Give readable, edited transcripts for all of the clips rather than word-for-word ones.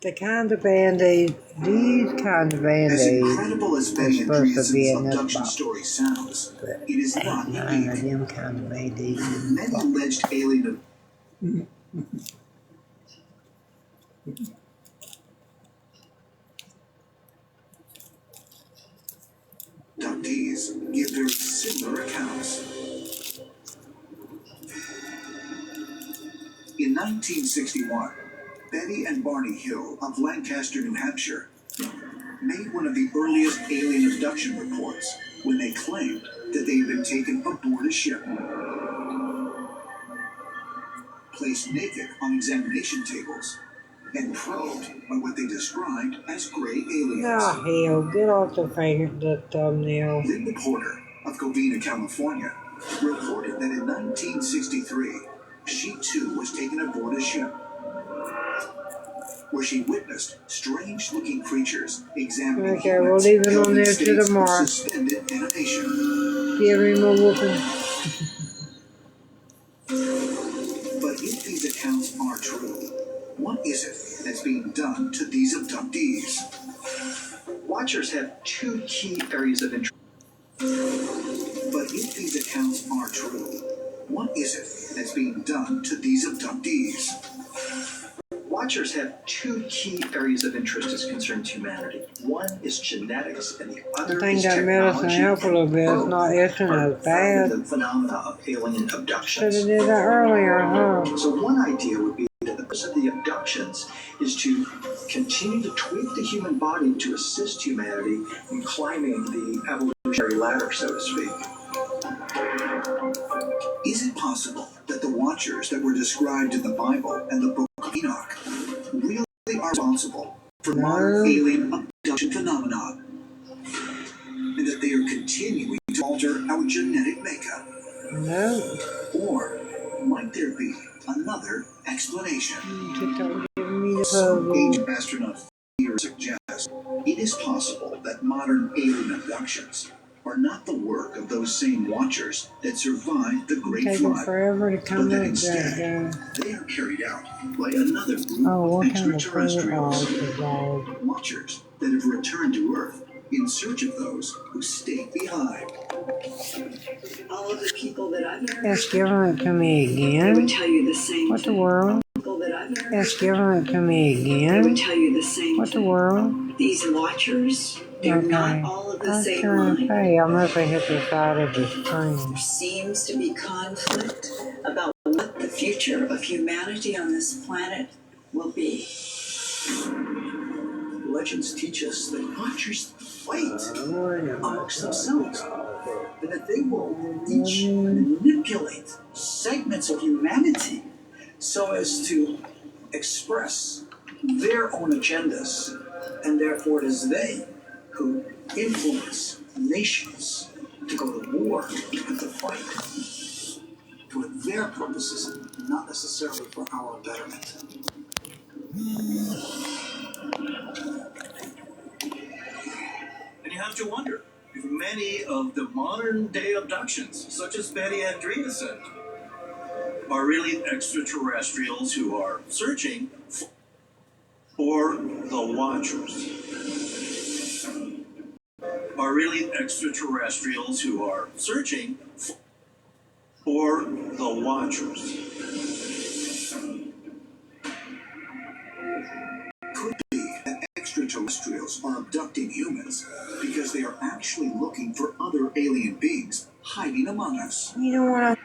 The kind of band-aid, these kind of band-aids are supposed to be in this box, but ain't none of them kind of band-aids in this box. Alleged alien abductees give very similar accounts. In 1961, Betty and Barney Hill of Lancaster, New Hampshire, made one of the earliest alien abduction reports when they claimed that they had been taken aboard a ship, placed naked on examination tables, and probed by what they described as gray aliens. Oh, hell, get off the thumbnail. Linda Porter of Covina, California, reported that in 1963, she too was taken aboard a ship, where she witnessed strange-looking creatures examining Okay, we'll leave it on there to tomorrow. Suspended animation. Give him a whooping. But if these accounts are true, what is it that's being done to these abductees? Watchers have two key areas of interest. But if these accounts are true, what is it that's being done to these abductees? Watchers have two key areas of interest as concerns humanity. One is genetics, and the other I think is that technology. medicine help a little bit. It's not itching as bad. The phenomena of alien abductions. Should have did that earlier, huh? So one idea would be that the purpose of the abductions is to continue to tweak the human body to assist humanity in climbing the evolutionary ladder, so to speak. Is it possible that the watchers that were described in the Bible and the Book of Enoch really are responsible for modern alien abduction phenomenon, and that they are continuing to alter our genetic makeup? No. Or might there be another explanation? Some Agent astronaut theory suggests it is possible that modern alien abductions are not the work of those same watchers that survived the Great Flood, forever to come but that up instead they are carried out by another group what of kind of extraterrestrials, dog? watchers that have returned to Earth in search of those who stayed behind. All of the people that I've interviewed, It's giving it to me they again. would tell you the same What the thing. world? People that I've interviewed, It's giving it to me they again. would tell you the same What the thing. world? These watchers, they're not all of the same line. Hey, I must have hit the side of the screen. There seems to be conflict about what the future of humanity on this planet will be. Legends teach us that watchers fight amongst themselves, and that they will each manipulate segments of humanity so as to express their own agendas, and therefore it is they who influence nations to go to war and to fight for their purposes, not necessarily for our betterment. And you have to wonder if many of the modern day abductions, such as Betty Andreasen, are really extraterrestrials who are searching for the watchers. Are really extraterrestrials who are searching for the watchers. Could be that extraterrestrials are abducting humans because they are actually looking for other alien beings hiding among us. You know what?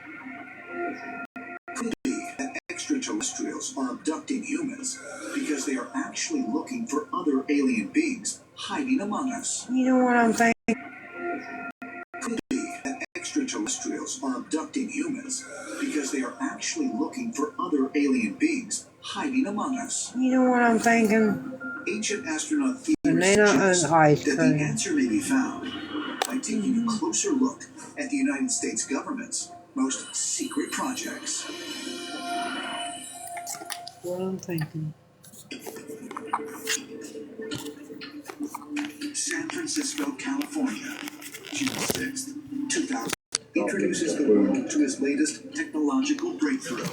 Could be that extraterrestrials are abducting humans because they are actually looking for other alien beings hiding among us. You know what I'm thinking? Could be that extraterrestrials are abducting humans because they are actually looking for other alien beings hiding among us. You know what I'm thinking? Ancient astronaut theory Banana suggests and ice that cream. the answer may be found by taking a closer look at the United States government's most secret projects. What I'm thinking. San Francisco, California, June 6th, 2000, introduces the world to his latest technological breakthrough.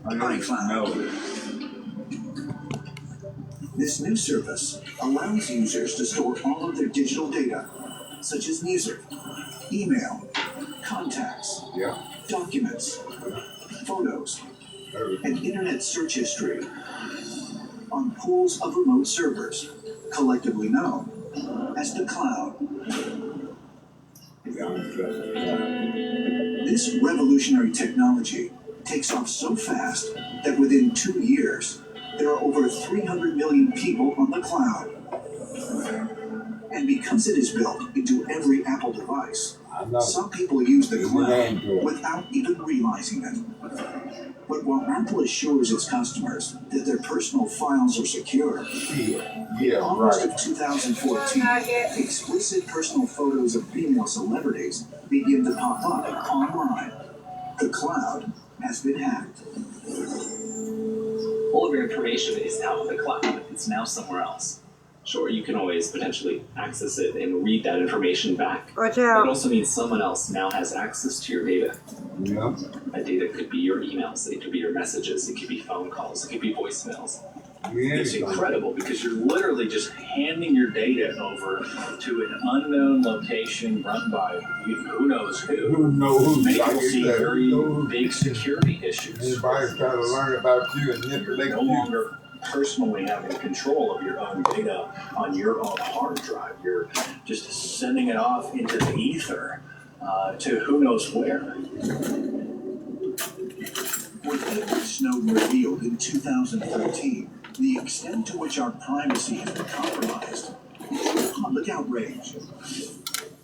iCloud. This new service allows users to store all of their digital data, such as music, email, contacts, documents, photos, and internet search history on pools of remote servers, collectively known as the cloud. This revolutionary technology takes off so fast that within 2 years, there are over 300 million people on the cloud. And because it is built into every Apple device, some people use the cloud without even realizing it. But while Apple assures its customers that their personal files are secure, in August of 2014, explicit personal photos of female celebrities begin to pop up online. The cloud has been hacked. All of your information is now in the cloud. It's now somewhere else. Sure, you can always potentially access it and read that information back. Watch That out. also means someone else now has access to your data. Yeah. That data could be your emails, it could be your messages, it could be phone calls, it could be voicemails. Yeah. It's incredible because you're literally just handing your data over to an unknown location run by who knows who. Who knows? Maybe Like we'll you see said, very who knows? big security issues. Anybody try to learn about you and manipulate No you. longer personally having control of your own data on your own hard drive. You're just sending it off into the ether to who knows where. When Edward Snowden revealed in 2013 the extent to which our privacy has been compromised, it drew public outrage.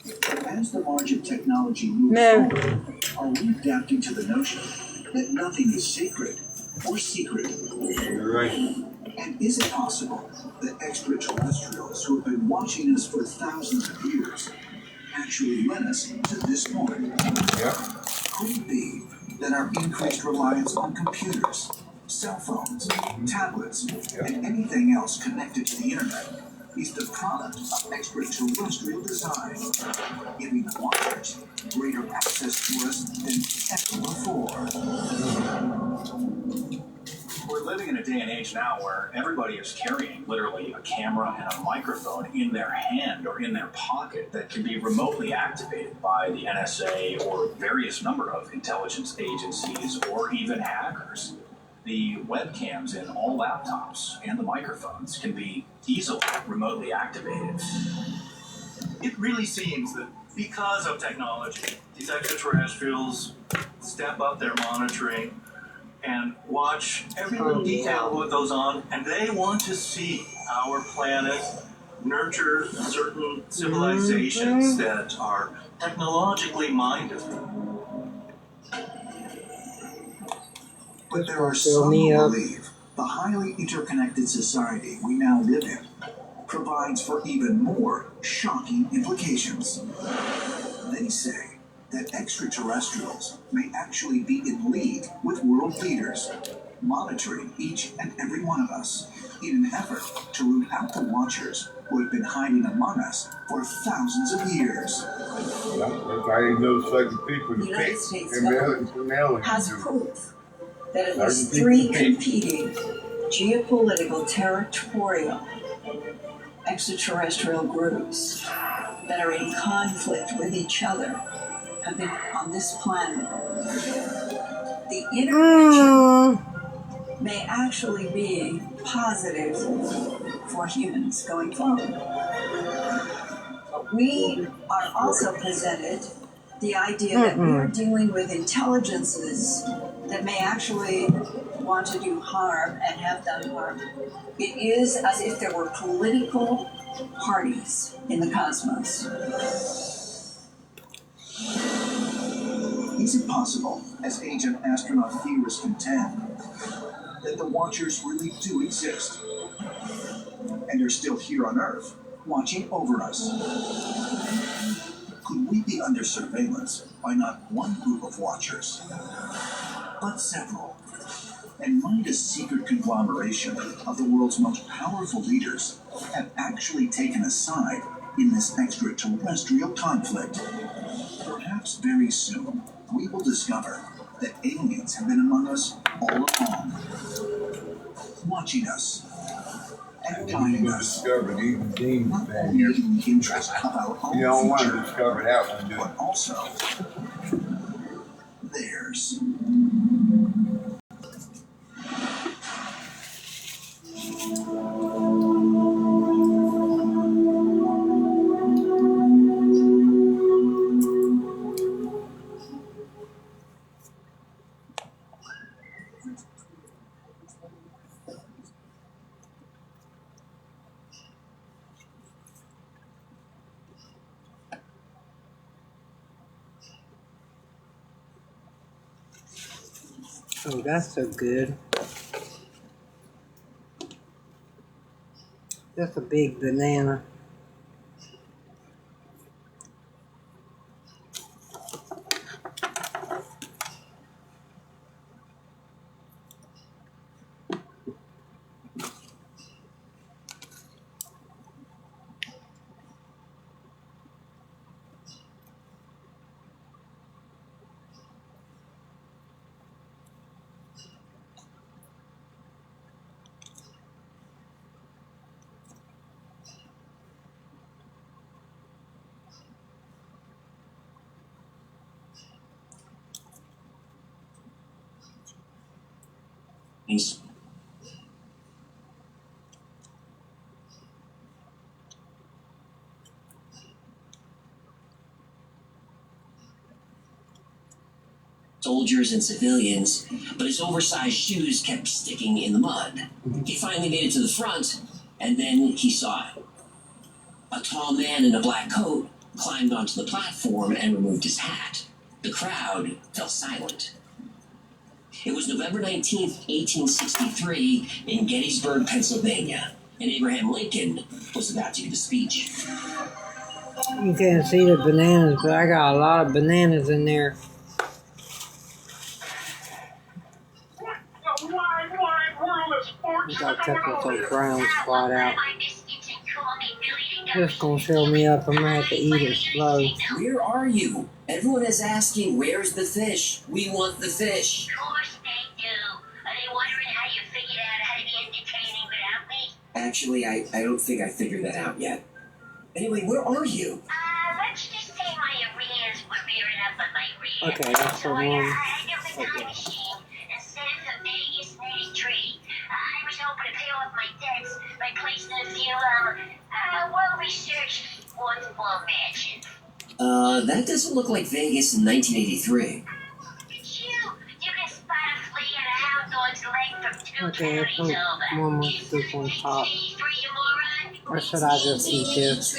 But as the march of technology moves forward, are we adapting to the notion that nothing is sacred or secret? You're right. And is it possible that extraterrestrials who have been watching us for thousands of years actually led us to this point? Yeah. Could it be that our increased reliance on computers, cell phones, tablets, and anything else connected to the internet is the product of extraterrestrial design, giving watchers greater access to us than ever before? We're living in a day and age now where everybody is carrying literally a camera and a microphone in their hand or in their pocket that can be remotely activated by the NSA or various number of intelligence agencies or even hackers. The webcams in all laptops and the microphones can be easily remotely activated. It really seems that because of technology, these extraterrestrials step up their monitoring and watch every little detail of what goes on, and they want to see our planet nurture certain civilizations that are technologically minded. But there are some who believe the highly interconnected society we now live in provides for even more shocking implications. They say that extraterrestrials may actually be in league with world leaders, monitoring each and every one of us in an effort to root out the watchers who have been hiding among us for thousands of years. That's why they know certain people The to United pick States and government has proof that at least 3 competing geopolitical, territorial, extraterrestrial groups that are in conflict with each other have been on this planet. The intervention may actually be positive for humans going forward. But we are also presented the idea that we are dealing with intelligences that may actually want to do harm and have done harm. It is as if there were political parties in the cosmos. Is it possible, as agent astronaut theorists contend, that the Watchers really do exist and are still here on Earth, watching over us? Could we be under surveillance by not one group of Watchers, but several? And might a secret conglomeration of the world's most powerful leaders have actually taken a side in this extraterrestrial conflict? Perhaps very soon, we will discover that aliens have been among us all along, watching us You discovered even demons down here. Interest of our own You don't want future, to discover that one, do you? but also theirs. Oh, that's so good. That's a big banana. Soldiers and civilians, but his oversized shoes kept sticking in the mud. He finally made it to the front, and then he saw it. A tall man in a black coat climbed onto the platform and removed his hat. The crowd fell silent. It was November 19th, 1863, in Gettysburg, Pennsylvania, and Abraham Lincoln was about to give a speech. You can't see the bananas, but I got a lot of bananas in there. I'll cut this old brown spot out. Just gonna fill me up. I'm gonna have to eat it slow. Where are you? Everyone is asking, where's the fish? We want the fish. Of course they do. Are they wondering how you figured out how to be entertaining without me? Actually, I don't think I figured that out yet. Anyway, where are you? Let's just say my arrears were rearing up on my rear. Okay, that's the So one. I got the time machine and set it for Vegas 93. I was hoping to pay off my debts by placing a few, well-researched fourth-floor mansions. That doesn't look like Vegas in 1983. It's you. You can spot a flea and a hound dog's leg from two Okay, let's counties put over. one more scoop on top. 1983, you moron. Or should I just eat this?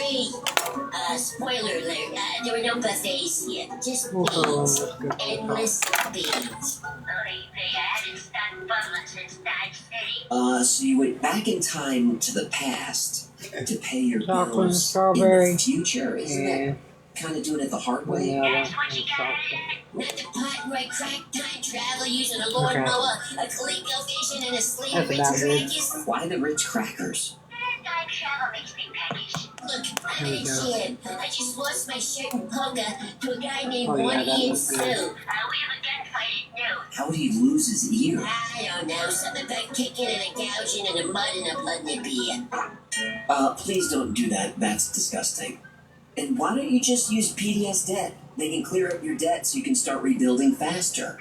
Spoiler alert, there were no buffets here. Just We'll put one more beans. scoop on top. Endless beans. I hadn't stopped bubbling since Dodge City. So you went back in time to the past to pay your Chocolate and bills in strawberry. the future, isn't Yeah. that kind of doing it the hard way? Vanilla That's what and you got chocolate. in? Not the part where I crack time travel using a lawnmower, a Coleco vision, and a sleeve of That's about good. crackers. Why the Ritz crackers? Time travel makes me peckish. Look, I'm There in you a go. jam. I just lost my shirt and poker to a guy named Oh, yeah, One that Ian was Sue. good. We have a gunfight at noon. How would he lose his ear? I don't know, something about kicking and a gouging and a mud and a blood and a beer. Please don't do that. That's disgusting. And why don't you just use PDS debt? They can clear up your debt so you can start rebuilding faster.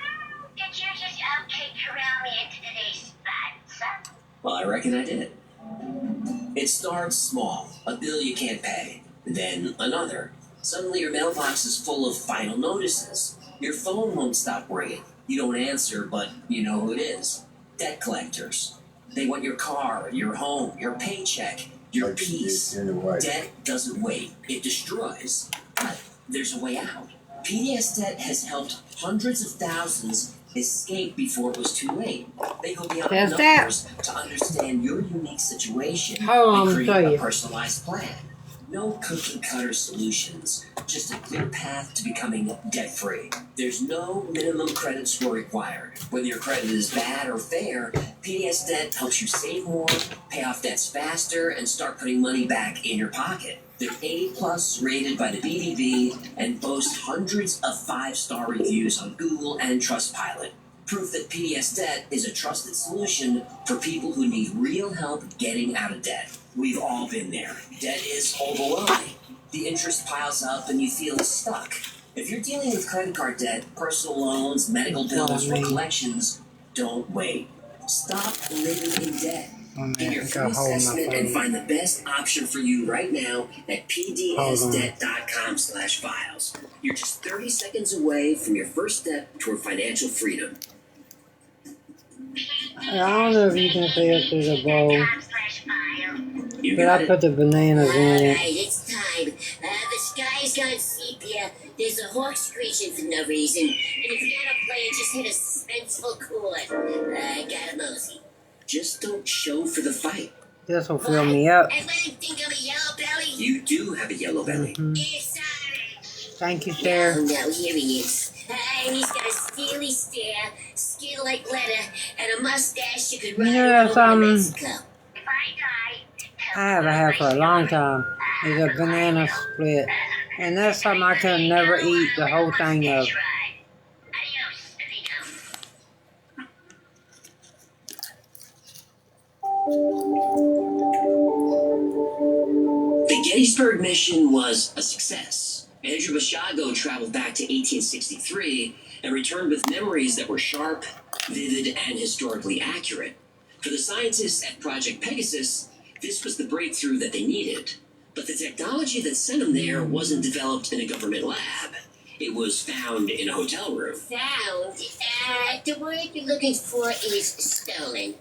Did you just okay corral me into today's spot, son? Well, I reckon I did. It starts small, a bill you can't pay, then another. Suddenly your mailbox is full of final notices. Your phone won't stop ringing. You don't answer, but you know who it is. Debt collectors. They want your car, your home, your paycheck, your peace. Anyway. Debt doesn't wait, it destroys. But there's a way out. PDS Debt has helped hundreds of thousands escape before it was too late. They go beyond That's that. numbers to understand your unique situation Hold on, and I'll create tell a you. personalized plan. No cookie-cutter solutions, just a clear path to becoming debt-free. There's no minimum credit score required. Whether your credit is bad or fair, PDS Debt helps you save more, pay off debts faster, and start putting money back in your pocket. They're A+ rated by the BBB and boast hundreds of 5-star reviews on Google and Trustpilot. Proof that PDS Debt is a trusted solution for people who need real help getting out of debt. We've all been there. Debt is overwhelming. The interest piles up and you feel stuck. If you're dealing with credit card debt, personal loans, medical bills, or collections, don't wait. Stop living in debt. Get your free assessment and find the best option for you right now at pdsdebt.com/files. You're just 30 seconds away from your first step toward financial freedom. I don't know if you can see it through the bowl, You but got I it? put the bananas in it. Alright, it's time. The sky's gone sepia. There's a hawk screeching for no reason. And if you're not playing, just hit a suspenseful chord. I got a mosey. Just don't show for the fight. This will fill me up. I let him think I'm a yellow belly. You do have a yellow belly. Sorry. Thank you, sir. Oh no, here he is. And he's got a steely stare, skin like leather, and a mustache you could ride You know, all that's, over Mexico. If I die, I haven't had for a long time. Is a banana split. And that's something I could never eat the whole thing of. Adios, amigo. The Gettysburg mission was a success. Andrew Bashago traveled back to 1863 and returned with memories that were sharp, vivid, and historically accurate. For the scientists at Project Pegasus, this was the breakthrough that they needed. But the technology that sent them there wasn't developed in a government lab. It was found in a hotel room. Found. The word you're looking for is stolen.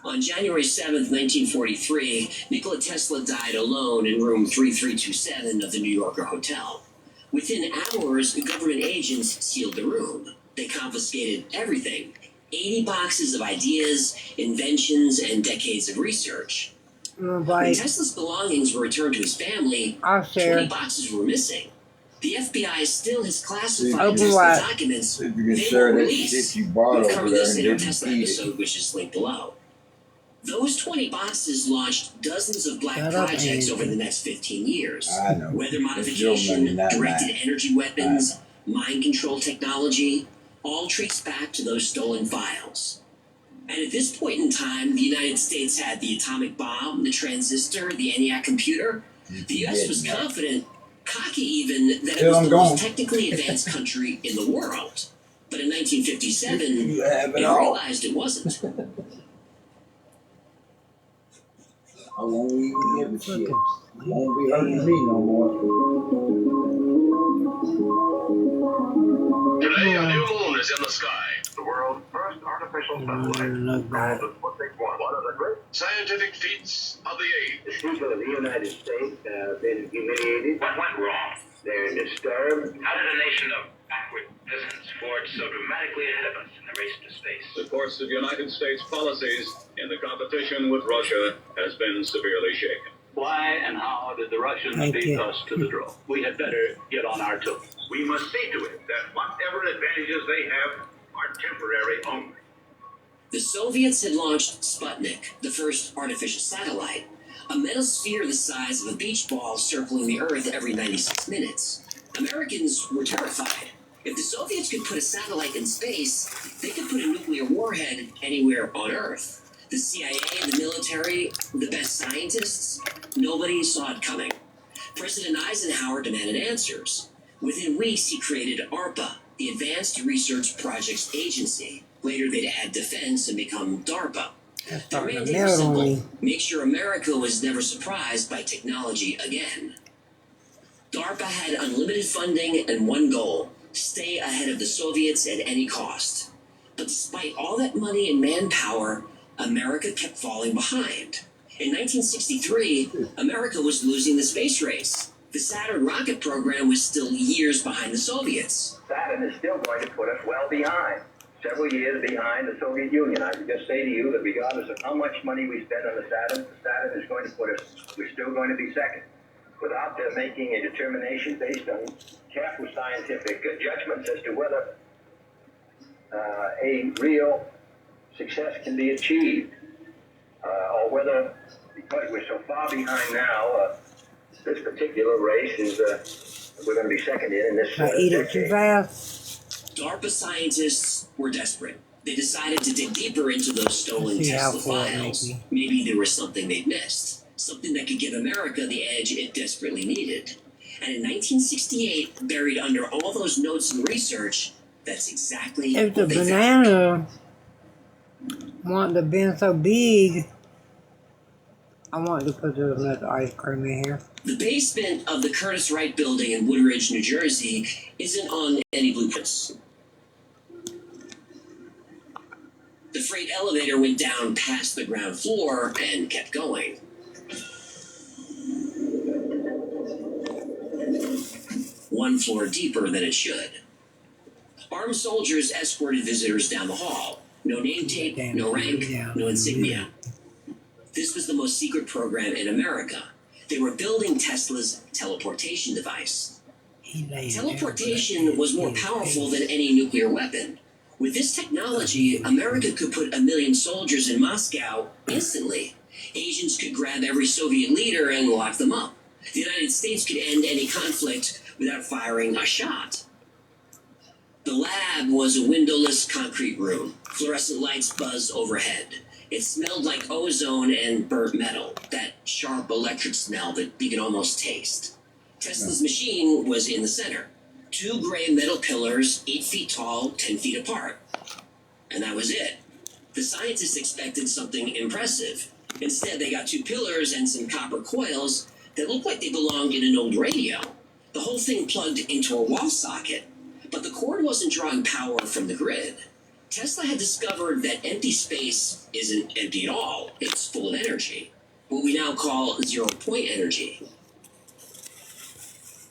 On January 7th, 1943, Nikola Tesla died alone in room 3327 of the New Yorker hotel. Within hours, government agents sealed the room. They confiscated everything. 80 boxes of ideas, inventions, and decades of research. When Tesla's belongings were returned to his family, 20 boxes were missing. The FBI still has classified Tesla documents. If you can They share were that released. shit you bought We'll over cover there this and in our didn't Tesla eat it. episode, which is linked below. Those 20 boxes launched dozens of black Shut up, projects Andy. over the next 15 years. I know. Weather There's modification, still money in that directed line. energy weapons, mind control technology, all trace back to those stolen files. And at this point in time, the United States had the atomic bomb, the transistor, the ENIAC computer. The U.S. was confident, cocky even, that it was the most technically advanced country in the world. But in 1957, it realized it wasn't. I won't even give a shit. You won't be hurting me no more. Today, a new moon is in the sky. The world's first artificial satellite. One of the great scientific feats of the age. The people of the United States have been humiliated. What went wrong? They're disturbed. How did a nation of backward peasants forge so dramatically ahead of us in the race to space? The course of United States policies in the competition with Russia has been severely shaken. Why and how did the Russians beat us to the draw? We had better get on our toes. We must see to it that whatever advantages they have are temporary only. The Soviets had launched Sputnik, the first artificial satellite, a metal sphere the size of a beach ball circling the Earth every 96 minutes. Americans were terrified. If the Soviets could put a satellite in space, they could put a nuclear warhead anywhere on Earth. The CIA, the military, the best scientists, nobody saw it coming. President Eisenhower demanded answers. Within weeks, he created ARPA, the Advanced Research Projects Agency. Later, they'd add defense and become DARPA. Their mandate was simple: make sure America was never surprised by technology again. DARPA had unlimited funding and one goal: stay ahead of the Soviets at any cost. But despite all that money and manpower, America kept falling behind. In 1963, America was losing the space race. The Saturn rocket program was still years behind the Soviets. Saturn is still going to put us well behind. Several years behind the Soviet Union. I can just say to you that regardless of how much money we spend on the Saturn is going to put us, we're still going to be second. Without making a determination based on careful scientific judgments as to whether a real success can be achieved, or whether, because we're so far behind now, this particular race is we're going to be second in this I eat it too fast. DARPA scientists were desperate. They decided to dig deeper into those stolen Tesla files. Maybe there was something they'd missed. Something that could give America the edge it desperately needed. And in 1968, buried under all those notes and research, that's exactly if the what they banana wanted to have been so big, I wanted to put another ice cream in here. The basement of the Curtis Wright building in Woodridge, New Jersey, isn't on any blueprints. The freight elevator went down past the ground floor and kept going. One floor deeper than it should. Armed soldiers escorted visitors down the hall. No name tape, no rank, no insignia. This was the most secret program in America. They were building Tesla's teleportation device. Teleportation was more powerful than any nuclear weapon. With this technology, America could put 1 million soldiers in Moscow instantly. Agents could grab every Soviet leader and lock them up. The United States could end any conflict without firing a shot. The lab was a windowless concrete room. Fluorescent lights buzzed overhead. It smelled like ozone and burnt metal, that sharp electric smell that you could almost taste. Tesla's machine was in the center. 2 gray metal pillars, 8 feet tall, 10 feet apart. And that was it. The scientists expected something impressive. Instead, they got 2 pillars and some copper coils that looked like they belonged in an old radio. The whole thing plugged into a wall socket, but the cord wasn't drawing power from the grid. Tesla had discovered that empty space isn't empty at all. It's full of energy, what we now call zero-point energy.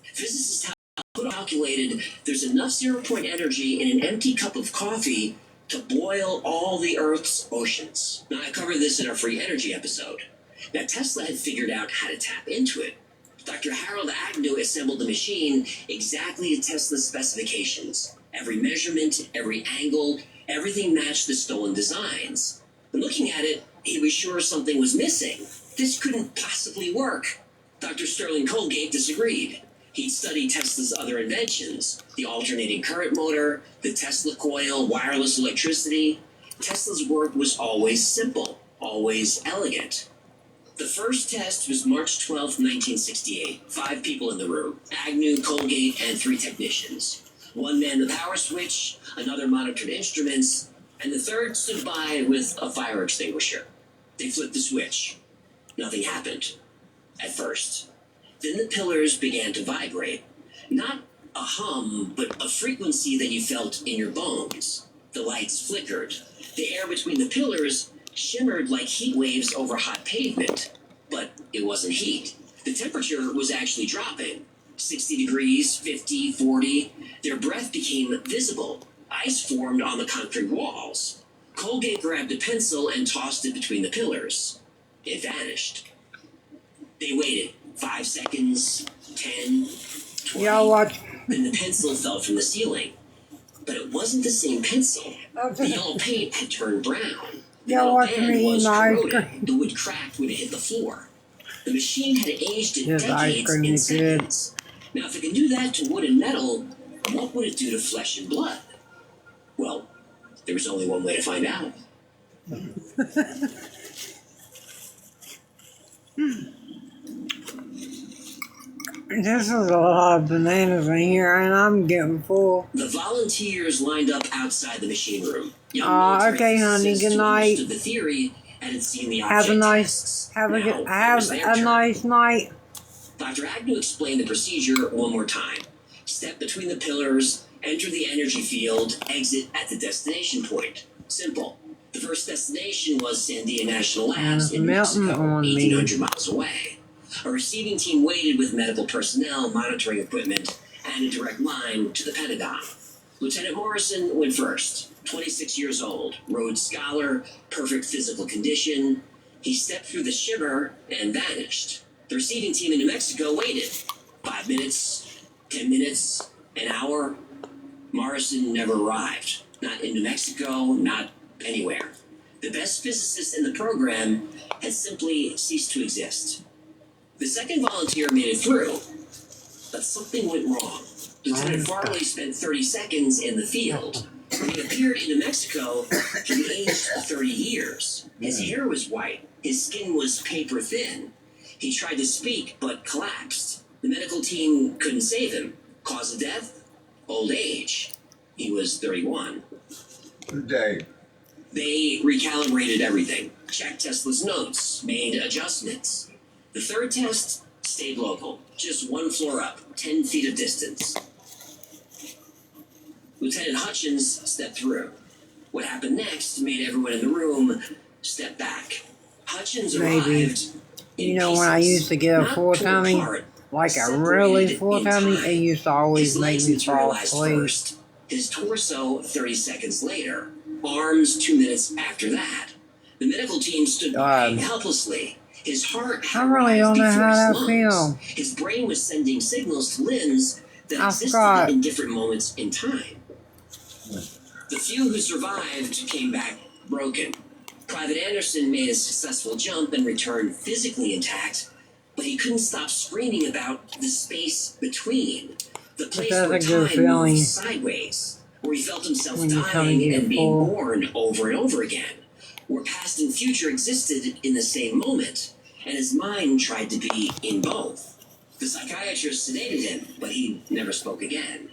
Physicists have calculated there's enough zero-point energy in an empty cup of coffee to boil all the Earth's oceans. Now, I covered this in our free energy episode. Now, Tesla had figured out how to tap into it. Dr. Harold Agnew assembled the machine exactly to Tesla's specifications. Every measurement, every angle, everything matched the stolen designs. And looking at it, he was sure something was missing. This couldn't possibly work. Dr. Sterling Colgate disagreed. He'd studied Tesla's other inventions, the alternating current motor, the Tesla coil, wireless electricity. Tesla's work was always simple, always elegant. The first test was March 12, 1968. 5 people in the room. Agnew, Colgate, and 3 technicians. One manned the power switch, another monitored instruments, and the third stood by with a fire extinguisher. They flipped the switch. Nothing happened. At first. Then the pillars began to vibrate. Not a hum, but a frequency that you felt in your bones. The lights flickered. The air between the pillars shimmered like heat waves over hot pavement. But it wasn't heat. The temperature was actually dropping. 60 degrees, 50, 40. Their breath became visible. Ice formed on the concrete walls. Colgate grabbed a pencil and tossed it between the pillars. It vanished. They waited. 5 seconds, 10, 20. Y'all watch. Then the pencil fell from the ceiling. But it wasn't the same pencil. The yellow paint had turned brown. The Y'all metal watching band me was eating ice corroded. cream. The wood cracked when it hit the floor. The machine had aged in This ice decades cream in is good. seconds. Now, if it can do that to wood and metal, what would it do to flesh and blood? Well, there was only one way to find out. This is a lot of bananas in here, and I'm getting full. The volunteers lined up outside the machine room. Okay, honey. Good night. The theory and had seen the Have a object nice, tests. have Now, a it was their turn. nice night. Dr. Agnew explained the procedure one more time. Step between the pillars, enter the energy field, exit at the destination point. Simple. The first destination was Sandia National Labs in Melting Mexico, on me. 1,800 miles away. A receiving team waited with medical personnel, monitoring equipment, and a direct line to the Pentagon. Lieutenant Morrison went first. 26 years old, Rhodes Scholar, perfect physical condition. He stepped through the shimmer and vanished. The receiving team in New Mexico waited. 5 minutes, 10 minutes, an hour. Morrison never arrived. Not in New Mexico, not anywhere. The best physicist in the program had simply ceased to exist. The second volunteer made it through, but something went wrong. Lieutenant Farley spent 30 seconds in the field. When he appeared in New Mexico, he aged 30 years. His hair was white. His skin was paper thin. He tried to speak, but collapsed. The medical team couldn't save him. Cause of death? Old age. He was 31. Good day. They recalibrated everything, checked Tesla's notes, made adjustments. The third test stayed local, just one floor up, 10 feet of distance. Lieutenant Hutchins stepped through. What happened next made everyone in the room step back. Hutchins arrived. You know, when I used to get a full tummy, like a really full tummy, it used to always make me fall asleep. His torso 30 seconds later. Arms 2 minutes after that. The medical team stood by helplessly. His heart had I really don't know how that lungs. feels. His brain was sending signals to limbs that existed in different moments in time. The few who survived came back broken. Private Anderson made a successful jump and returned physically intact, but he couldn't stop screaming about the space between. The place where time moved sideways. Where he felt himself dying and being born over and over again, where past and future existed in the same moment, and his mind tried to be in both. The psychiatrist sedated him, but he never spoke again.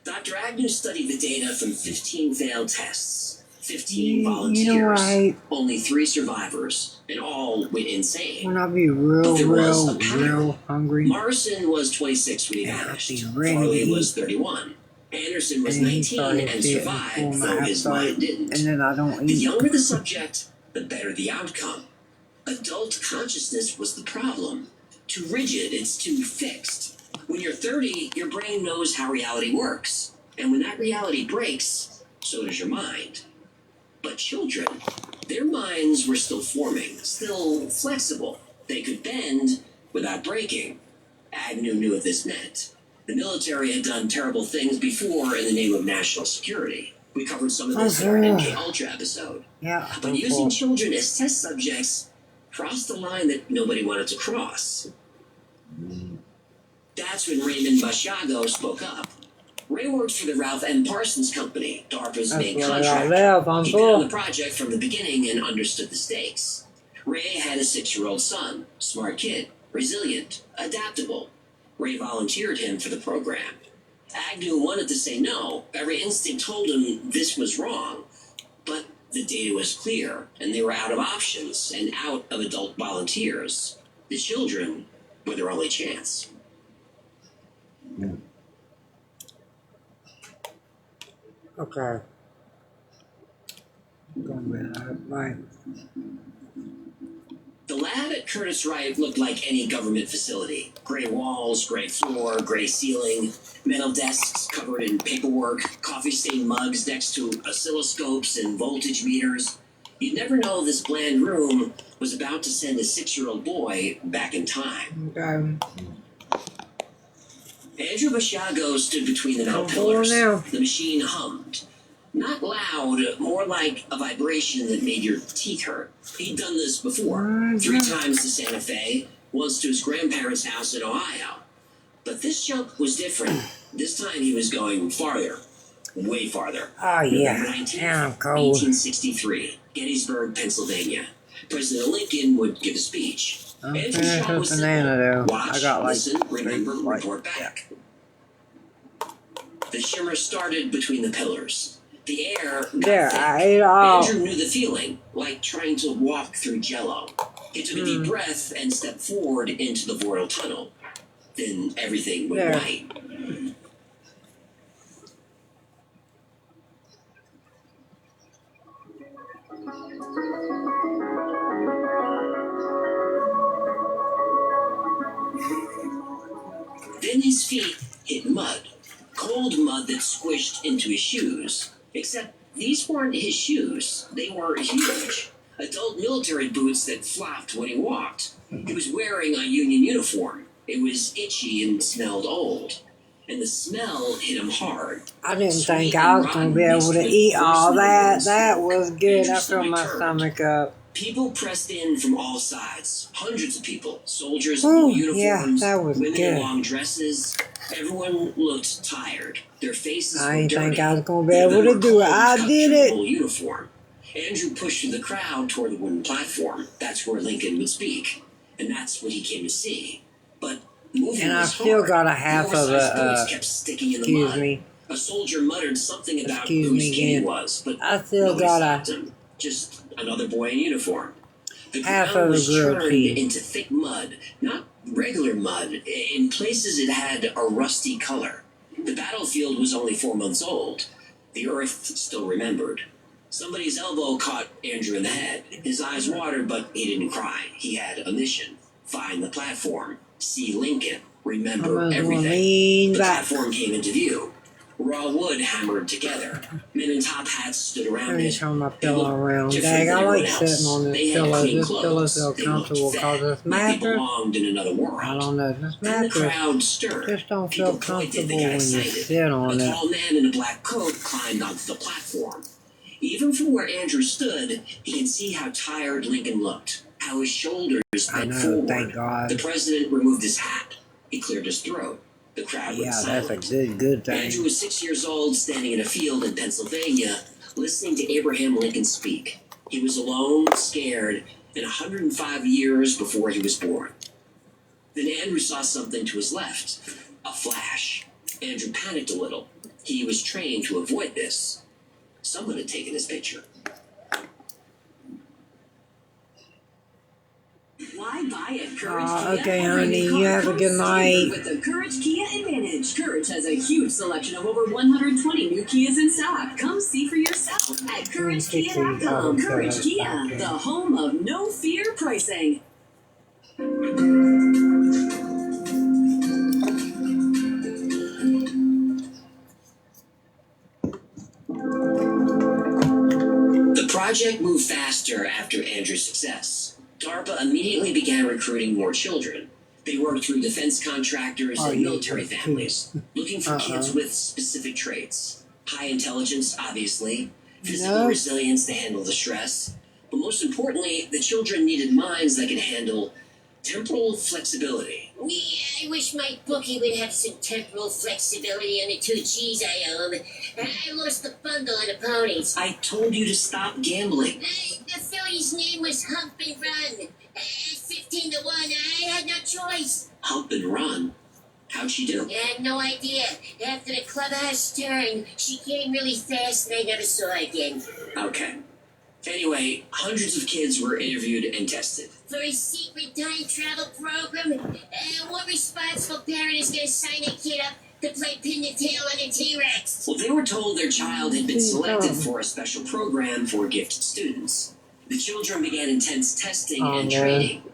Dr. Agnew studied the data from 15 failed tests, 15 volunteers, only 3 survivors, and all went insane. When I be real hungry. Morrison was 26 when he vanished. Farley was 31. Anderson was 19 and survived, though his mind didn't. And then I don't eat. The younger the subject, the better the outcome. Adult consciousness was the problem. Too rigid, it's too fixed. When you're 30, your brain knows how reality works. And when that reality breaks, so does your mind. But children, their minds were still forming, still flexible. They could bend without breaking. Agnew knew what this meant. The military had done terrible things before in the name of national security. We covered some of this in our MK Ultra episode. Yeah. But using children as test subjects crossed the line that nobody wanted to cross. That's when Raymond Bashago spoke up. Ray worked for the Ralph M. Parsons Company, DARPA's main contractor. He'd been on the project from the beginning and understood the stakes. Ray had a 6-year-old son, smart kid, resilient, adaptable. Ray volunteered him for the program. Agnew wanted to say no. Every instinct told him this was wrong. But the data was clear, and they were out of options and out of adult volunteers. The children were their only chance. Okay. Right. The lab at Curtis Wright looked like any government facility. Gray walls, gray floor, gray ceiling, metal desks covered in paperwork, coffee-stained mugs next to oscilloscopes and voltage meters. You'd never know this bland room was about to send a 6-year-old boy back in time. Okay. Andrew Bashago stood between the metal pillars. The machine hummed. Not loud, more like a vibration that made your teeth hurt. He'd done this before, 3 times to Santa Fe, once to his grandparents' house in Ohio. But this jump was different. This time he was going farther, way farther. Oh, yeah. November 19th, I'm cold. 1863, Gettysburg, Pennsylvania. President Lincoln would give a speech. I'm Andrew finished Shaw with was banana, though. watch, I got like listen, remember, report back. The shimmer started between the pillars. The air got there, thick. I ate all. Andrew knew the feeling, like trying to walk through jello. He took a deep breath and stepped forward into the Vortal Tunnel. Then everything went white. Then his feet hit mud. Cold mud that squished into his shoes. Except these weren't his shoes. They were huge. Adult military boots that flopped when he walked. He was wearing a Union uniform. It was itchy and smelled old. And the smell hit him hard. I didn't think I was going to be able to eat all that. That was good. I filled my stomach up. People pressed in from all sides. Hundreds of people. Soldiers in blue uniforms, women in long dresses. Everyone looked tired. Their faces were dirty. I didn't think I was going to be able to do it. I did it. Uniform. Andrew pushed through the crowd toward the wooden platform. That's where Lincoln would speak. And that's what he came to see. But moving was hard. Still got a half of a, kept sticking in the mud. me. A soldier muttered something about whose kid he was, but I still got him. Just another boy in uniform. The half ground of was a grilled turned cheese. into thick mud, not regular mud. In places it had a rusty color. The battlefield was only 4 months old. The earth still remembered. Somebody's elbow caught Andrew in the head. His eyes watered, but he didn't cry. He had a mission. Find the platform. See Lincoln. Remember everything. The platform came into view. Raw wood hammered together. Men in top hats stood around Let me it. turn my pillow around. Dang, I like sitting on this pillow. This pillow feels comfortable because this mattress, I don't know, this mattress just don't feel comfortable when you sit on it. A tall man in a black coat climbed onto the platform. Even from where Andrew stood, he could see how tired Lincoln looked, how his shoulders bent forward. Thank God. The president removed his hat. He cleared his throat. The crowd went silent. That's a good thing. Andrew was 6 years old, standing in a field in Pennsylvania, listening to Abraham Lincoln speak. He was alone, scared, and 105 years before he was born. Then Andrew saw something to his left, a flash. Andrew panicked a little. He was trained to avoid this. Someone had taken his picture. Why buy at Courage Kia? Okay, honey, you have a good night. With the Courage Kia Advantage. Courage has a huge selection of over 120 new Kias in stock. Come see for yourself at CourageKia.com. Courage Kia, the home of no fear pricing. The project moved faster after Andrew's success. DARPA immediately began recruiting more children. They worked through defense contractors and military families, looking for kids with specific traits. High intelligence, obviously, physical resilience to handle the stress, but most importantly, the children needed minds that could handle temporal flexibility. I wish my bookie would have some temporal flexibility on the 2 G's I own. I lost the bundle on the ponies. I told you to stop gambling. The filly's name was Hump and Run. 15 to 1, I had no choice. Hump and Run? How'd she do? I had no idea. After the clubhouse turn, she came really fast and I never saw her again. Okay. Anyway, hundreds of kids were interviewed and tested. For a secret time travel program, what responsible parent is going to sign a kid up to play pin the tail on a T-Rex? Well, they were told their child had been selected for a special program for gifted students. The children began intense testing and training.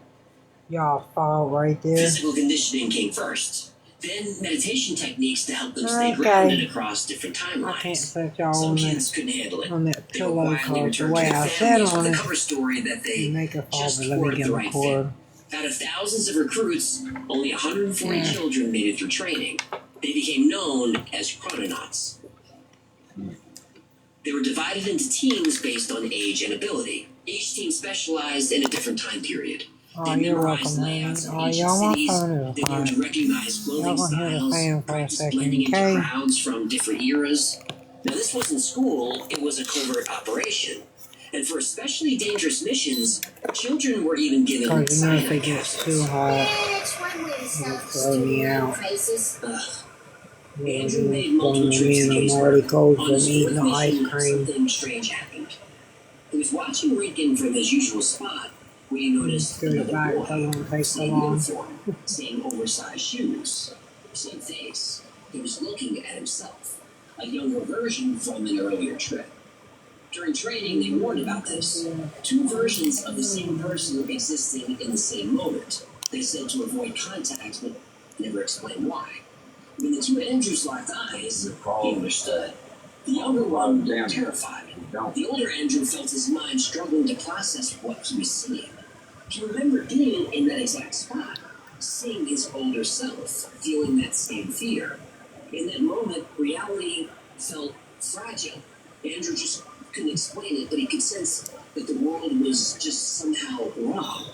Y'all fall right there. Physical conditioning came first. Then meditation techniques to help them stay grounded across different timelines. I can't put y'all Some on kids couldn't handle it. that They were pillow quietly because the returned way to their I sat families on with it, the cover story that they make it fall, just but let me weren't get the the right cord. fit. Out of thousands of recruits, only 140 children made it through training. They became known as chrononauts. They were divided into teams based on age and ability. Each team specialized in a different time period. Oh, you're welcome, man. Oh, y'all, my phone is fine. To recognize clothing Y'all gonna hear the fan for a practice second, blending into okay? crowds from different eras. Now, this wasn't school, it was a covert operation. And for especially dangerous missions, children were even given Because you know if it cyanide gets capsules. too hot, That's one way to solve throw me out. crisis. Andrew made multiple trips to I'm Gettysburg. already cold On from his eating the fourth ice mission, cream. something strange happened. He was watching Lincoln from his usual spot when he noticed Go another back, boy. so it won't take so Same long. uniform, same oversized shoes, same face. He was looking at himself, a younger version from an earlier trip. During training, they warned about this. 2 versions of the same person existing in the same moment. They said to avoid contact, but never explained why. When the 2 Andrews locked eyes, he understood. The younger one looked terrified. The older Andrew felt his mind struggling to process what he was seeing. He remembered being in that exact spot, seeing his older self, feeling that same fear. In that moment, reality felt fragile. Andrew just couldn't explain it, but he could sense that the world was just somehow wrong.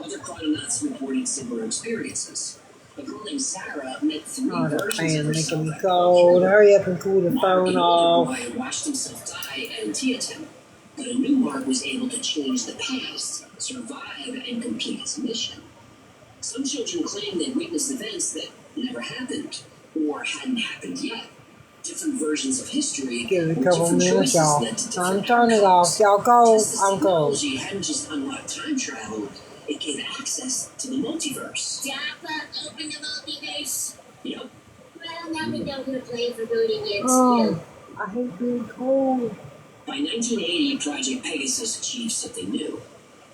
Other chrononauts reported similar experiences. A girl named Sarah met three Oh, the versions fan of herself making me at cold. Hurry up and cool the phone an older off. boy watched himself die at Antietam, but a new Mark was able to change the past, survive, and complete his mission. Some children claim they witnessed events that never happened or hadn't happened yet. Different versions of history Give it a or couple different minutes, choices y'all. led to Time to different turn it outcomes. off. Y'all go. Just as I'm cold. technology hadn't just unlocked time travel, it gave access to the multiverse. Jaffa, open the multiverse. Yep. Well, now we know who to play for voting in. Oh, I hate being cold. By 1980, Project Pegasus achieved something new.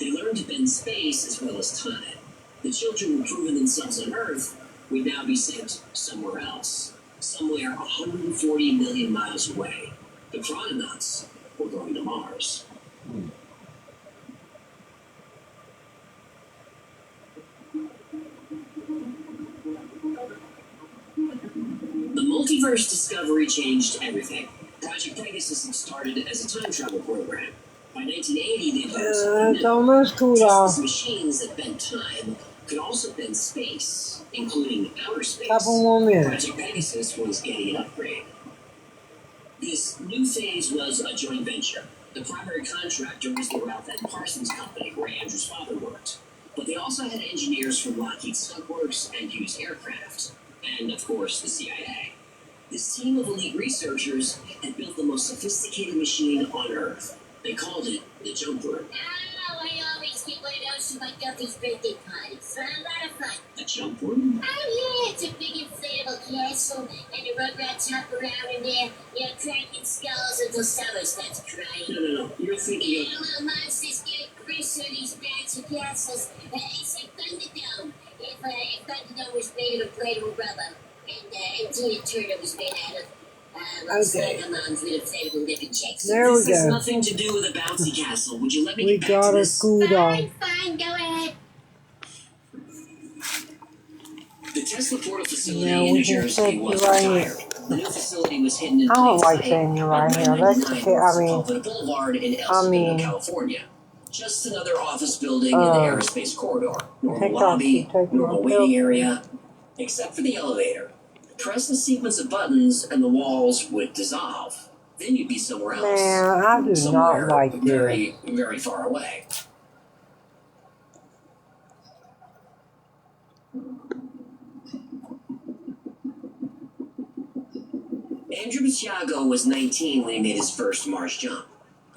They learned to bend space as well as time. The children who'd proven themselves on Earth would now be sent somewhere else, somewhere 140 million miles away. The chrononauts were going to Mars. The multiverse discovery changed everything. Project Pegasus had started as a time travel program. By 1980, they learned something It's new. almost cool Just off. as machines that bend time could also bend space, including outer space. Couple more minutes. Project Pegasus was getting an upgrade. This new phase was a joint venture. The primary contractor was the Ralph N. Parsons Company, where Andrew's father worked. But they also had engineers from Lockheed Skunk and Hughes Aircraft, and of course the CIA. This team of elite researchers had built the most sophisticated machine on Earth. They called it the Jump Room. Oh, I always get one of those for my Duffy's birthday party. It's a lot of fun. A Jump Room? Oh, yeah, it's a big inflatable castle, and the rugrats hop around in there, cracking skulls until someone starts crying. No. You're thinking Yeah, little monsters get grist on these bouncy castles. It's like Thunderdome. If Thunderdome was made of inflatable rubber, and Tina Turner was made out of Okay. moms with inflatable living chicks. There we this has go. nothing to do with a bouncy castle. Would you let me We get back got to it this? cooled off. Fine, go ahead. The Tesla portal facility Now in we New can Jersey set you was right retired. here. The new facility was hidden in I don't plain like sight saying you on right here. Route Let's 99 get, north of Culver Boulevard in El Segundo, mean, California. Just another office building in the aerospace corridor. Normal TikTok, lobby, you take normal my waiting pill. area, except for the elevator. Press a sequence of buttons and the walls would dissolve. Then you'd be somewhere else. Man, I do Somewhere not like this. very, very far away. Andrew Butiago was 19 when he made his first Mars jump.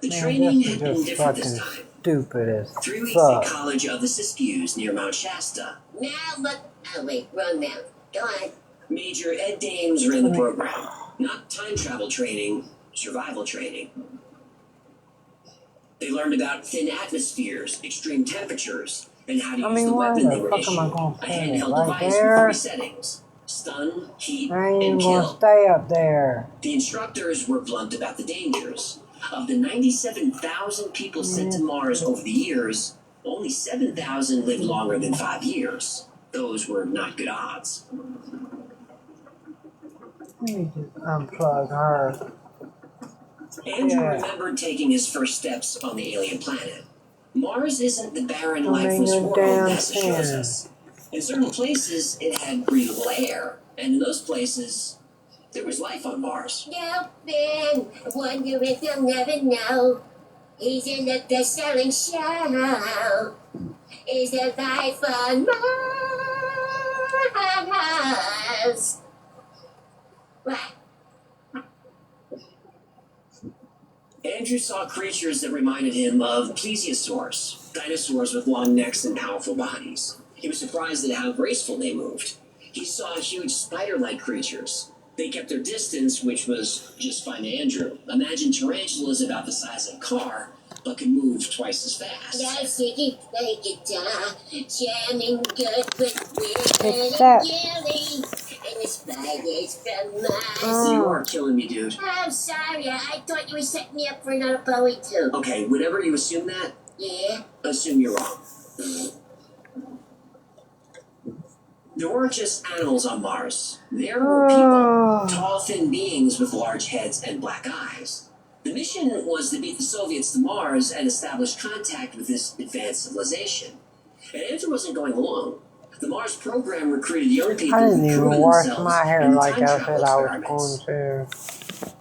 The Man, training this is had been just different fucking this time. stupid as 3 weeks fuck. at College of the Siskiyous near Mount Shasta. Now look. Oh, wait, wrong mount. Go on. Major Ed Dames ran the program. Not time travel training, survival training. They learned about thin atmospheres, extreme temperatures, and how to use the why weapon they the were fuck am I issued. gonna A put it handheld right device there? with 3 settings. Stun, heat, I ain't even and gonna kill. stay up there. The instructors were blunt about the dangers. Of the 97,000 people sent to Mars over the years, only 7,000 lived longer than 5 years. Those were not good odds. Let me just unplug her. Andrew Yeah. remembered taking his first steps on the alien planet. Mars isn't the barren, I mean, lifeless no world damn NASA shows thing. us. In certain places, it had breathable air, and in those places, there was life on Mars. No, Ben. Wonder if you'll never know. He's in the best-selling show. Is there life on Mars? What? Andrew saw creatures that reminded him of plesiosaurs, dinosaurs with long necks and powerful bodies. He was surprised at how graceful they moved. He saw huge spider-like creatures. They kept their distance, which was just fine to Andrew. Imagine tarantulas about the size of a car, but can move twice as fast. Now Siggy play guitar, jamming good with It's Willie that. Gilly, and the spiders from Mars. You are killing me, dude. I'm sorry, I thought you were setting me up for another Bowie too. Okay, whenever you assume that, Yeah? assume you're wrong. There weren't just animals on Mars. There were people. Tall, thin beings with large heads and black eyes. The mission was to beat the Soviets to Mars and establish contact with this advanced civilization. And Andrew wasn't going alone. The Mars program recruited young people I didn't who even proven wash themselves my hair in like time I travel said I was experiments. going to.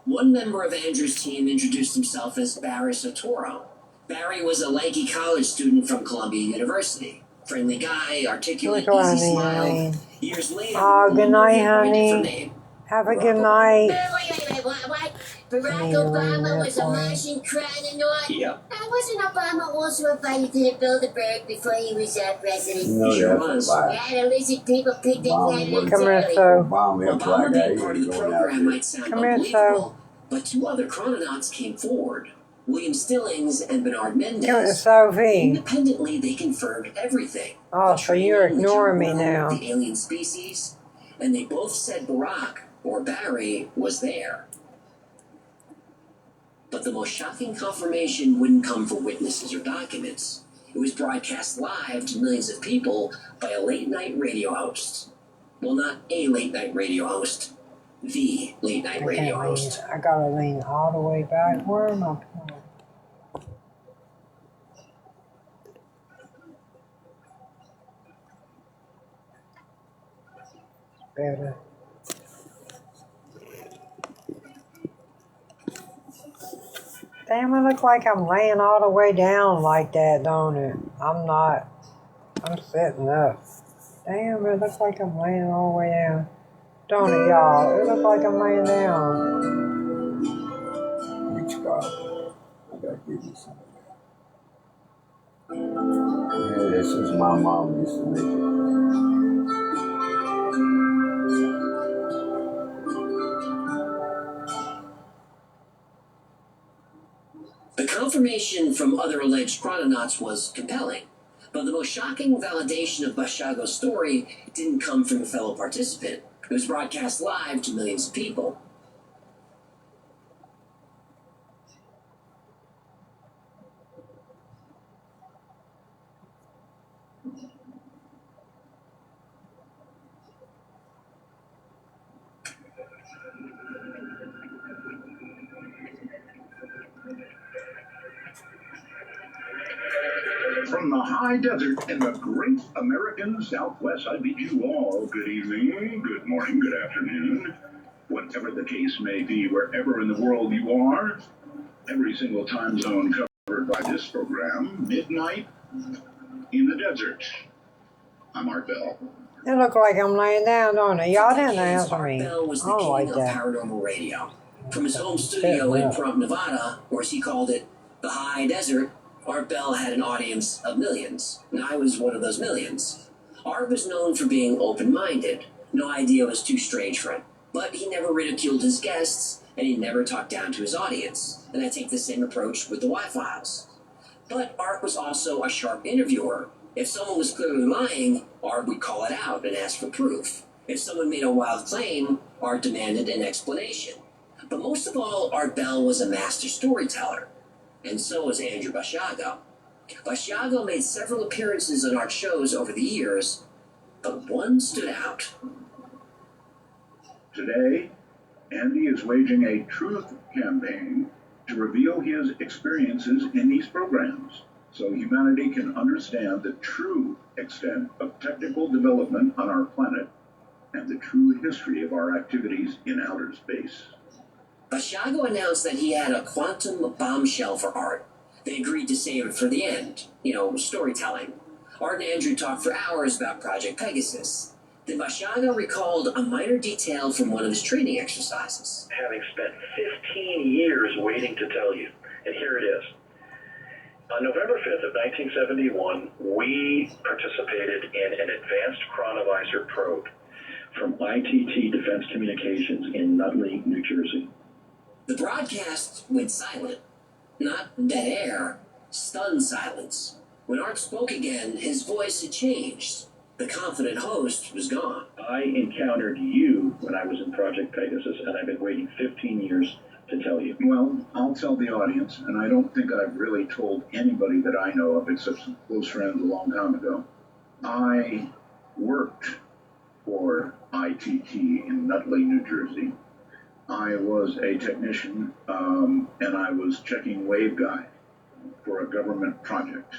One member of Andrew's team introduced himself as Barry Sotoro. Barry was a lanky college student from Columbia University. Friendly guy, articulate, Look what easy smile. honey. Years later, Oh, good night, he by a different honey. name. Have a Barack good Obama. night. Wait, what? Barack Need to ring Obama that was a for you. Martian crononaut? Yep. And wasn't Obama also invited to the Bilderberg before he was president? You know He sure that's was. a lie. Yeah, the lizard people picked their Obama candidates was- Come here, early. so. Obama is Obama like being that. part He of the was going out program there. might sound Come here, unbelievable, but two other chrononauts came forward. William Stillings and Bernard Come here, Mendez. Sophie. Independently, they confirmed everything. Oh, The so you're training, the ignoring me jungle, now. the alien species, and they both said Barack, or Barry, was there. But the most shocking confirmation wouldn't come from witnesses or documents. It was broadcast live to millions of people by a late-night radio host. Well, not a late-night radio host. The late-night I radio can't lean. host. I gotta lean all the way back. Where am I going? Better. Damn, it look like I'm laying all the way down like that, don't it? I'm not. I'm sitting up. Damn, it looks like I'm laying all the way down. Don't it, y'all? It looks like I'm laying down. Which car? I gotta give you some of that. Yeah, this is my mom used to make it. The confirmation from other alleged chrononauts was compelling, but the most shocking validation of Bashago's story didn't come from a fellow participant. It was broadcast live to millions of people. From the high desert in the great American Southwest, I bid you all good evening, good morning, good afternoon, whatever the case may be, wherever in the world you are. Every single time zone covered by this program, Midnight in the Desert. I'm Art Bell. It look like I'm laying down, don't it? Y'all didn't Decades, answer Art me. Bell was I the don't king like of that. paranormal radio. From his home studio in Pahrump, Nevada, or as he called it, the high desert, Art Bell had an audience of millions, and I was one of those millions. Art was known for being open-minded. No idea was too strange for him. But he never ridiculed his guests, and he never talked down to his audience. And I take the same approach with the Y-Files. But Art was also a sharp interviewer. If someone was clearly lying, Art would call it out and ask for proof. If someone made a wild claim, Art demanded an explanation. But most of all, Art Bell was a master storyteller. And so was Andrew Bashago. Bashago made several appearances on Art's shows over the years, but one stood out. Today, Andy is waging a truth campaign to reveal his experiences in these programs so humanity can understand the true extent of technical development on our planet and the true history of our activities in outer space. Bashago announced that he had a quantum bombshell for Art. They agreed to save it for the end. Storytelling. Art and Andrew talked for hours about Project Pegasus. Then Bashago recalled a minor detail from one of his training exercises. Having spent 15 years waiting to tell you, and here it is. On November 5th of 1971, we participated in an advanced chronovisor probe from ITT Defense Communications in Nutley, New Jersey. The broadcast went silent. Not dead air, stunned silence. When Art spoke again, his voice had changed. The confident host was gone. I encountered you when I was in Project Pegasus, and I've been waiting 15 years to tell you. Well, I'll tell the audience, and I don't think I've really told anybody that I know of except some close friends a long time ago. I worked for ITT in Nutley, New Jersey. I was a technician, and I was checking waveguide for a government project,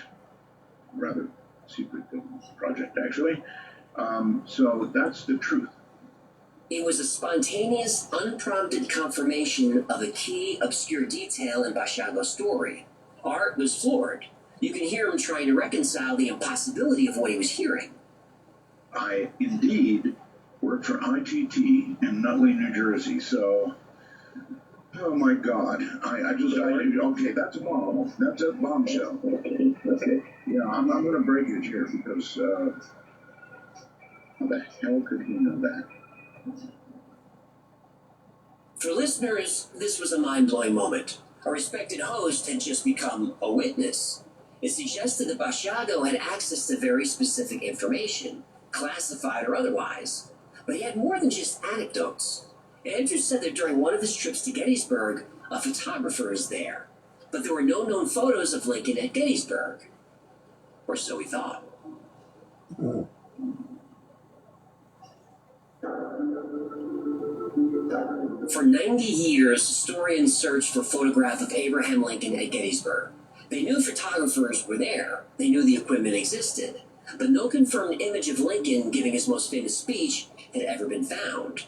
rather secret government project, actually. So that's the truth. It was a spontaneous, unprompted confirmation of a key, obscure detail in Bashago's story. Art was floored. You can hear him trying to reconcile the impossibility of what he was hearing. I indeed worked for ITT in Nutley, New Jersey, so... Oh my God! Okay, that's a bomb. That's a bombshell. Okay. Yeah, I'm going to break it here because how the hell could he know that? For listeners, this was a mind-blowing moment. A respected host had just become a witness. It suggested that Bashago had access to very specific information, classified or otherwise. But he had more than just anecdotes. Andrew said that during one of his trips to Gettysburg, a photographer is there. But there were no known photos of Lincoln at Gettysburg. Or so he thought. For 90 years, historians searched for a photograph of Abraham Lincoln at Gettysburg. They knew photographers were there. They knew the equipment existed. But no confirmed image of Lincoln giving his most famous speech had ever been found.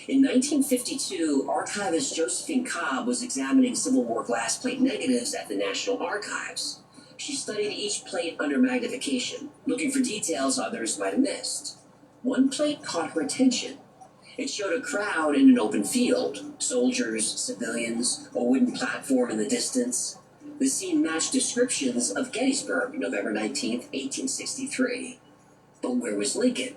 In 1952, archivist Josephine Cobb was examining Civil War glass plate negatives at the National Archives. She studied each plate under magnification, looking for details others might have missed. One plate caught her attention. It showed a crowd in an open field, soldiers, civilians, a wooden platform in the distance. The scene matched descriptions of Gettysburg, November 19, 1863. But where was Lincoln?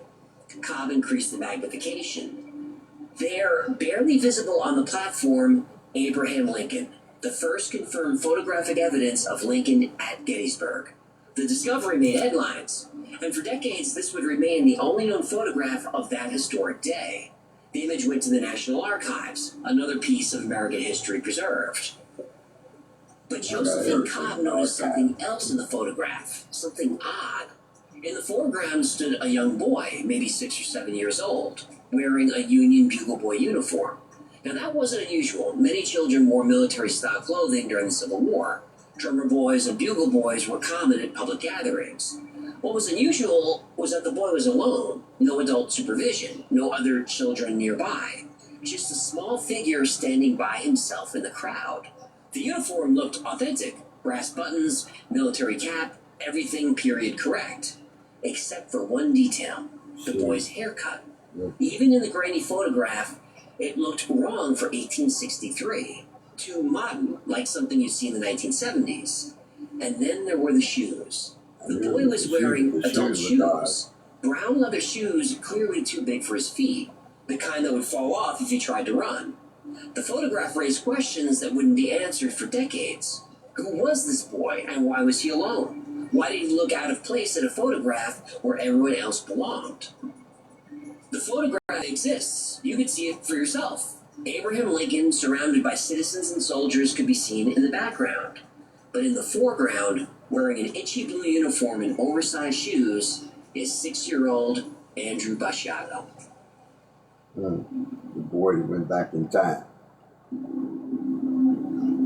Cobb increased the magnification. There, barely visible on the platform, Abraham Lincoln, the first confirmed photographic evidence of Lincoln at Gettysburg. The discovery made headlines, and for decades this would remain the only known photograph of that historic day. The image went to the National Archives, another piece of American history preserved. But Josephine Cobb noticed something else in the photograph, something odd. In the foreground stood a young boy, maybe 6 or 7 years old, wearing a Union Bugle Boy uniform. Now that wasn't unusual. Many children wore military-style clothing during the Civil War. Drummer boys and bugle boys were common at public gatherings. What was unusual was that the boy was alone, no adult supervision, no other children nearby. Just a small figure standing by himself in the crowd. The uniform looked authentic. Brass buttons, military cap, everything period correct. Except for one detail, the boy's haircut. Even in the grainy photograph, it looked wrong for 1863. Too modern, like something you'd see in the 1970s. And then there were the shoes. The boy was wearing adult shoes. Brown leather shoes clearly too big for his feet, the kind that would fall off if he tried to run. The photograph raised questions that wouldn't be answered for decades. Who was this boy, and why was he alone? Why did he look out of place in a photograph where everyone else belonged? The photograph exists. You could see it for yourself. Abraham Lincoln, surrounded by citizens and soldiers, could be seen in the background. But in the foreground, wearing an itchy blue uniform and oversized shoes, is 6-year-old Andrew Bashago. The boy who went back in time.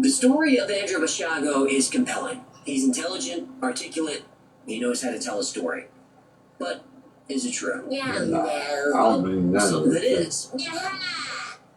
The story of Andrew Bashago is compelling. He's intelligent, articulate, he knows how to tell a story. But is it true? I don't believe none Some of of it it. is.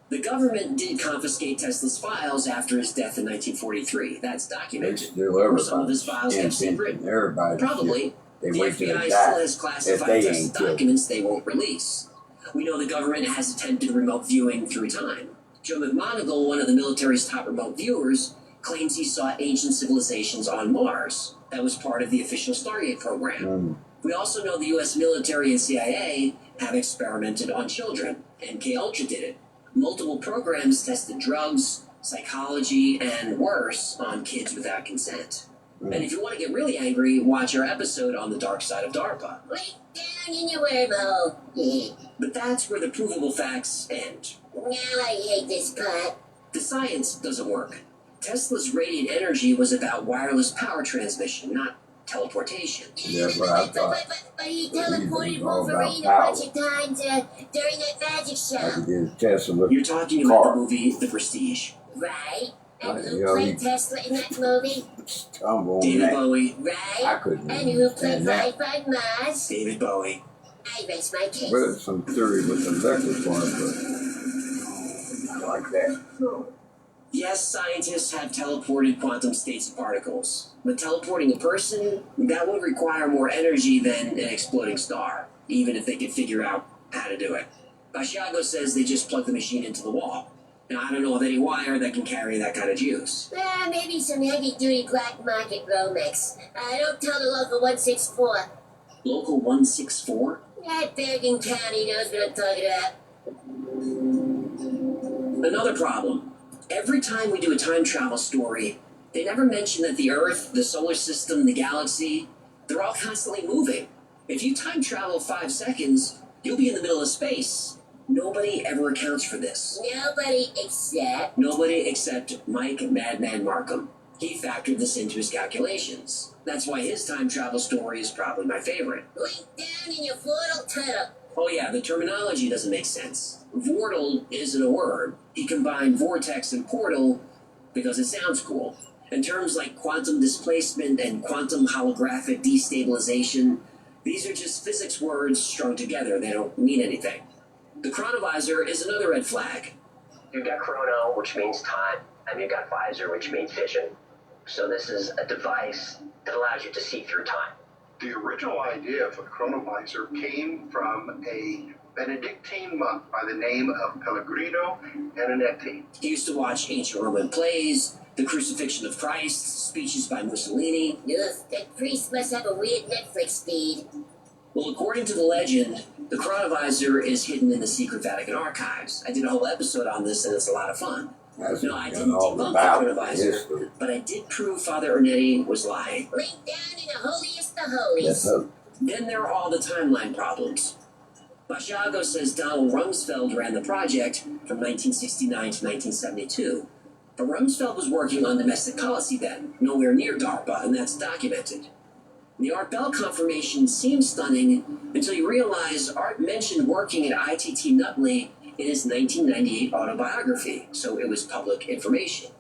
The government did confiscate Tesla's files after his death in 1943. That's They documented. still Were some of his files kept secret? Everybody. Probably. They The wait till FBI they still die. has If classified they Tesla's ain't killed. documents they won't release. We know the government has attempted remote viewing through time. Joe McMoneagle, one of the military's top remote viewers, claims he saw ancient civilizations on Mars. That was part of the official Stargate program. We also know the U.S. military and CIA have experimented on children. MKUltra did it. Multiple programs tested drugs, psychology, and worse on kids without consent. And if you want to get really angry, watch our episode on the dark side of DARPA. Right down in your wormhole. Yeah. But that's where the provable facts end. Now I hate this part. The science doesn't work. Tesla's radiant energy was about wireless power transmission, not teleportation. That's what I thought. But he teleported all about Wolverine a power. bunch of times during that magic I show. could get a Tesla with You're talking about the movie The Prestige. Right? And Right, who you know, played he- Tesla in that movie? tumble on David that. Bowie. Right? I couldn't And who played understand that. Life on Mars? David Bowie. I rest my case. Well, there's some theory with the electric part, but I like that. Yes, scientists have teleported quantum states of particles, but teleporting a person, that would require more energy than an exploding star, even if they could figure out how to do it. Bashago says they just plug the machine into the wall. Now, I don't know of any wire that can carry that kind of juice. Maybe some heavy-duty black market Romex. Don't tell the local 164. Local 164? That Bergen County knows what I'm talking about. Another problem. Every time we do a time travel story, they never mention that the Earth, the solar system, the galaxy, they're all constantly moving. If you time travel 5 seconds, you'll be in the middle of space. Nobody ever accounts for this. Nobody except Mike Madman Markham. He factored this into his calculations. That's why his time travel story is probably my favorite. Link down in your portal tunnel. Oh yeah, the terminology doesn't make sense. Vortal isn't a word. He combined vortex and portal because it sounds cool. And terms like quantum displacement and quantum holographic destabilization, these are just physics words strung together. They don't mean anything. The chronovisor is another red flag. You've got chrono, which means time, and you've got visor, which means vision. So this is a device that allows you to see through time. The original idea for the chronovisor came from a Benedictine monk by the name of Pellegrino Ananetti. He used to watch ancient Roman plays, the crucifixion of Christ, speeches by Mussolini. Ugh, that priest must have a weird Netflix feed. Well, according to the legend, the chronovisor is hidden in the secret Vatican archives. I did a whole episode on this, and it's a lot of fun. No, I didn't debunk the chronovisor, but I did prove Father Ernetti was lying. Link down in the holiest of holies. Then there are all the timeline problems. Bashago says Donald Rumsfeld ran the project from 1969 to 1972. But Rumsfeld was working on domestic policy then, nowhere near DARPA, and that's documented. The Art Bell confirmation seems stunning until you realize Art mentioned working at ITT Nutley in his 1998 autobiography, so it was public information.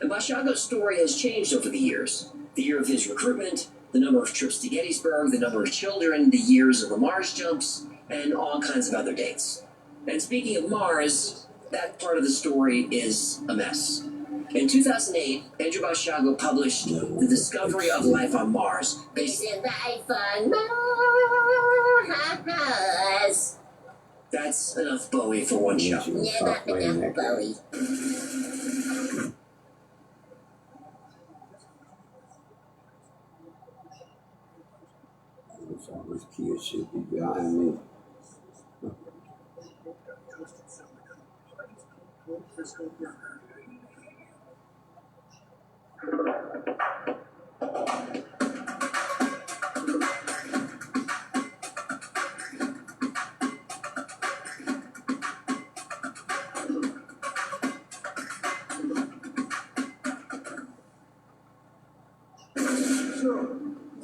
And Bashago's story has changed over the years. The year of his recruitment, the number of trips to Gettysburg, the number of children, the years of the Mars jumps, and all kinds of other dates. And speaking of Mars, that part of the story is a mess. In 2008, Andrew Bashago published The Discovery of Life on Mars, based on life on Mars. That's enough Bowie for one show. Yeah, not enough Bowie. This kid should be behind me.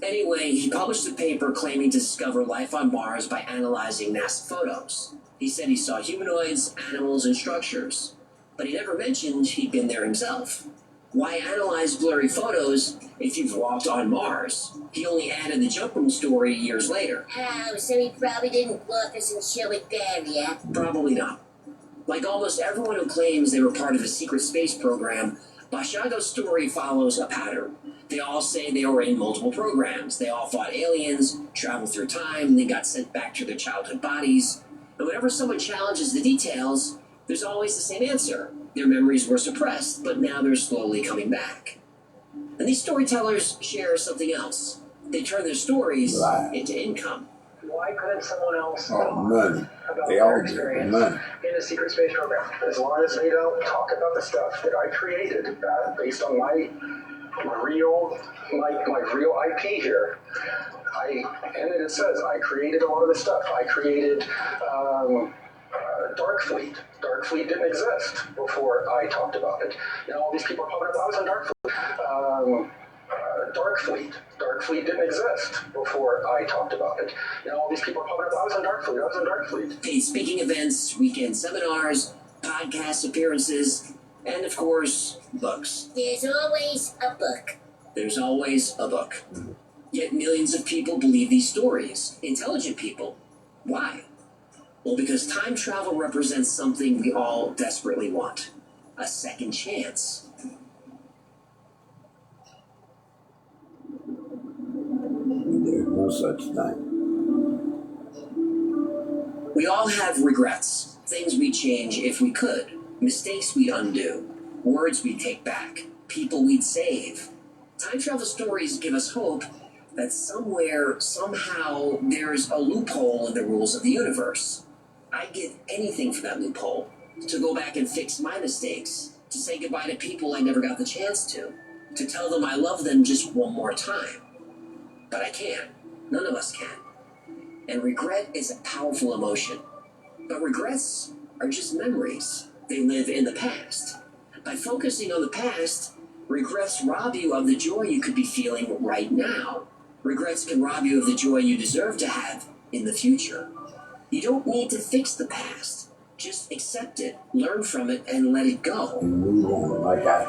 Anyway, he published a paper claiming to discover life on Mars by analyzing NASA photos. He said he saw humanoids, animals, and structures, but he never mentioned he'd been there himself. Why analyze blurry photos if you've walked on Mars? He only added the jump room story years later. Oh, so he probably didn't walk us and chill with Barry, yeah? Probably not. Like almost everyone who claims they were part of a secret space program, Bashago's story follows a pattern. They all say they were in multiple programs. They all fought aliens, traveled through time, then got sent back to their childhood bodies. And whenever someone challenges the details, there's always the same answer. Their memories were suppressed, but now they're slowly coming back. And these storytellers share something else. They turn their stories into income. Why couldn't someone else money. about They all their get experience money. in a secret space program? As long as they don't talk about the stuff that I created based on my real IP here. And then it says I created a lot of the stuff. I created Dark Fleet. Dark Fleet didn't exist before I talked about it. Now all these people are popping up. I was on Dark Fleet. Dark Fleet. Darkfleet didn't exist before I talked about it. All these people are popping up, I was in Darkfleet. Paid speaking events, weekend seminars, podcast appearances, and of course, books. There's always a book. There's always a book. Yet millions of people believe these stories. Intelligent people. Why? Well, because time travel represents something we all desperately want. A second chance. There's no such thing. We all have regrets. Things we'd change if we could. Mistakes we'd undo. Words we'd take back. People we'd save. Time travel stories give us hope that somewhere, somehow, there's a loophole in the rules of the universe. I'd give anything for that loophole. To go back and fix my mistakes. To say goodbye to people I never got the chance to. To tell them I love them just one more time. But I can't. None of us can. And regret is a powerful emotion. But regrets are just memories. They live in the past. By focusing on the past, regrets rob you of the joy you could be feeling right now. Regrets can rob you of the joy you deserve to have in the future. You don't need to fix the past. Just accept it, learn from it, and let it go.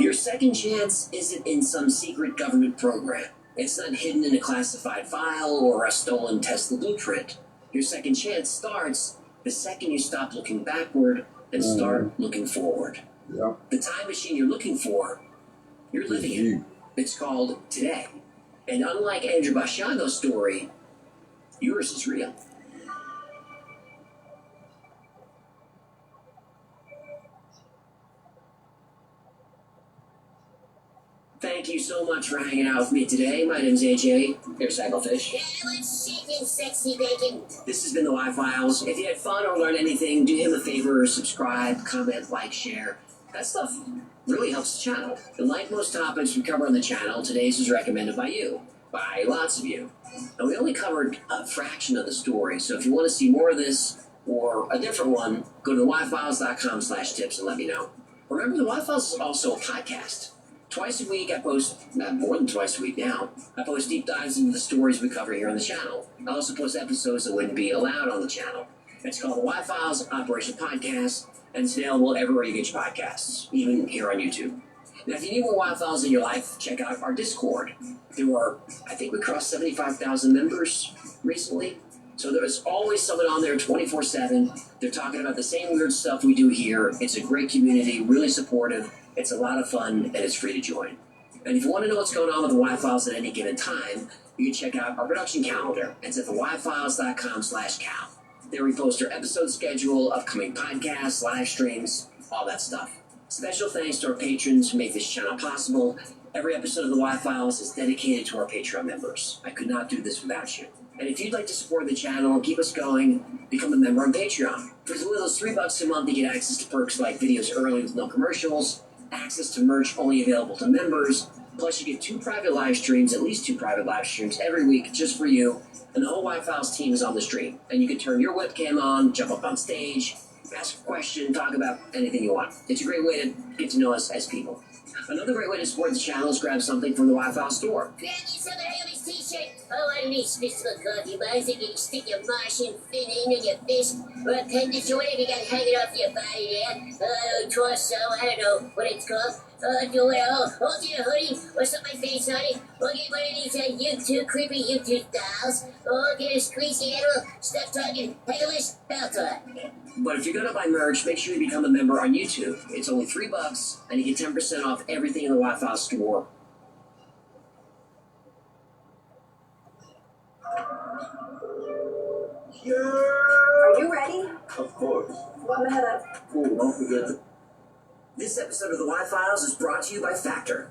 Your second chance isn't in some secret government program. It's not hidden in a classified file or a stolen Tesla blueprint. Your second chance starts the second you stop looking backward and start looking forward. Yep. The time machine you're looking for, you're living it. It's called today. And unlike Andrew Basciago's story, yours is real. Thank you so much for hanging out with me today. My name's AJ, your Sagglefish. Chicken, sexy bacon. This has been the Y-Files. If you had fun or learned anything, do him a favor, subscribe, comment, like, share. That stuff really helps the channel. And like most topics we cover on the channel, today's was recommended by you. By lots of you. And we only covered a fraction of the story, so if you want to see more of this or a different one, go to yfiles.com/tips and let me know. Remember, the Y-Files is also a podcast. Twice a week I post, more than twice a week now, I post deep dives into the stories we cover here on the channel. I also post episodes that wouldn't be allowed on the channel. It's called the Y-Files Operation Podcast, and it's available everywhere you get your podcasts, even here on YouTube. Now, if you need more Y-Files in your life, check out our Discord. There are, I think we crossed 75,000 members recently. So there's always someone on there 24/7. They're talking about the same weird stuff we do here. It's a great community, really supportive. It's a lot of fun, and it's free to join. And if you want to know what's going on with the Y-Files at any given time, you can check out our production calendar. It's at theyfiles.com/cal. There we post our episode schedule, upcoming podcasts, live streams, all that stuff. Special thanks to our patrons who make this channel possible. Every episode of the Y-Files is dedicated to our Patreon members. I could not do this without you. And if you'd like to support the channel and keep us going, become a member on Patreon. For as little as $3 a month, you get access to perks like videos early with no commercials, access to merch only available to members, plus you get 2 private live streams, at least 2 private live streams every week just for you, and the whole Y-Files team is on the stream. And you can turn your webcam on, jump up on stage, ask a question, talk about anything you want. It's a great way to get to know us as people. Another great way to support the channel is grab something from the Y-Files store. Grab you some of Haley's t-shirt. Oh, underneath physical coffee mugs, and you can stick your Martian fin in on your fist, or a pendant, or whatever you got hanging off your body there. Torso, I don't know what it's called. Do it all. Hold your hoodie, or some my face on it, or get one of these YouTube, creepy YouTube dolls, or get a squeezy animal, stuff talking, Haley's belt on. But if you're going to buy merch, make sure you become a member on YouTube. It's only $3, and you get 10% off everything in the Y-Files store. Are you ready? Of course. 1 minute. Oh, don't forget. This episode of the Y-Files is brought to you by Factor.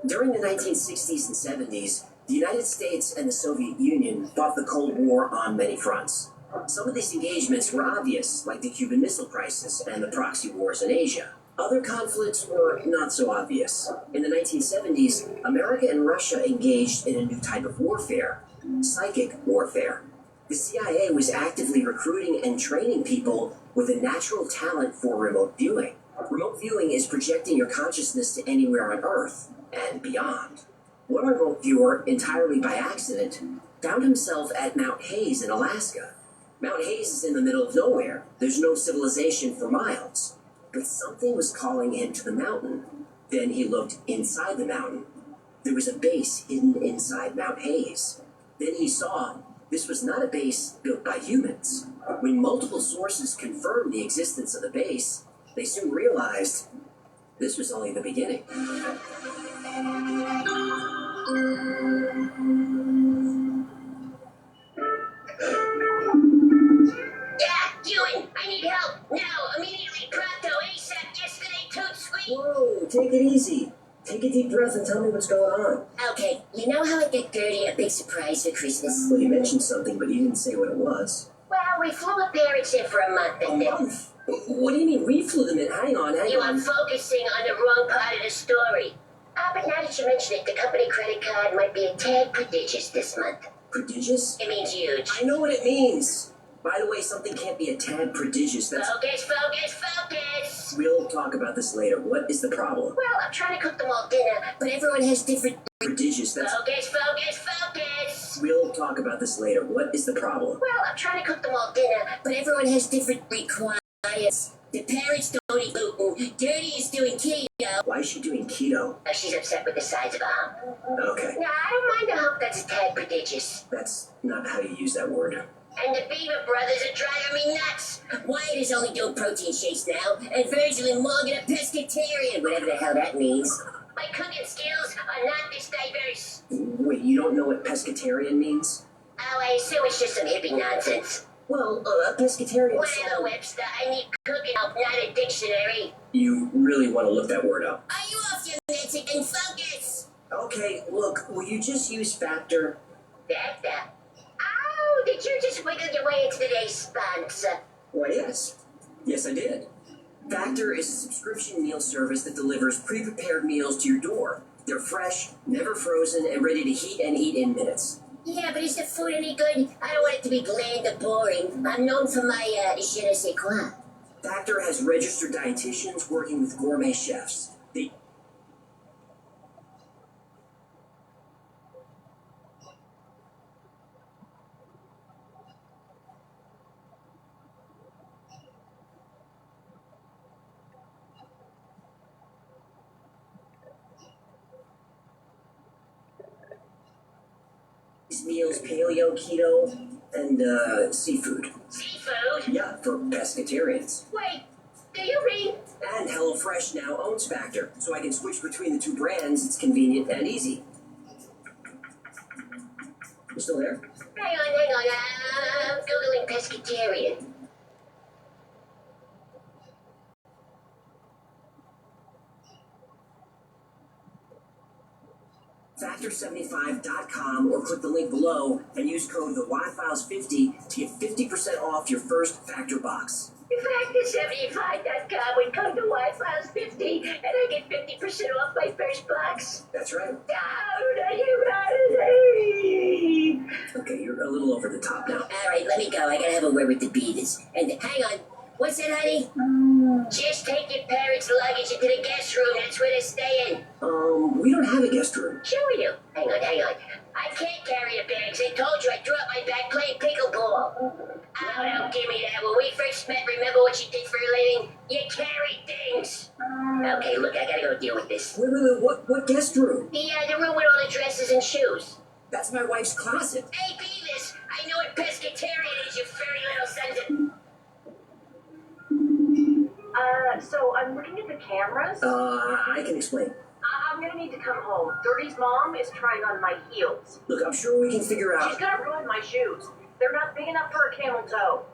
During the 1960s and 70s, the United States and the Soviet Union fought the Cold War on many fronts. Some of these engagements were obvious, like the Cuban Missile Crisis and the proxy wars in Asia. Other conflicts were not so obvious. In the 1970s, America and Russia engaged in a new type of warfare, psychic warfare. The CIA was actively recruiting and training people with a natural talent for remote viewing. Remote viewing is projecting your consciousness to anywhere on Earth and beyond. One remote viewer, entirely by accident, found himself at Mount Hayes in Alaska. Mount Hayes is in the middle of nowhere. There's no civilization for miles. But something was calling him to the mountain. Then he looked inside the mountain. There was a base hidden inside Mount Hayes. Then he saw this was not a base built by humans. When multiple sources confirmed the existence of the base, they soon realized this was only the beginning. Ewan, I need help. Now, immediately, pronto, ASAP, yesterday, toot sweet. Whoa, take it easy. Take a deep breath and tell me what's going on. Okay, you know how I get Gertie a big surprise for Christmas? Well, you mentioned something, but you didn't say what it was. Well, we flew up there and there for a month. A month? What do you mean we flew them in? Hang on. You are focusing on the wrong part of the story. But now that you mention it, the company credit card might be a tad prodigious this month. Prodigious? It means huge. I know what it means. By the way, something can't be a tad prodigious. That's... Focus! We'll talk about this later. What is the problem? Well, I'm trying to cook them all dinner, but everyone has different... Prodigious, that's... Focus! We'll talk about this later. What is the problem? Well, I'm trying to cook them all dinner, but everyone has different requirements. The parents don't eat gluten. Gertie is doing keto. Why is she doing keto? She's upset with the size of a hump. Okay. Now, I don't mind a hump that's a tad prodigious. That's not how you use that word. And the Beaver brothers are driving me nuts. Wyatt is only doing protein shakes now, and Virgil and Morgan are pescatarian, whatever the hell that means. My cooking skills are not this diverse. Wait, you don't know what pescatarian means? Oh, I assume it's just some hippie nonsense. Well, a pescatarian... Whatever, Webster. I need cooking help, not a dictionary. You really want to look that word up. Are you off your meds and focus? Okay, look, will you just use Factor? Factor? Oh, did you just wiggle your way into today's sponsor? Why, yes. Yes, I did. Factor is a subscription meal service that delivers pre-prepared meals to your door. They're fresh, never frozen, and ready to heat and eat in minutes. Yeah, but is the food any good? I don't want it to be bland or boring. I'm known for my, je ne sais quoi. Factor has registered dietitians working with gourmet chefs. They... These meals, paleo, keto, and seafood. Seafood? Yeah, for pescatarians. Wait, do you read? And HelloFresh now owns Factor, so I can switch between the two brands. It's convenient and easy. You still there? Hang on. I'm Googling pescatarian. Factor75.com or click the link below and use code TheWiFiles50 to get 50% off your first Factor box. Factor75.com with code TheWiFiles50 and I get 50% off my first box. That's right. Down, are you ready? Okay, you're a little over the top now. All right, let me go. I gotta have a word with the beavers. And hang on. What's that, honey? Just take your parents' luggage into the guest room. That's where they're staying. We don't have a guest room. Sure we do. Hang on. I can't carry the bags. I told you I threw out my bag playing pickleball. Oh, don't give me that. When we first met, remember what you did for a living? You carried things. Okay, look, I gotta go deal with this. Wait, what guest room? The room with all the dresses and shoes. That's my wife's closet. Hey, Beavis, I know what pescatarian is, you furry little sons of... So I'm looking at the cameras. I can explain. I'm gonna need to come home. Dirty's mom is trying on my heels. Look, I'm sure we can figure out... She's gonna ruin my shoes. They're not big enough for a camel toe.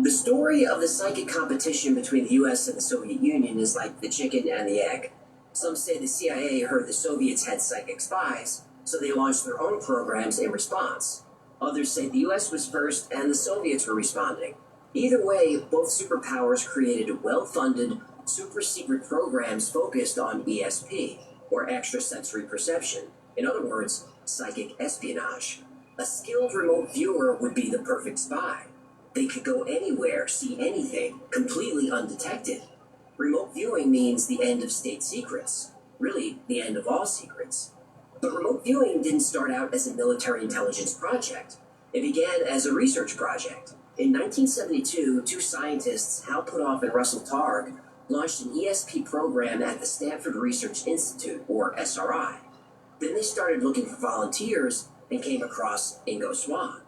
The story of the psychic competition between the U.S. and the Soviet Union is like the chicken and the egg. Some say the CIA heard the Soviets had psychic spies, so they launched their own programs in response. Others say the U.S. was first and the Soviets were responding. Either way, both superpowers created well-funded, super-secret programs focused on ESP, or extrasensory perception. In other words, psychic espionage. A skilled remote viewer would be the perfect spy. They could go anywhere, see anything, completely undetected. Remote viewing means the end of state secrets, really the end of all secrets. But remote viewing didn't start out as a military intelligence project. It began as a research project. In 1972, two scientists, Hal Puthoff and Russell Targ, launched an ESP program at the Stanford Research Institute, or SRI. Then they started looking for volunteers and came across Ingo Swann.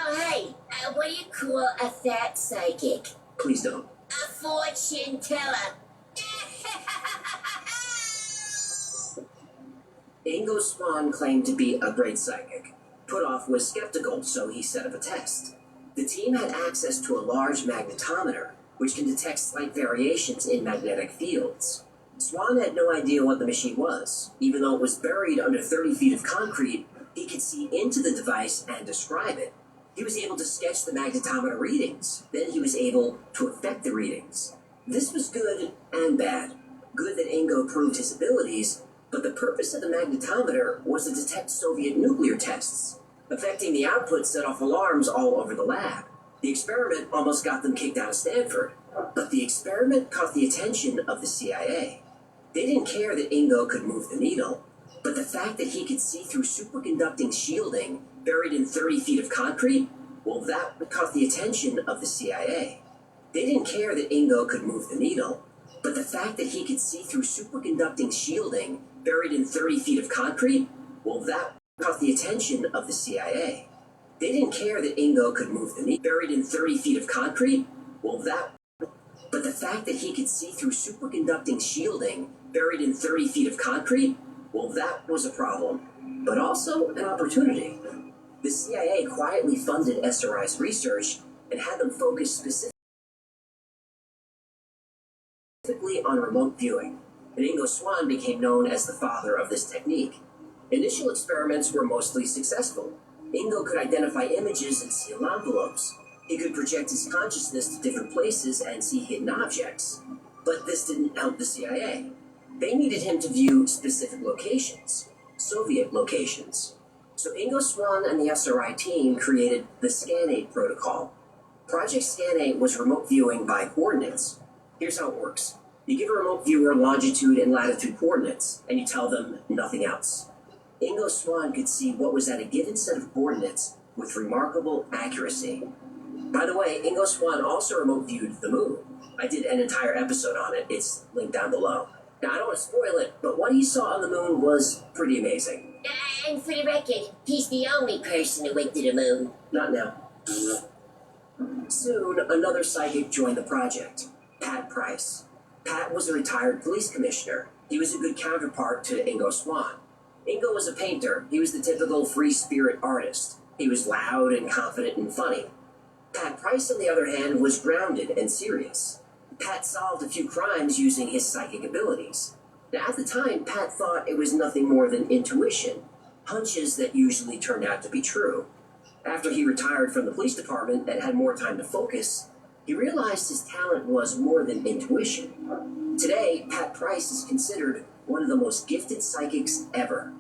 Oh, hey, what do you call a fat psychic? Please don't. A fortune teller. Ingo Swann claimed to be a great psychic. Puthoff was skeptical, so he set up a test. The team had access to a large magnetometer, which can detect slight variations in magnetic fields. Swann had no idea what the machine was. Even though it was buried under 30 feet of concrete, he could see into the device and describe it. He was able to sketch the magnetometer readings. Then he was able to affect the readings. This was good and bad. Good that Ingo proved his abilities, but the purpose of the magnetometer was to detect Soviet nuclear tests. Affecting the output set off alarms all over the lab. The experiment almost got them kicked out of Stanford. But the experiment caught the attention of the CIA. They didn't care that Ingo could move the needle, but the fact that he could see through superconducting shielding buried in 30 feet of concrete, well, that caught the attention of the CIA. They didn't care that Ingo could move the needle, but the fact that he could see through superconducting shielding buried in 30 feet of concrete, well, that caught the attention of the CIA. They didn't care that Ingo could move the needle buried in 30 feet of concrete, well, that but the fact that he could see through superconducting shielding buried in 30 feet of concrete, well, that was a problem, but also an opportunity. The CIA quietly funded SRI's research and had them focus specifically on remote viewing, and Ingo Swann became known as the father of this technique. Initial experiments were mostly successful. Ingo could identify images and seal envelopes. He could project his consciousness to different places and see hidden objects. But this didn't help the CIA. They needed him to view specific locations, Soviet locations. So Ingo Swann and the SRI team created the SCAN-8 protocol. Project SCAN-8 was remote viewing by coordinates. Here's how it works. You give a remote viewer longitude and latitude coordinates, and you tell them nothing else. Ingo Swann could see what was at a given set of coordinates with remarkable accuracy. By the way, Ingo Swann also remote viewed the moon. I did an entire episode on it. It's linked down below. Now, I don't want to spoil it, but what he saw on the moon was pretty amazing. And for the record, he's the only person who went to the moon. Not now. Soon, another psychic joined the project, Pat Price. Pat was a retired police commissioner. He was a good counterpart to Ingo Swann. Ingo was a painter. He was the typical free spirit artist. He was loud and confident and funny. Pat Price, on the other hand, was grounded and serious. Pat solved a few crimes using his psychic abilities. Now, at the time, Pat thought it was nothing more than intuition, hunches that usually turned out to be true. After he retired from the police department and had more time to focus, he realized his talent was more than intuition. Today, Pat Price is considered one of the most gifted psychics ever.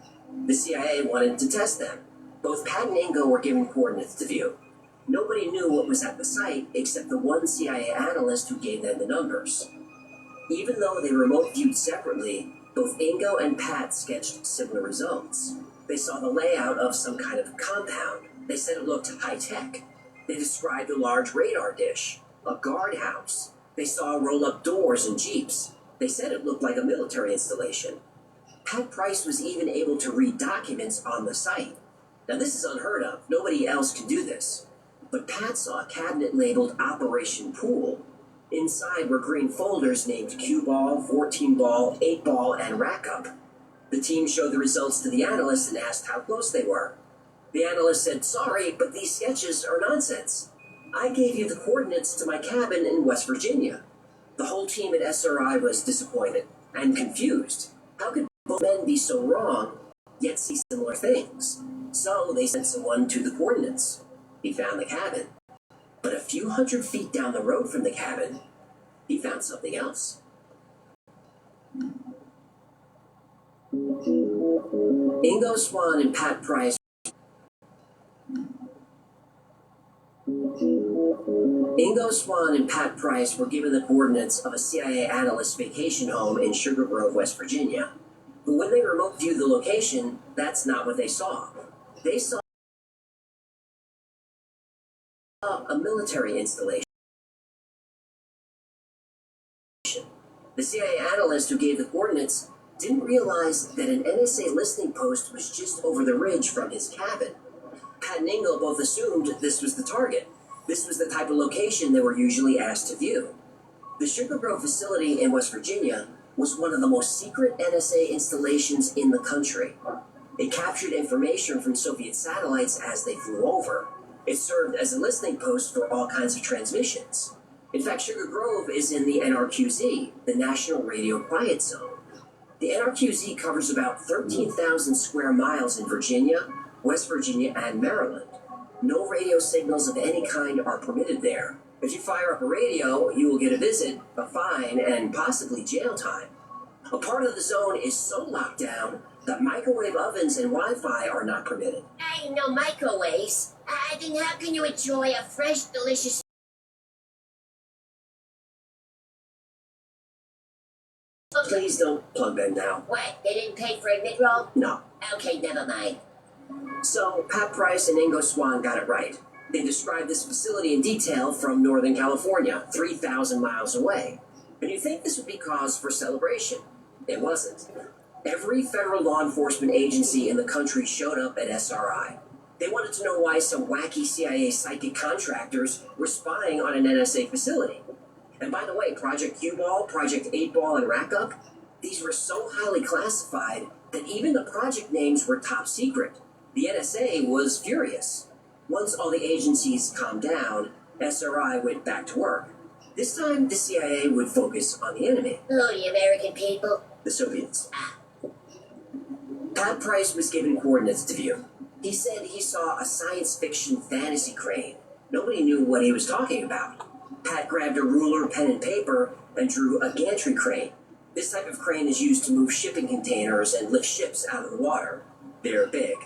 The CIA wanted to test them. Both Pat and Ingo were given coordinates to view. Nobody knew what was at the site except the one CIA analyst who gave them the numbers. Even though they remote viewed separately, both Ingo and Pat sketched similar results. They saw the layout of some kind of compound. They said it looked high-tech. They described a large radar dish, a guardhouse. They saw roll-up doors and jeeps. They said it looked like a military installation. Pat Price was even able to read documents on the site. Now, this is unheard of. Nobody else can do this. But Pat saw a cabinet labeled Operation Pool. Inside were green folders named Cue Ball, 14 Ball, 8 Ball, and Rack Up. The team showed the results to the analyst and asked how close they were. The analyst said, "Sorry, but these sketches are nonsense. I gave you the coordinates to my cabin in West Virginia." The whole team at SRI was disappointed and confused. How could both men be so wrong, yet see similar things? So they sent someone to the coordinates. He found the cabin. But a few hundred feet down the road from the cabin, he found something else. Ingo Swann and Pat Price Ingo Swann and Pat Price were given the coordinates of a CIA analyst's vacation home in Sugar Grove, West Virginia. But when they remote viewed the location, that's not what they saw. They saw a military installation. The CIA analyst who gave the coordinates didn't realize that an NSA listening post was just over the ridge from his cabin. Pat and Ingo both assumed this was the target. This was the type of location they were usually asked to view. The Sugar Grove facility in West Virginia was one of the most secret NSA installations in the country. It captured information from Soviet satellites as they flew over. It served as a listening post for all kinds of transmissions. In fact, Sugar Grove is in the NRQZ, the National Radio Quiet Zone. The NRQZ covers about 13,000 square miles in Virginia, West Virginia, and Maryland. No radio signals of any kind are permitted there. If you fire up a radio, you will get a visit, a fine, and possibly jail time. A part of the zone is so locked down that microwave ovens and Wi-Fi are not permitted. Hey, no microwaves. Then how can you enjoy a fresh, delicious... Please don't plug them now. What? They didn't pay for a mid-roll? No. Okay, never mind. So, Pat Price and Ingo Swann got it right. They described this facility in detail from Northern California, 3,000 miles away. And you'd think this would be cause for celebration. It wasn't. Every federal law enforcement agency in the country showed up at SRI. They wanted to know why some wacky CIA psychic contractors were spying on an NSA facility. And by the way, Project Q-Ball, Project 8-Ball, and Rack-Up, these were so highly classified that even the project names were top secret. The NSA was furious. Once all the agencies calmed down, SRI went back to work. This time, the CIA would focus on the enemy. Oh, the American people. The Soviets. Pat Price was given coordinates to view. He said he saw a science fiction fantasy crane. Nobody knew what he was talking about. Pat grabbed a ruler, pen, and paper and drew a gantry crane. This type of crane is used to move shipping containers and lift ships out of the water. They're big.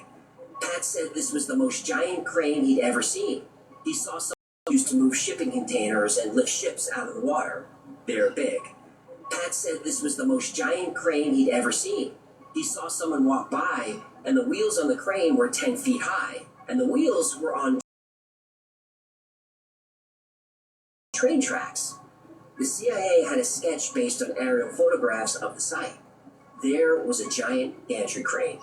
Pat said this was the most giant crane he'd ever seen. He saw someone used to move shipping containers and lift ships out of the water. They're big. Pat said this was the most giant crane he'd ever seen. He saw someone walk by, and the wheels on the crane were 10 feet high, and the wheels were on train tracks. The CIA had a sketch based on aerial photographs of the site. There was a giant gantry crane.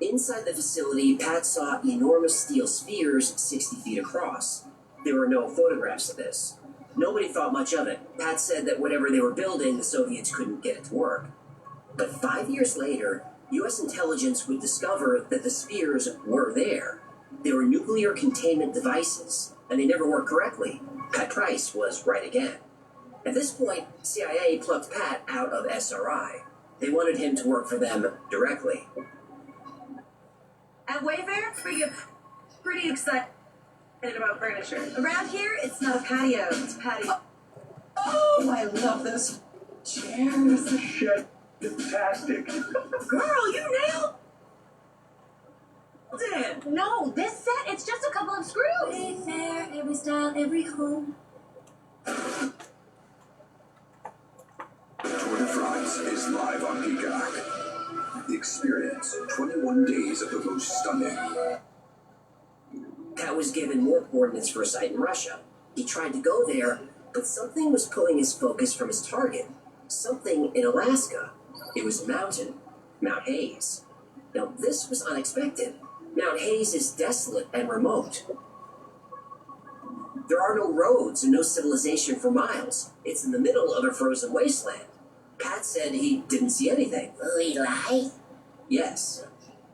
Inside the facility, Pat saw enormous steel spheres 60 feet across. There were no photographs of this. Nobody thought much of it. Pat said that whatever they were building, the Soviets couldn't get it to work. But 5 years later, U.S. intelligence would discover that the spheres were there. They were nuclear containment devices, and they never worked correctly. Pat Price was right again. At this point, CIA plucked Pat out of SRI. They wanted him to work for them directly. At Wayfair, we get pretty excited about furniture. Around here, it's not a patio, it's a patio. Oh, I love this chair. This is shit. Fantastic. Girl, you nailed it. No, this set, it's just a couple of screws. Wayfair, every style, every home. Tour de France is live on Peacock. Experience 21 days of the most stunning. Pat was given more coordinates for a site in Russia. He tried to go there, but something was pulling his focus from his target. Something in Alaska. It was a mountain, Mount Hayes. Now, this was unexpected. Mount Hayes is desolate and remote. There are no roads and no civilization for miles. It's in the middle of a frozen wasteland. Pat said he didn't see anything. Oh, he lied? Yes.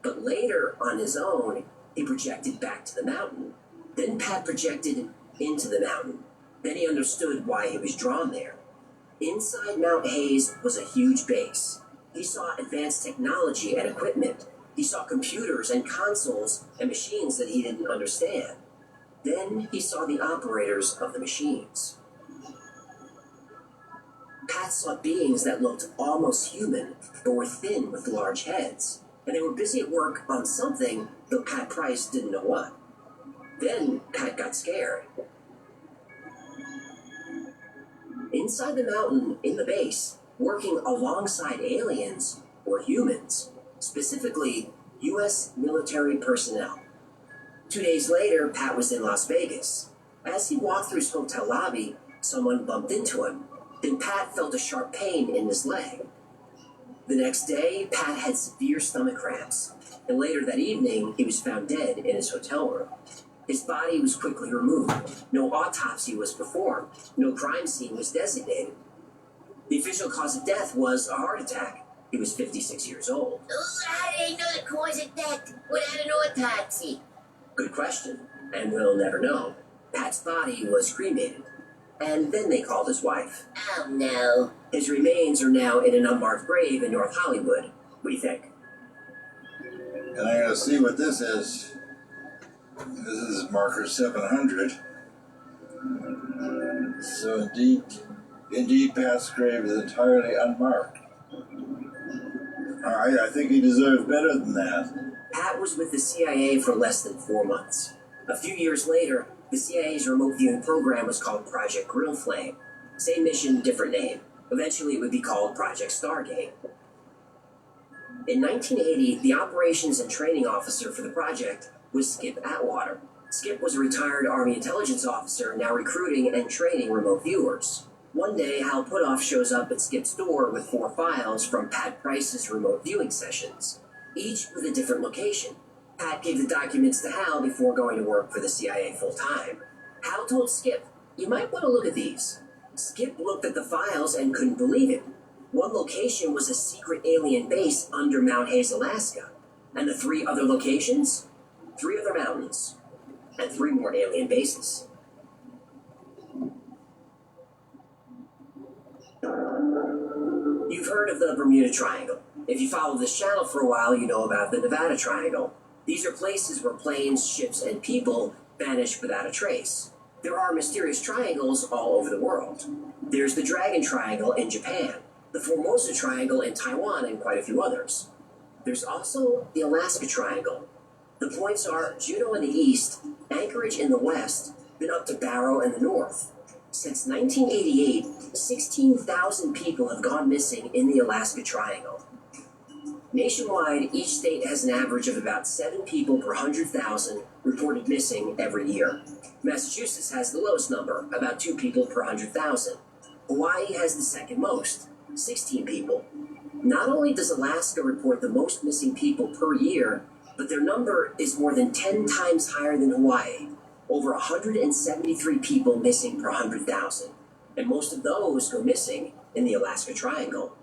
But later, on his own, he projected back to the mountain. Then Pat projected into the mountain. Then he understood why he was drawn there. Inside Mount Hayes was a huge base. He saw advanced technology and equipment. He saw computers and consoles and machines that he didn't understand. Then he saw the operators of the machines. Pat saw beings that looked almost human, but were thin with large heads. And they were busy at work on something, though Pat Price didn't know what. Then Pat got scared. Inside the mountain, in the base, working alongside aliens, were humans, specifically U.S. military personnel. 2 days later, Pat was in Las Vegas. As he walked through his hotel lobby, someone bumped into him. Then Pat felt a sharp pain in his leg. The next day, Pat had severe stomach cramps, and later that evening, he was found dead in his hotel room. His body was quickly removed. No autopsy was performed. No crime scene was designated. The official cause of death was a heart attack. He was 56 years old. How do they know the cause of death without an autopsy? Good question, and we'll never know. Pat's body was cremated, and then they called his wife. Oh, no. His remains are now in an unmarked grave in North Hollywood. What do you think? And I gotta see what this is. This is marker 700. So indeed, Pat's grave is entirely unmarked. All right, I think he deserves better than that. Pat was with the CIA for less than 4 months. A few years later, the CIA's remote viewing program was called Project Grill Flame. Same mission, different name. Eventually, it would be called Project Stargate. In 1980, the operations and training officer for the project was Skip Atwater. Skip was a retired Army intelligence officer now recruiting and training remote viewers. One day, Hal Puthoff shows up at Skip's door with 4 files from Pat Price's remote viewing sessions, each with a different location. Pat gave the documents to Hal before going to work for the CIA full-time. Hal told Skip, "You might want to look at these." Skip looked at the files and couldn't believe it. One location was a secret alien base under Mount Hayes, Alaska. And the 3 other locations? 3 other mountains. And 3 more alien bases. You've heard of the Bermuda Triangle. If you follow this channel for a while, you know about the Nevada Triangle. These are places where planes, ships, and people vanish without a trace. There are mysterious triangles all over the world. There's the Dragon Triangle in Japan, the Formosa Triangle in Taiwan, and quite a few others. There's also the Alaska Triangle. The points are Juneau in the east, Anchorage in the west, then up to Barrow in the north. Since 1988, 16,000 people have gone missing in the Alaska Triangle. Nationwide, each state has an average of about 7 people per 100,000 reported missing every year. Massachusetts has the lowest number, about 2 people per 100,000. Hawaii has the second most, 16 people. Not only does Alaska report the most missing people per year, but their number is more than 10 times higher than Hawaii. Over 173 people missing per 100,000. And most of those go missing in the Alaska Triangle.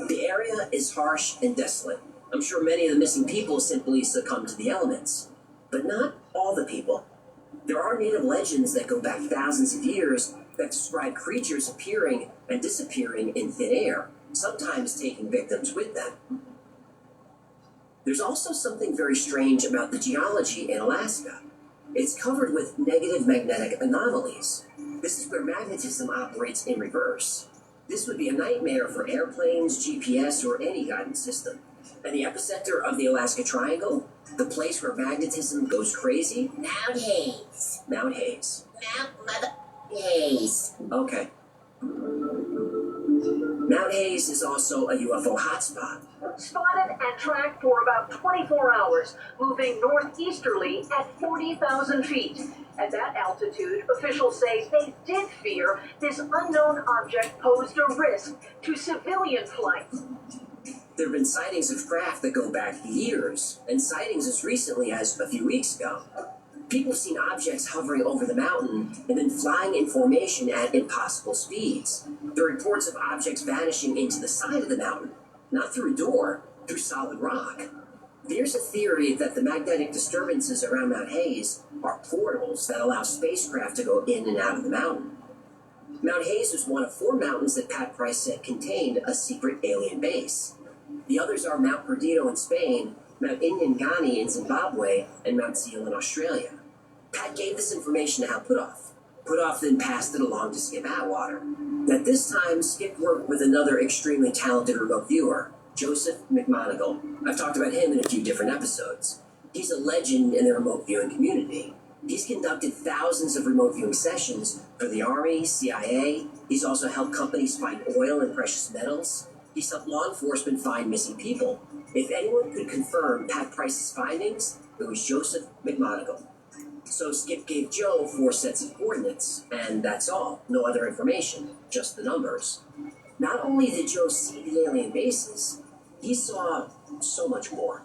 The area is harsh and desolate. I'm sure many of the missing people simply succumb to the elements. But not all the people. There are native legends that go back thousands of years that describe creatures appearing and disappearing in thin air, sometimes taking victims with them. There's also something very strange about the geology in Alaska. It's covered with negative magnetic anomalies. This is where magnetism operates in reverse. This would be a nightmare for airplanes, GPS, or any guidance system. And the epicenter of the Alaska Triangle, the place where magnetism goes crazy? Mount Hayes. Mount Hayes. Mount Mother Hayes. Okay. Mount Hayes is also a UFO hotspot. Spotted and tracked for about 24 hours, moving northeasterly at 40,000 feet. At that altitude, officials say they did fear this unknown object posed a risk to civilian flights. There have been sightings of craft that go back years, and sightings as recently as a few weeks ago. People have seen objects hovering over the mountain and then flying in formation at impossible speeds. There are reports of objects vanishing into the side of the mountain, not through a door, through solid rock. There's a theory that the magnetic disturbances around Mount Hayes are portals that allow spacecraft to go in and out of the mountain. Mount Hayes was one of 4 mountains that Pat Price said contained a secret alien base. The others are Mount Perdido in Spain, Mount Nyangani in Zimbabwe, and Mount Seal in Australia. Pat gave this information to Hal Puthoff. Puthoff then passed it along to Skip Atwater. At this time, Skip worked with another extremely talented remote viewer, Joseph McMoneagle. I've talked about him in a few different episodes. He's a legend in the remote viewing community. He's conducted thousands of remote viewing sessions for the Army, CIA. He's also helped companies find oil and precious metals. He's helped law enforcement find missing people. If anyone could confirm Pat Price's findings, it was Joseph McMonagle. So Skip gave Joe 4 sets of coordinates, and that's all. No other information, just the numbers. Not only did Joe see the alien bases, he saw so much more.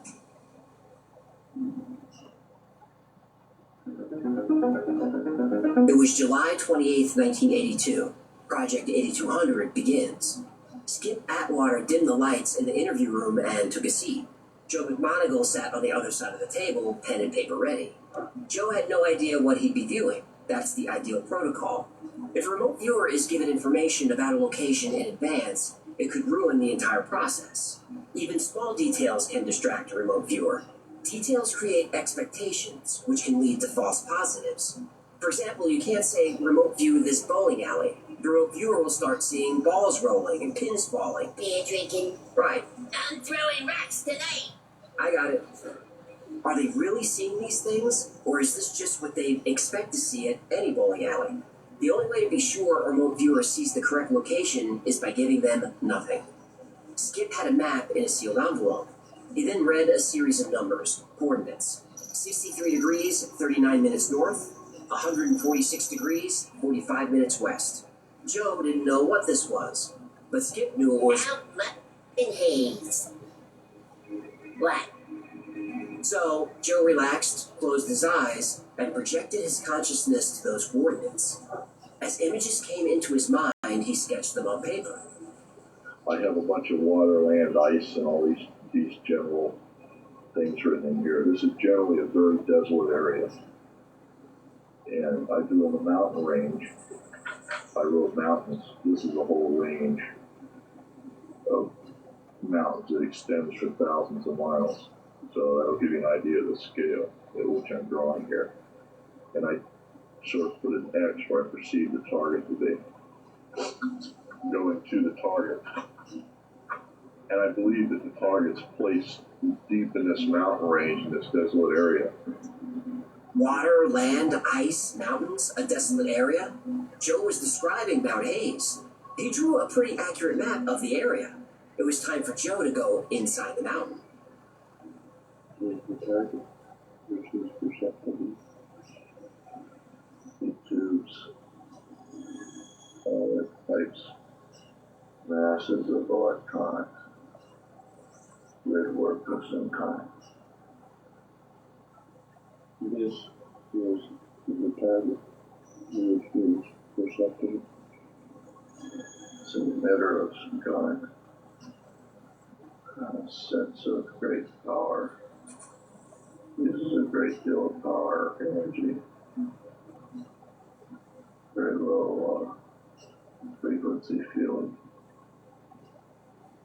It was July 28th, 1982. Project 8200 begins. Skip Atwater dimmed the lights in the interview room and took a seat. Joe McMonagle sat on the other side of the table, pen and paper ready. Joe had no idea what he'd be viewing. That's the ideal protocol. If a remote viewer is given information about a location in advance, it could ruin the entire process. Even small details can distract a remote viewer. Details create expectations, which can lead to false positives. For example, you can't say, remote view this bowling alley. The remote viewer will start seeing balls rolling and pins falling. Beer drinking. Right. I'm throwing rocks tonight. I got it. Are they really seeing these things, or is this just what they expect to see at any bowling alley? The only way to be sure a remote viewer sees the correct location is by giving them nothing. Skip had a map in a sealed envelope. He then read a series of numbers, coordinates. 63 degrees, 39 minutes north, 146 degrees, 45 minutes west. Joe didn't know what this was, but Skip knew it was... Mount Mutt Haze. What? So, Joe relaxed, closed his eyes, and projected his consciousness to those coordinates. As images came into his mind, he sketched them on paper. I have a bunch of water, land, ice, and all these general things written in here. This is generally a very desolate area. And I do on the mountain range. I wrote mountains. This is a whole range of mountains that extends for thousands of miles. So that'll give you an idea of the scale at which I'm drawing here. And I sort of put an X where I perceive the target to be. Going to the target. And I believe that the target's placed deep in this mountain range, in this desolate area. Water, land, ice, mountains, a desolate area. Joe was describing Mount Hayes. He drew a pretty accurate map of the area. It was time for Joe to go inside the mountain. Here's the target, which is perceptible. The tubes, all the pipes, masses of electronics, grid work of some kind. This is the target, which is perceptible. It's an emitter of some kind. A sense of great power. This is a great deal of power, energy. Very low frequency feeling.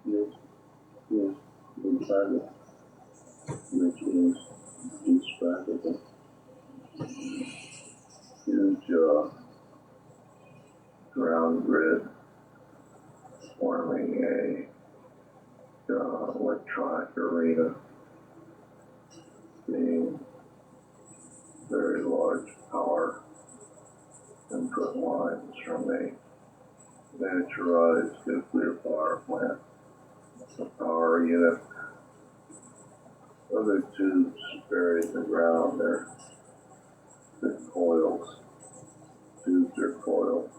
This is the target, which is indescribable. Huge ground grid forming a electronic arena, being very large power input lines from a miniaturized nuclear power plant, a power unit, other tubes buried in the ground. They're coils. Tubes are coiled.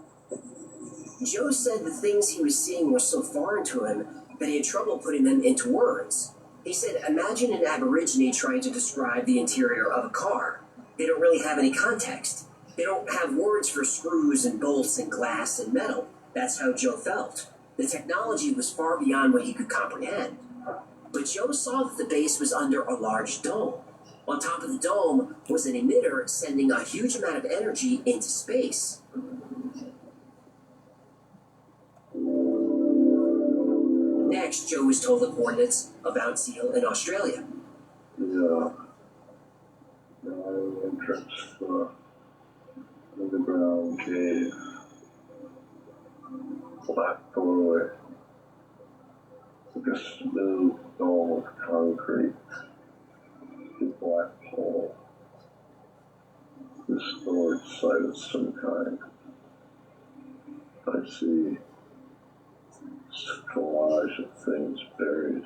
Joe said the things he was seeing were so foreign to him that he had trouble putting them into words. He said, imagine an Aborigine trying to describe the interior of a car. They don't really have any context. They don't have words for screws and bolts and glass and metal. That's how Joe felt. The technology was far beyond what he could comprehend. But Joe saw that the base was under a large dome. On top of the dome was an emitter sending a huge amount of energy into space. Next, Joe was told the coordinates of Mount Seal in Australia. The entrance underground cave, black doorway, like a smooth dome of concrete, black black hole. This storage site of some kind. I see a collage of things buried.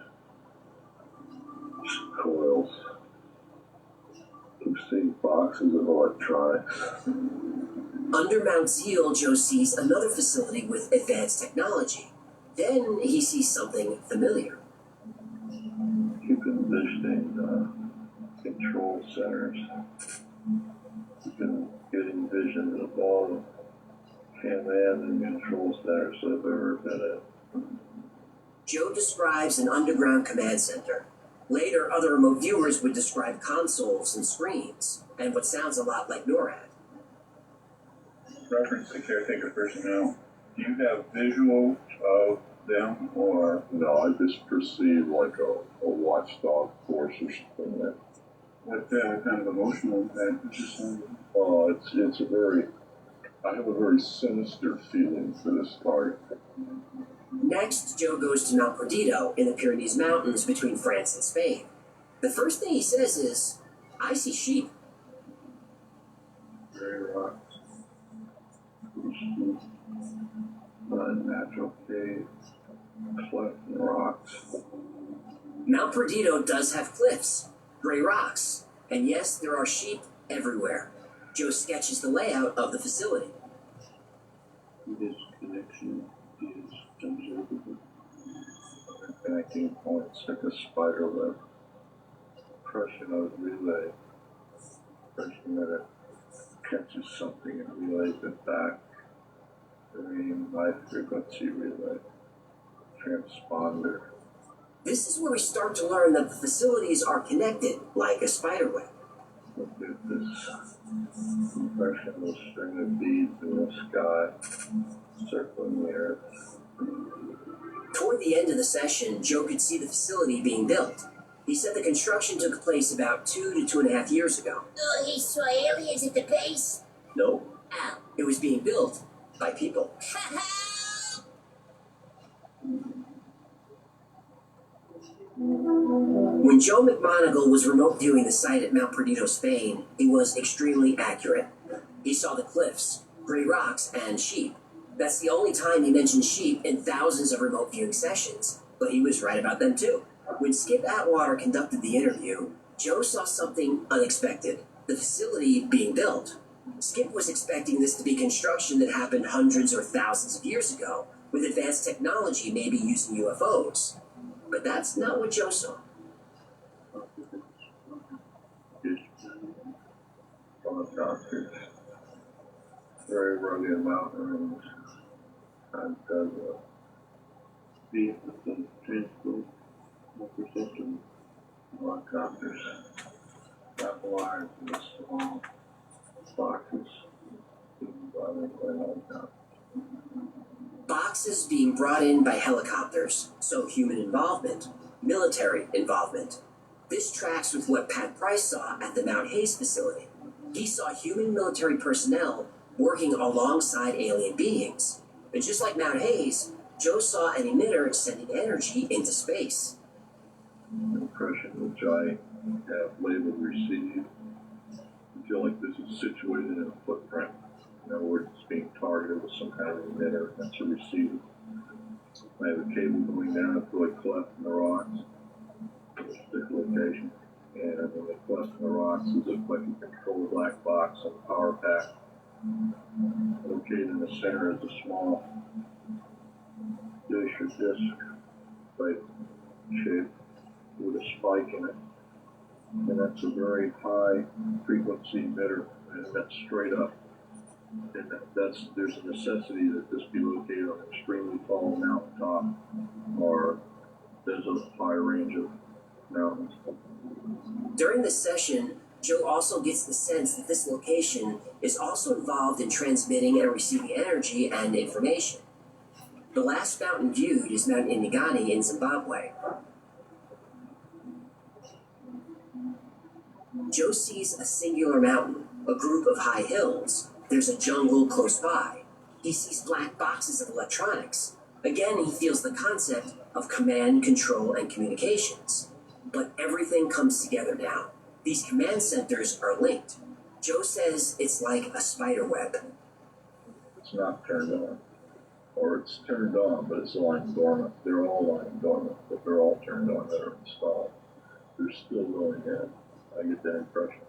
Coils. Keep seeing boxes of electronics. Under Mount Zeal, Joe sees another facility with advanced technology. Then he sees something familiar. Keep envisioning control centers. You can get vision of all the command and control centers I've ever been in. Joe describes an underground command center. Later, other remote viewers would describe consoles and screens, and what sounds a lot like NORAD. Reference to caretaker personnel. Do you have visual of them, or no? I just perceive like a watchdog force or something. That what kind of emotional that is just? It's a very. I have a very sinister feeling for this target. Next, Joe goes to Mount Perdido in the Pyrenees Mountains between France and Spain. The first thing he says is, "I see sheep." Very rocks. Natural cave, cleft and rocks. Mount Perdido does have cliffs, gray rocks, and yes, there are sheep everywhere. Joe sketches the layout of the facility. This connection is observable. Connecting points like a spider web. Impression of relay. Impression that it catches something and relays it back. High frequency relay. Transponder. This is where we start to learn that the facilities are connected like a spider web. Look at this impression of a string of beads in the sky circling the earth. Toward the end of the session, Joe could see the facility being built. He said the construction took place about 2 to 2.5 years ago. Oh, he saw aliens at the base? No. Oh. It was being built by people. When Joe McMonagle was remote viewing the site at Mount Perdido, Spain, he was extremely accurate. He saw the cliffs, gray rocks, and sheep. That's the only time he mentioned sheep in thousands of remote viewing sessions, but he was right about them too. When Skip Atwater conducted the interview, Joe saw something unexpected, the facility being built. Skip was expecting this to be construction that happened hundreds or thousands of years ago, with advanced technology maybe using UFOs. But that's not what Joe saw. Very rugged mountain range. And beef with the transport, perception, helicopters, got wires in the small boxes being brought in by helicopters. Boxes being brought in by helicopters, so human involvement, military involvement. This tracks with what Pat Price saw at the Mount Hayes facility. He saw human military personnel working alongside alien beings. And just like Mount Hayes, Joe saw an emitter sending energy into space. Impression which I have labeled received. I feel like this is situated in a footprint. In other words, it's being targeted with some kind of emitter that's a receiver. I have a cable going down through a cleft in the rocks, a particular location. And in the cleft in the rocks is a like a control black box and power pack. Located in the center is a small dish or disc type shape with a spike in it. And that's a very high frequency emitter, and that's straight up. And there's a necessity that this be located on an extremely tall mountaintop or there's a high range of mountains. During the session, Joe also gets the sense that this location is also involved in transmitting and receiving energy and information. The last mountain viewed is Mount Inigani in Zimbabwe. Joe sees a singular mountain, a group of high hills. There's a jungle close by. He sees black boxes of electronics. Again, he feels the concept of command, control, and communications. But everything comes together now. These command centers are linked. Joe says it's like a spider web. It's not turned on. Or it's turned on, but it's lying dormant. They're all lying dormant, but they're all turned on that are installed. They're still going in. I get that impression.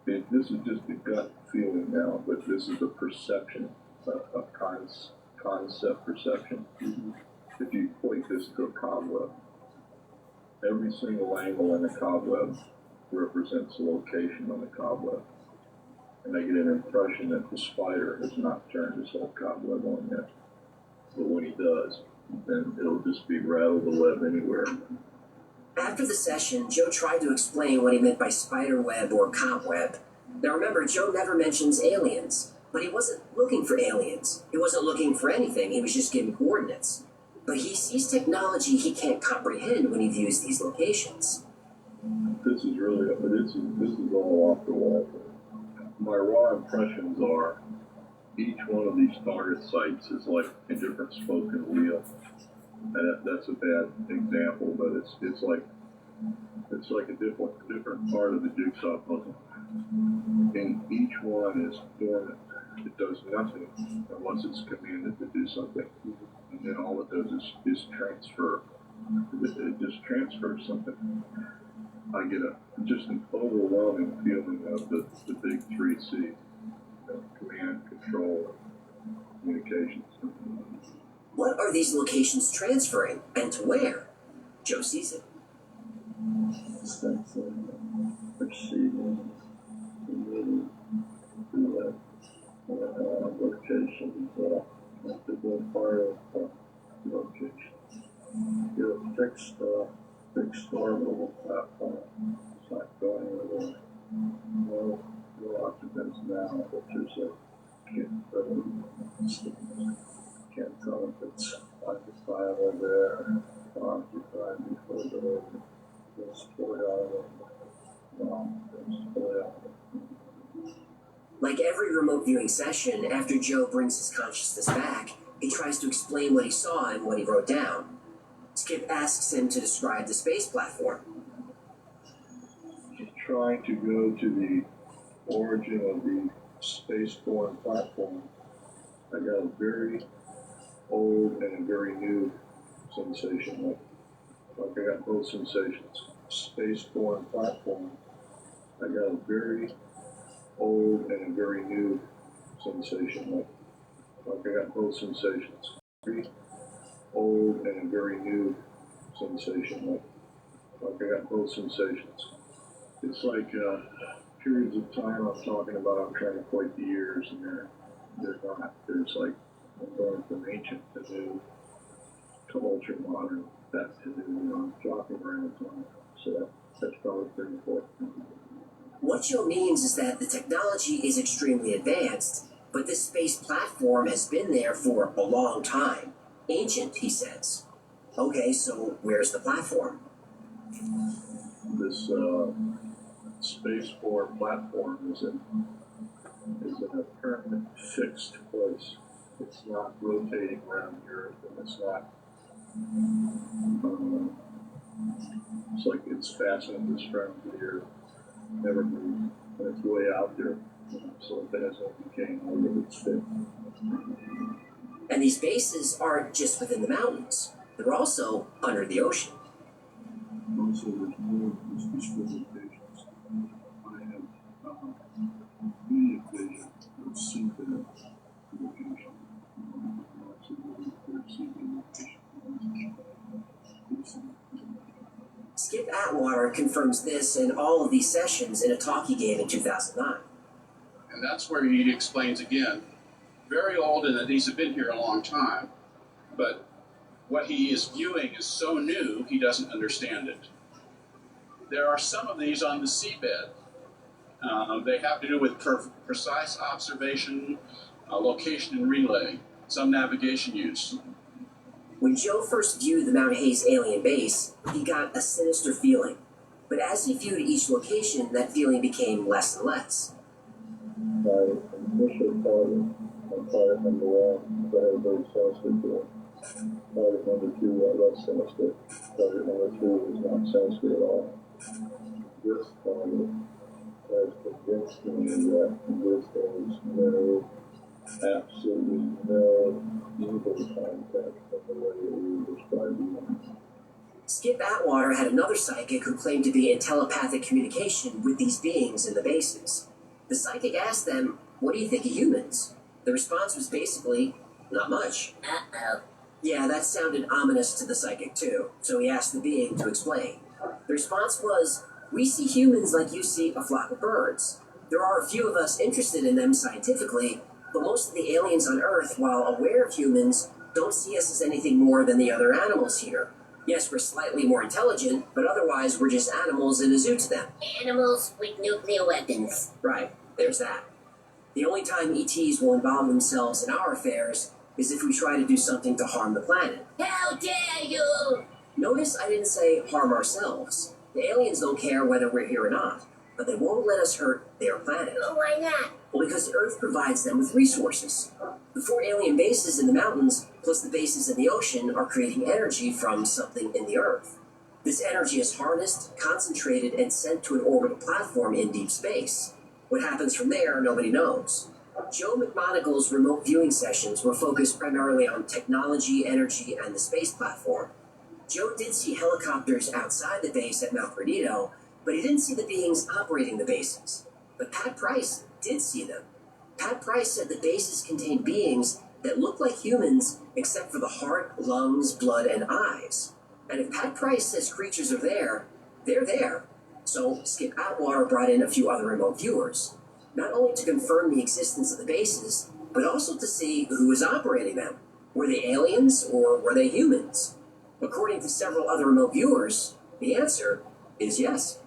This is just a gut feeling now, but this is a perception, a concept perception. If you equate this to a cobweb, every single angle in a cobweb represents a location on the cobweb. And I get an impression that the spider has not turned his whole cobweb on yet. But when he does, then it'll just be rattle the web anywhere. After the session, Joe tried to explain what he meant by spider web or cobweb. Now remember, Joe never mentions aliens, but he wasn't looking for aliens. He wasn't looking for anything, he was just giving coordinates. But he sees technology he can't comprehend when he views these locations. This is really, this is all off the wall. My raw impressions are each one of these target sites is like a different spoken wheel. And that's a bad example, but it's like a different part of the jigsaw puzzle. And each one is dormant. It does nothing unless it's commanded to do something. And then all it does is transfer. It just transfers something. I get just an overwhelming feeling of the big 3C, command, control, communications. What are these locations transferring, and to where? Joe sees it. Sensing, perceiving, committing to locations that have to be part of locations. You're a fixed orbital platform. It's not going anywhere. No occupants now, but there's a can't tell if it's occupiable there or occupied before the it's fully out of Like every remote viewing session, after Joe brings his consciousness back, he tries to explain what he saw and what he wrote down. Skip asks him to describe the space platform. He's trying to go to the origin of the spaceborne platform. I got a very old and a very new sensation. Like I got both sensations. Spaceborne platform. I got a very old and a very new sensation. Like I got both sensations. Very old and a very new sensation. Like I got both sensations. It's like periods of time I'm talking about. I'm trying to equate the years, and they're not. There's like I'm going from ancient to new to ultra modern, back to new. I'm dropping around time. So that's probably pretty important. What Joe means is that the technology is extremely advanced, but this space platform has been there for a long time. Ancient, he says. Okay, so where's the platform? This spaceport platform is in a permanent fixed place. It's not rotating around the Earth, and it's not. It's like it's fastened this ground to the Earth, never moves, and it's way out there. So if it has no decaying order, it's fixed. And these bases aren't just within the mountains. They're also under the ocean. Also, there's more peaceful locations. I have many vision of seabed location. Skip Atwater confirms this in all of these sessions in a talk he gave in 2009. And that's where he explains again, very old and that these have been here a long time, but what he is viewing is so new, he doesn't understand it. There are some of these on the seabed. They have to do with precise observation, location and relay, some navigation use. When Joe first viewed the Mount Hayes alien base, he got a sinister feeling. But as he viewed each location, that feeling became less and less. My initial target number one, I had a very sinister feeling. Target number two, less sinister. Target number three was not sinister at all. this climate has convinced me that this has absolutely no evil content in the way that we describe it. Skip Atwater had another psychic who claimed to be in telepathic communication with these beings in the bases. The psychic asked them, "What do you think of humans?" The response was basically, "Not much." Uh-oh. Yeah, that sounded ominous to the psychic too, so he asked the being to explain. The response was, "We see humans like you see a flock of birds. There are a few of us interested in them scientifically, but most of the aliens on Earth, while aware of humans, don't see us as anything more than the other animals here. Yes, we're slightly more intelligent, but otherwise we're just animals in a zoo to them." Animals with nuclear weapons. Right, there's that. The only time ETs will involve themselves in our affairs is if we try to do something to harm the planet. How dare you! Notice I didn't say harm ourselves. The aliens don't care whether we're here or not, but they won't let us hurt their planet. Oh, why not? Well, because the Earth provides them with resources. The 4 alien bases in the mountains, plus the bases in the ocean, are creating energy from something in the Earth. This energy is harnessed, concentrated, and sent to an orbital platform in deep space. What happens from there, nobody knows. Joe McMonagle's remote viewing sessions were focused primarily on technology, energy, and the space platform. Joe did see helicopters outside the base at Mount Perdido, but he didn't see the beings operating the bases. But Pat Price did see them. Pat Price said the bases contained beings that look like humans except for the heart, lungs, blood, and eyes. And if Pat Price says creatures are there, they're there. So Skip Atwater brought in a few other remote viewers, not only to confirm the existence of the bases, but also to see who was operating them. Were they aliens or were they humans? According to several other remote viewers, the answer is yes.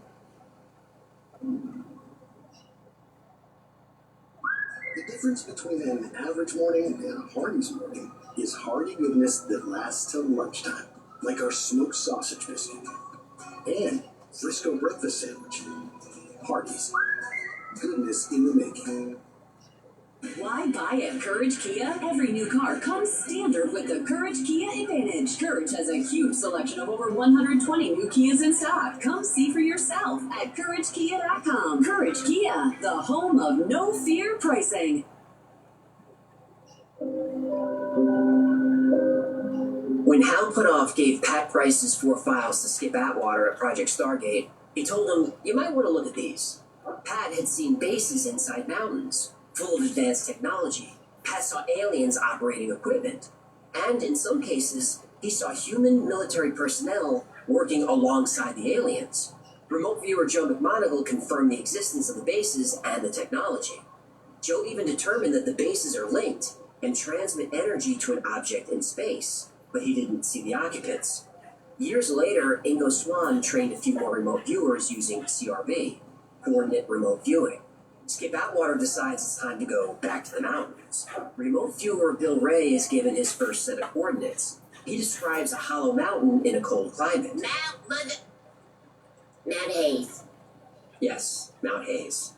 The difference between an average morning and a Hardee's morning is hearty goodness that lasts till lunchtime, like our smoked sausage biscuit and Frisco breakfast sandwich. Hardee's, goodness in the making. Why buy at Courage Kia? Every new car comes standard with the Courage Kia Advantage. Courage has a huge selection of over 120 new Kias in stock. Come see for yourself at CourageKia.com. Courage Kia, the home of no fear pricing. When Hal Puthoff gave Pat Price's 4 files to Skip Atwater at Project Stargate, he told him, "You might want to look at these." Pat had seen bases inside mountains, full of advanced technology. Pat saw aliens operating equipment. And in some cases, he saw human military personnel working alongside the aliens. Remote viewer Joe McMonagle confirmed the existence of the bases and the technology. Joe even determined that the bases are linked and transmit energy to an object in space, but he didn't see the occupants. Years later, Ingo Swann trained a few more remote viewers using CRV, coordinate remote viewing. Skip Atwater decides it's time to go back to the mountains. Remote viewer Bill Ray is given his first set of coordinates. He describes a hollow mountain in a cold climate. Mount Hayes. Yes, Mount Hayes.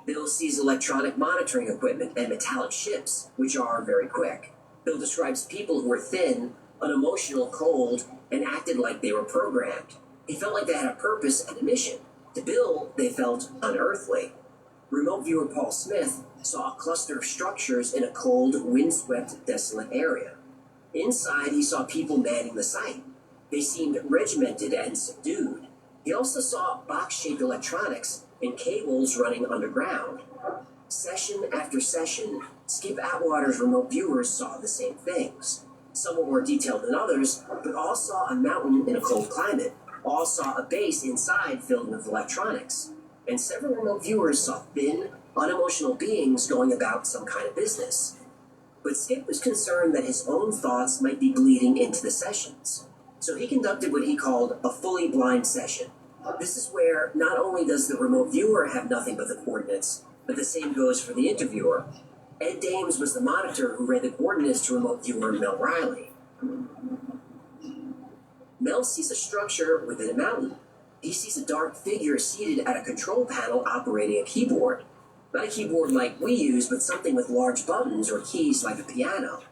Bill sees electronic monitoring equipment and metallic ships, which are very quick. Bill describes people who were thin, unemotional, cold, and acted like they were programmed. He felt like they had a purpose and a mission. To Bill, they felt unearthly. Remote viewer Paul Smith saw a cluster of structures in a cold, windswept, desolate area. Inside, he saw people manning the site. They seemed regimented and subdued. He also saw box-shaped electronics and cables running underground. Session after session, Skip Atwater's remote viewers saw the same things. Some were more detailed than others, but all saw a mountain in a cold climate. All saw a base inside filled with electronics. And several remote viewers saw thin, unemotional beings going about some kind of business. But Skip was concerned that his own thoughts might be bleeding into the sessions. So he conducted what he called a fully blind session. This is where not only does the remote viewer have nothing but the coordinates, but the same goes for the interviewer. Ed Dames was the monitor who read the coordinates to remote viewer Mel Riley. Mel sees a structure within a mountain. He sees a dark figure seated at a control panel operating a keyboard. Not a keyboard like we use, but something with large buttons or keys like a piano.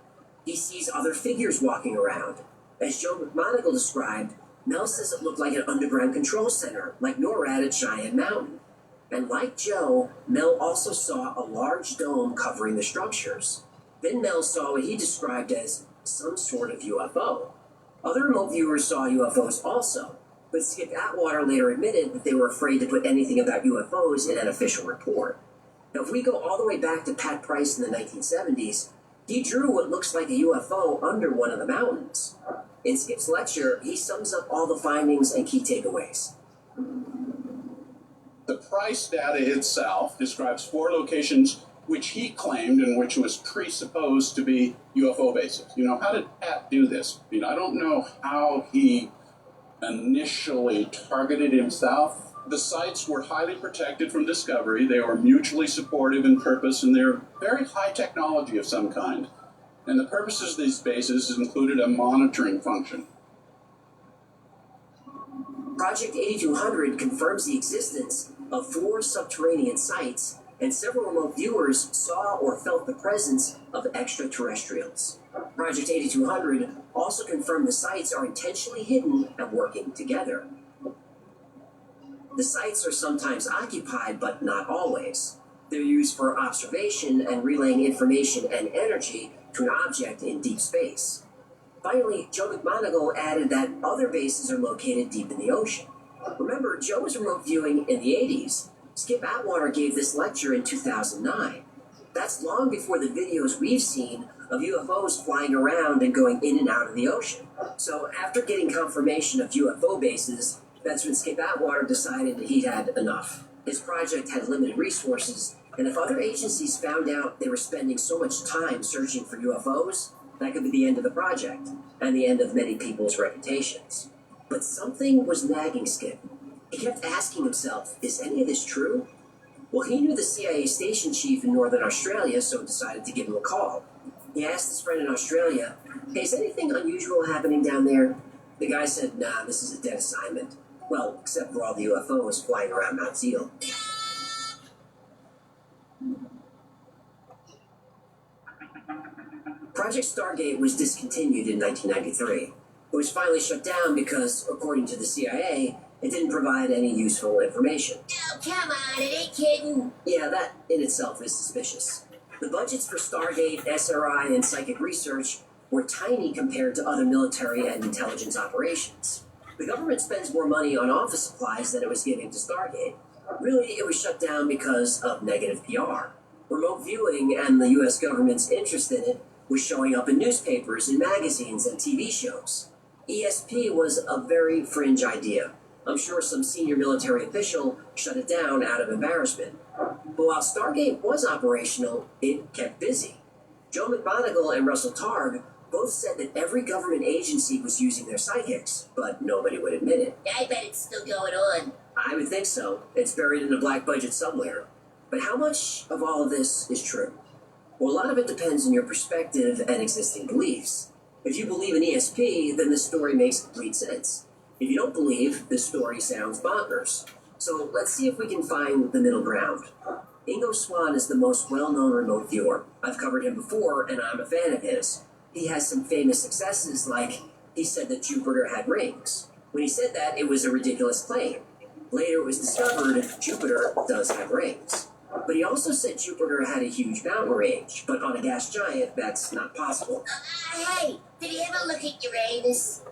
He sees other figures walking around. As Joe McMonagle described, Mel says it looked like an underground control center, like NORAD at Cheyenne Mountain. And like Joe, Mel also saw a large dome covering the structures. Then Mel saw what he described as some sort of UFO. Other remote viewers saw UFOs also, but Skip Atwater later admitted that they were afraid to put anything about UFOs in an official report. Now, if we go all the way back to Pat Price in the 1970s, he drew what looks like a UFO under one of the mountains. In Skip's lecture, he sums up all the findings and key takeaways. The Price data itself describes 4 locations which he claimed and which was presupposed to be UFO bases. How did Pat do this? I don't know how he initially targeted himself. The sites were highly protected from discovery. They were mutually supportive in purpose, and they're very high technology of some kind. And the purposes of these bases included a monitoring function. Project 8200 confirms the existence of 4 subterranean sites, and several remote viewers saw or felt the presence of extraterrestrials. Project 8200 also confirmed the sites are intentionally hidden and working together. The sites are sometimes occupied, but not always. They're used for observation and relaying information and energy to an object in deep space. Finally, Joe McMoneagle added that other bases are located deep in the ocean. Remember, Joe was remote viewing in the 80s. Skip Atwater gave this lecture in 2009. That's long before the videos we've seen of UFOs flying around and going in and out of the ocean. So after getting confirmation of UFO bases, that's when Skip Atwater decided that he'd had enough. His project had limited resources, and if other agencies found out they were spending so much time searching for UFOs, that could be the end of the project, and the end of many people's reputations. But something was nagging Skip. He kept asking himself, is any of this true? Well, he knew the CIA station chief in Northern Australia, so decided to give him a call. He asked his friend in Australia, hey, is anything unusual happening down there? The guy said, nah, this is a dead assignment. Well, except for all the UFOs flying around Mount Seal. Project Stargate was discontinued in 1993. It was finally shut down because, according to the CIA, it didn't provide any useful information. Oh, come on, it ain't kidding. Yeah, that in itself is suspicious. The budgets for Stargate, SRI, and psychic research were tiny compared to other military and intelligence operations. The government spends more money on office supplies than it was giving to Stargate. Really, it was shut down because of negative PR. Remote viewing and the U.S. government's interest in it was showing up in newspapers and magazines and TV shows. ESP was a very fringe idea. I'm sure some senior military official shut it down out of embarrassment. But while Stargate was operational, it kept busy. Joe McMoneagle and Russell Targ both said that every government agency was using their psychics, but nobody would admit it. I bet it's still going on. I would think so. It's buried in a black budget somewhere. But how much of all of this is true? Well, a lot of it depends on your perspective and existing beliefs. If you believe in ESP, then the story makes complete sense. If you don't believe, the story sounds bonkers. So let's see if we can find the middle ground. Ingo Swann is the most well-known remote viewer. I've covered him before, and I'm a fan of his. He has some famous successes, like he said that Jupiter had rings. When he said that, it was a ridiculous claim. Later it was discovered Jupiter does have rings. But he also said Jupiter had a huge mountain range, but on a gas giant, that's not possible. Hey, did he ever look at Uranus?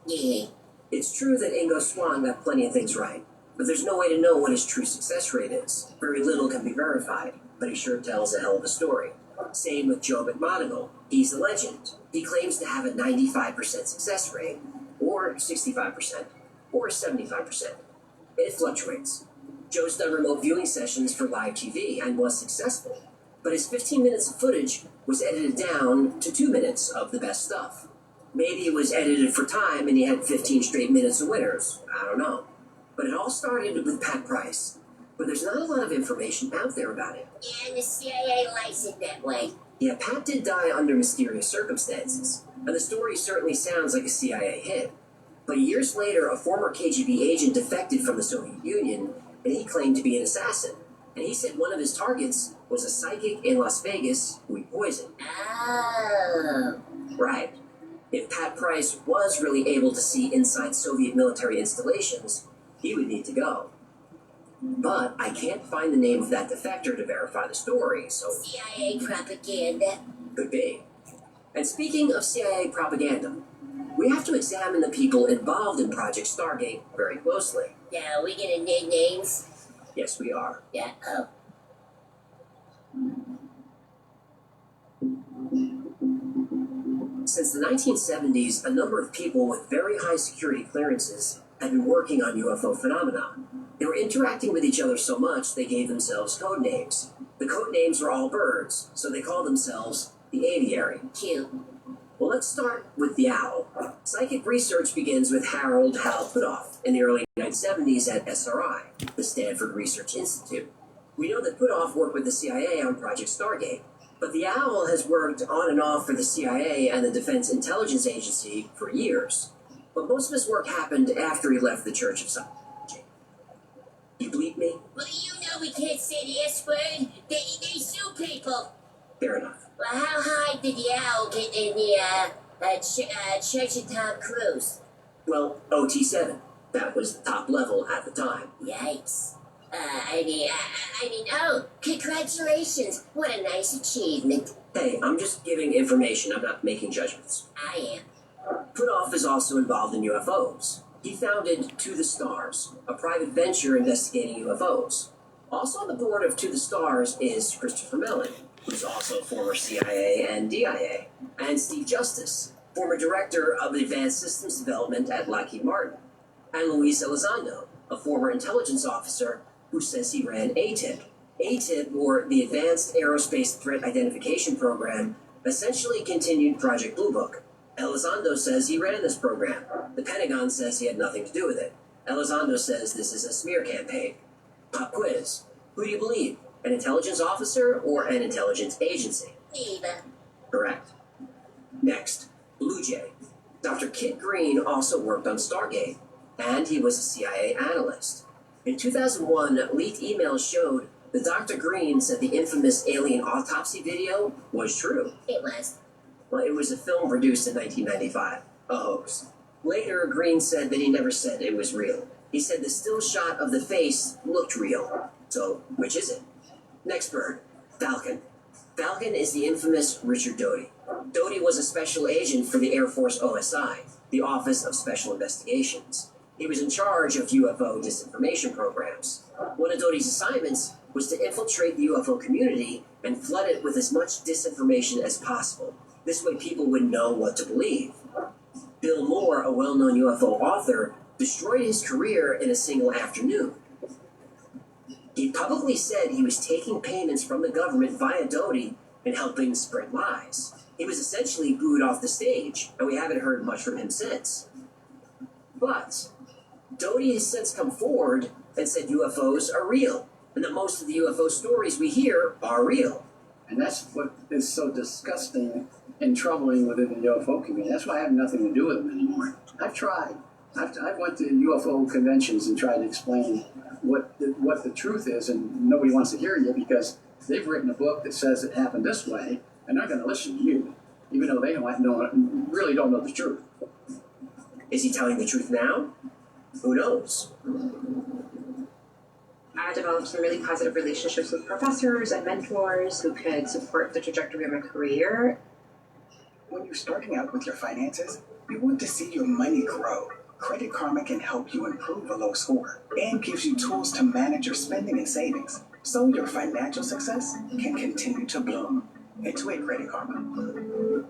Yeah. It's true that Ingo Swann got plenty of things right, but there's no way to know what his true success rate is. Very little can be verified, but he sure tells a hell of a story. Same with Joe McMoneagle. He's a legend. He claims to have a 95% success rate, or 65%, or 75%. It fluctuates. Joe's done remote viewing sessions for live TV and was successful, but his 15 minutes of footage was edited down to 2 minutes of the best stuff. Maybe it was edited for time and he had 15 straight minutes of winners. I don't know. But it all started with Pat Price. But there's not a lot of information out there about it. Yeah, and the CIA likes it that way. Yeah, Pat did die under mysterious circumstances, and the story certainly sounds like a CIA hit. But years later, a former KGB agent defected from the Soviet Union, and he claimed to be an assassin. And he said one of his targets was a psychic in Las Vegas who he poisoned. Oh. Right. If Pat Price was really able to see inside Soviet military installations, he would need to go. But I can't find the name of that defector to verify the story, so... CIA propaganda. Could be. And speaking of CIA propaganda, we have to examine the people involved in Project Stargate very closely. Yeah, are we gonna name names? Yes, we are. Yeah, oh. Since the 1970s, a number of people with very high security clearances have been working on UFO phenomena. They were interacting with each other so much they gave themselves code names. The code names were all birds, so they called themselves the Aviary. Cute. Well, let's start with the owl. Psychic research begins with Harold Hal Puthoff in the early 1970s at SRI, the Stanford Research Institute. We know that Puthoff worked with the CIA on Project Stargate, but the owl has worked on and off for the CIA and the Defense Intelligence Agency for years. But most of his work happened after he left the Church of Scientology. You bleep me? Well, you know we can't say the S word. They sue people. Fair enough. Well, how high did the owl get in the Church of Tom Cruise? Well, OT7. That was the top level at the time. Yikes. Oh, congratulations. What a nice achievement. Hey, I'm just giving information. I'm not making judgments. I am. Puthoff is also involved in UFOs. He founded To the Stars, a private venture investigating UFOs. Also on the board of To the Stars is Christopher Mellon, who's also former CIA and DIA, and Steve Justice, former director of Advanced Systems Development at Lockheed Martin, and Luis Elizondo, a former intelligence officer who says he ran ATIP. ATIP, or the Advanced Aerospace Threat Identification Program, essentially continued Project Blue Book. Elizondo says he ran this program. The Pentagon says he had nothing to do with it. Elizondo says this is a smear campaign. Pop quiz. Who do you believe? An intelligence officer or an intelligence agency? Neither. Correct. Next, Blue Jay. Dr. Kit Green also worked on Stargate, and he was a CIA analyst. In 2001, leaked emails showed that Dr. Green said the infamous alien autopsy video was true. It was. Well, it was a film produced in 1995, a hoax. Later, Green said that he never said it was real. He said the still shot of the face looked real. So, which is it? Next bird, Falcon. Falcon is the infamous Richard Doty. Doty was a special agent for the Air Force OSI, the Office of Special Investigations. He was in charge of UFO disinformation programs. One of Doty's assignments was to infiltrate the UFO community and flood it with as much disinformation as possible. This way people would know what to believe. Bill Moore, a well-known UFO author, destroyed his career in a single afternoon. He publicly said he was taking payments from the government via Doty and helping spread lies. He was essentially booed off the stage, and we haven't heard much from him since. But Doty has since come forward and said UFOs are real, and that most of the UFO stories we hear are real. And that's what is so disgusting and troubling within the UFO community. That's why I have nothing to do with them anymore. I've tried. I went to UFO conventions and tried to explain what the truth is, and nobody wants to hear you because they've written a book that says it happened this way, and they're going to listen to you, even though they really don't know the truth. Is he telling the truth now? Who knows? I developed some really positive relationships with professors and mentors who could support the trajectory of my career. When you're starting out with your finances, you want to see your money grow. Credit Karma can help you improve a low score and gives you tools to manage your spending and savings so your financial success can continue to bloom. Head to a Credit Karma.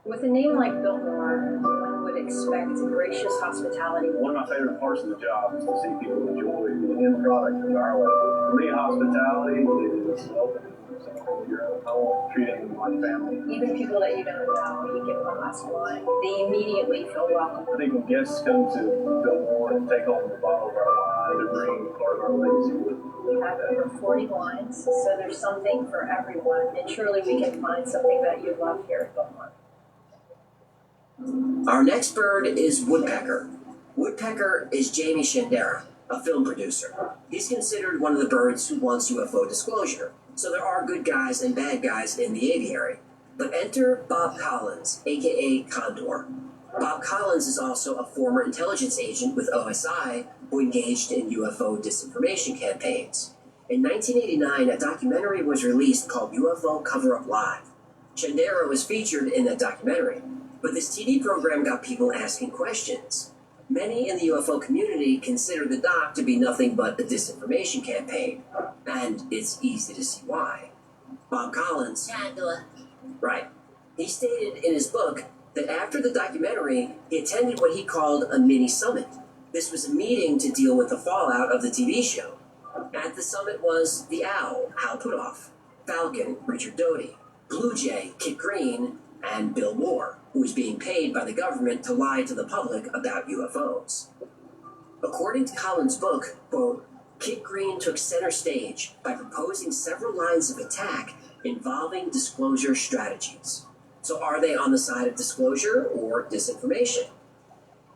With a name like Biltmore, one would expect gracious hospitality. One of my favorite parts of the job is to see people enjoy the end product of our way. For me, hospitality is open. I won't treat them like family. Even people that you don't know, you give them a glass of wine, they immediately feel welcome. I think when guests come to Billboard and take home a bottle of our wine, they're bringing part of our legacy with them. We have over 40 wines, so there's something for everyone, and surely we can find something that you love here at Beaumont. Our next bird is Woodpecker. Woodpecker is Jamie Shandera, a film producer. He's considered one of the birds who wants UFO disclosure, so there are good guys and bad guys in the aviary. But enter Bob Collins, aka Condor. Bob Collins is also a former intelligence agent with OSI who engaged in UFO disinformation campaigns. In 1989, a documentary was released called UFO Cover-Up Live. Shandera was featured in that documentary, but this TV program got people asking questions. Many in the UFO community consider the doc to be nothing but a disinformation campaign, and it's easy to see why. Bob Collins, right, he stated in his book that after the documentary, he attended what he called a mini summit. This was a meeting to deal with the fallout of the TV show. At the summit was the Owl, Hal Puthoff, Falcon, Richard Doty, Blue Jay, Kit Green, and Bill Moore, who was being paid by the government to lie to the public about UFOs. According to Collins' book, quote, Kit Green took center stage by proposing several lines of attack involving disclosure strategies. So are they on the side of disclosure or disinformation?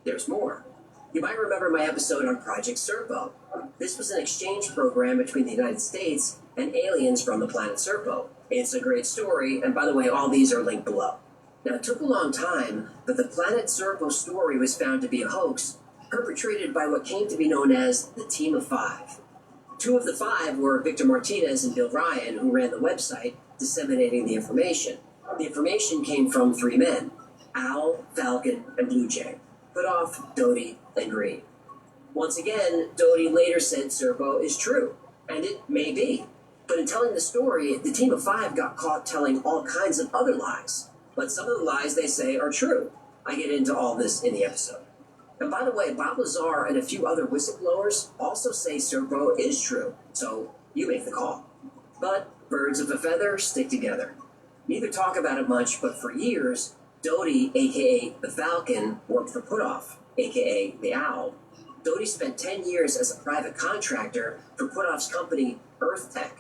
There's more. You might remember my episode on Project Serpo. This was an exchange program between the United States and aliens from the planet Serpo. It's a great story, and by the way, all these are linked below. Now, it took a long time, but the planet Serpo story was found to be a hoax, perpetrated by what came to be known as the Team of Five. Two of the five were Victor Martinez and Bill Ryan, who ran the website disseminating the information. The information came from three men, Owl, Falcon, and Blue Jay, Puthoff, Doty, and Green. Once again, Doty later said Serpo is true, and it may be. But in telling the story, the Team of Five got caught telling all kinds of other lies. But some of the lies they say are true. I get into all this in the episode. And by the way, Bob Lazar and a few other whistleblowers also say Serpo is true, so you make the call. But birds of a feather stick together. Neither talk about it much, but for years, Doty, a.k.a. the Falcon, worked for Puthoff, a.k.a. the Owl. Doty spent 10 years as a private contractor for Puthoff's company, EarthTech.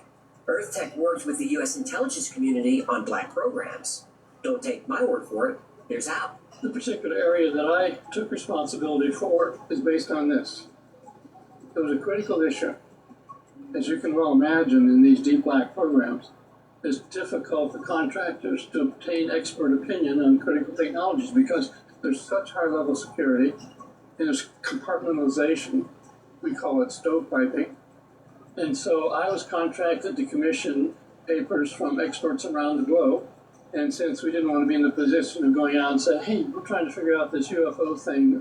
EarthTech worked with the U.S. intelligence community on black programs. Don't take my word for it. Here's how. The particular area that I took responsibility for is based on this. It was a critical issue. As you can well imagine, in these deep black programs, it's difficult for contractors to obtain expert opinion on critical technologies because there's such high-level security, and there's compartmentalization. We call it stovepiping. And so I was contracted to commission papers from experts around the globe. And since we didn't want to be in the position of going out and saying, hey, we're trying to figure out this UFO thing,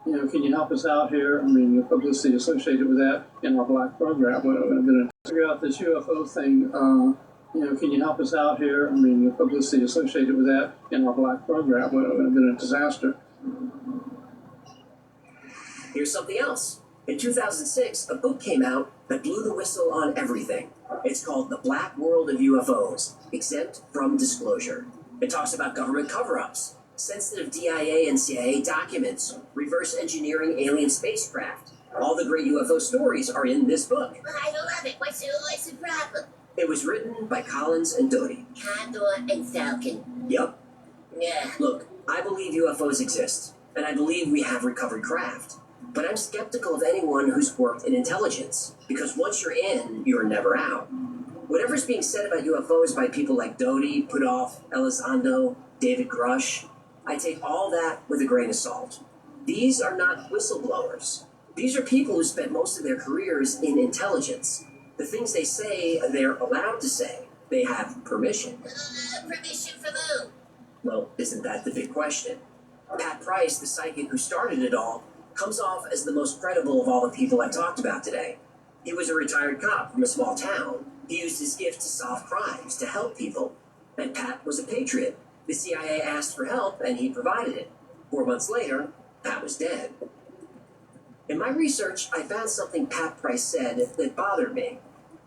can you help us out here? I mean, the publicity associated with that in our black program would have been to figure out this UFO thing, can you help us out here? I mean, the publicity associated with that in our black program would have been a disaster. Here's something else. In 2006, a book came out that blew the whistle on everything. It's called The Black World of UFOs, Exempt from Disclosure. It talks about government cover-ups, sensitive DIA and CIA documents, reverse engineering alien spacecraft. All the great UFO stories are in this book. I love it. What's the problem? It was written by Collins and Doty. Condor and Falcon. Yep. Yeah. Look, I believe UFOs exist, and I believe we have recovered craft. But I'm skeptical of anyone who's worked in intelligence, because once you're in, you're never out. Whatever's being said about UFOs by people like Doty, Puthoff, Elizondo, David Grush, I take all that with a grain of salt. These are not whistleblowers. These are people who spent most of their careers in intelligence. The things they say, they're allowed to say. They have permission. Permission from who? Well, isn't that the big question? Pat Price, the psychic who started it all, comes off as the most credible of all the people I talked about today. He was a retired cop from a small town. He used his gift to solve crimes, to help people. And Pat was a patriot. The CIA asked for help, and he provided it. 4 months later, Pat was dead. In my research, I found something Pat Price said that bothered me.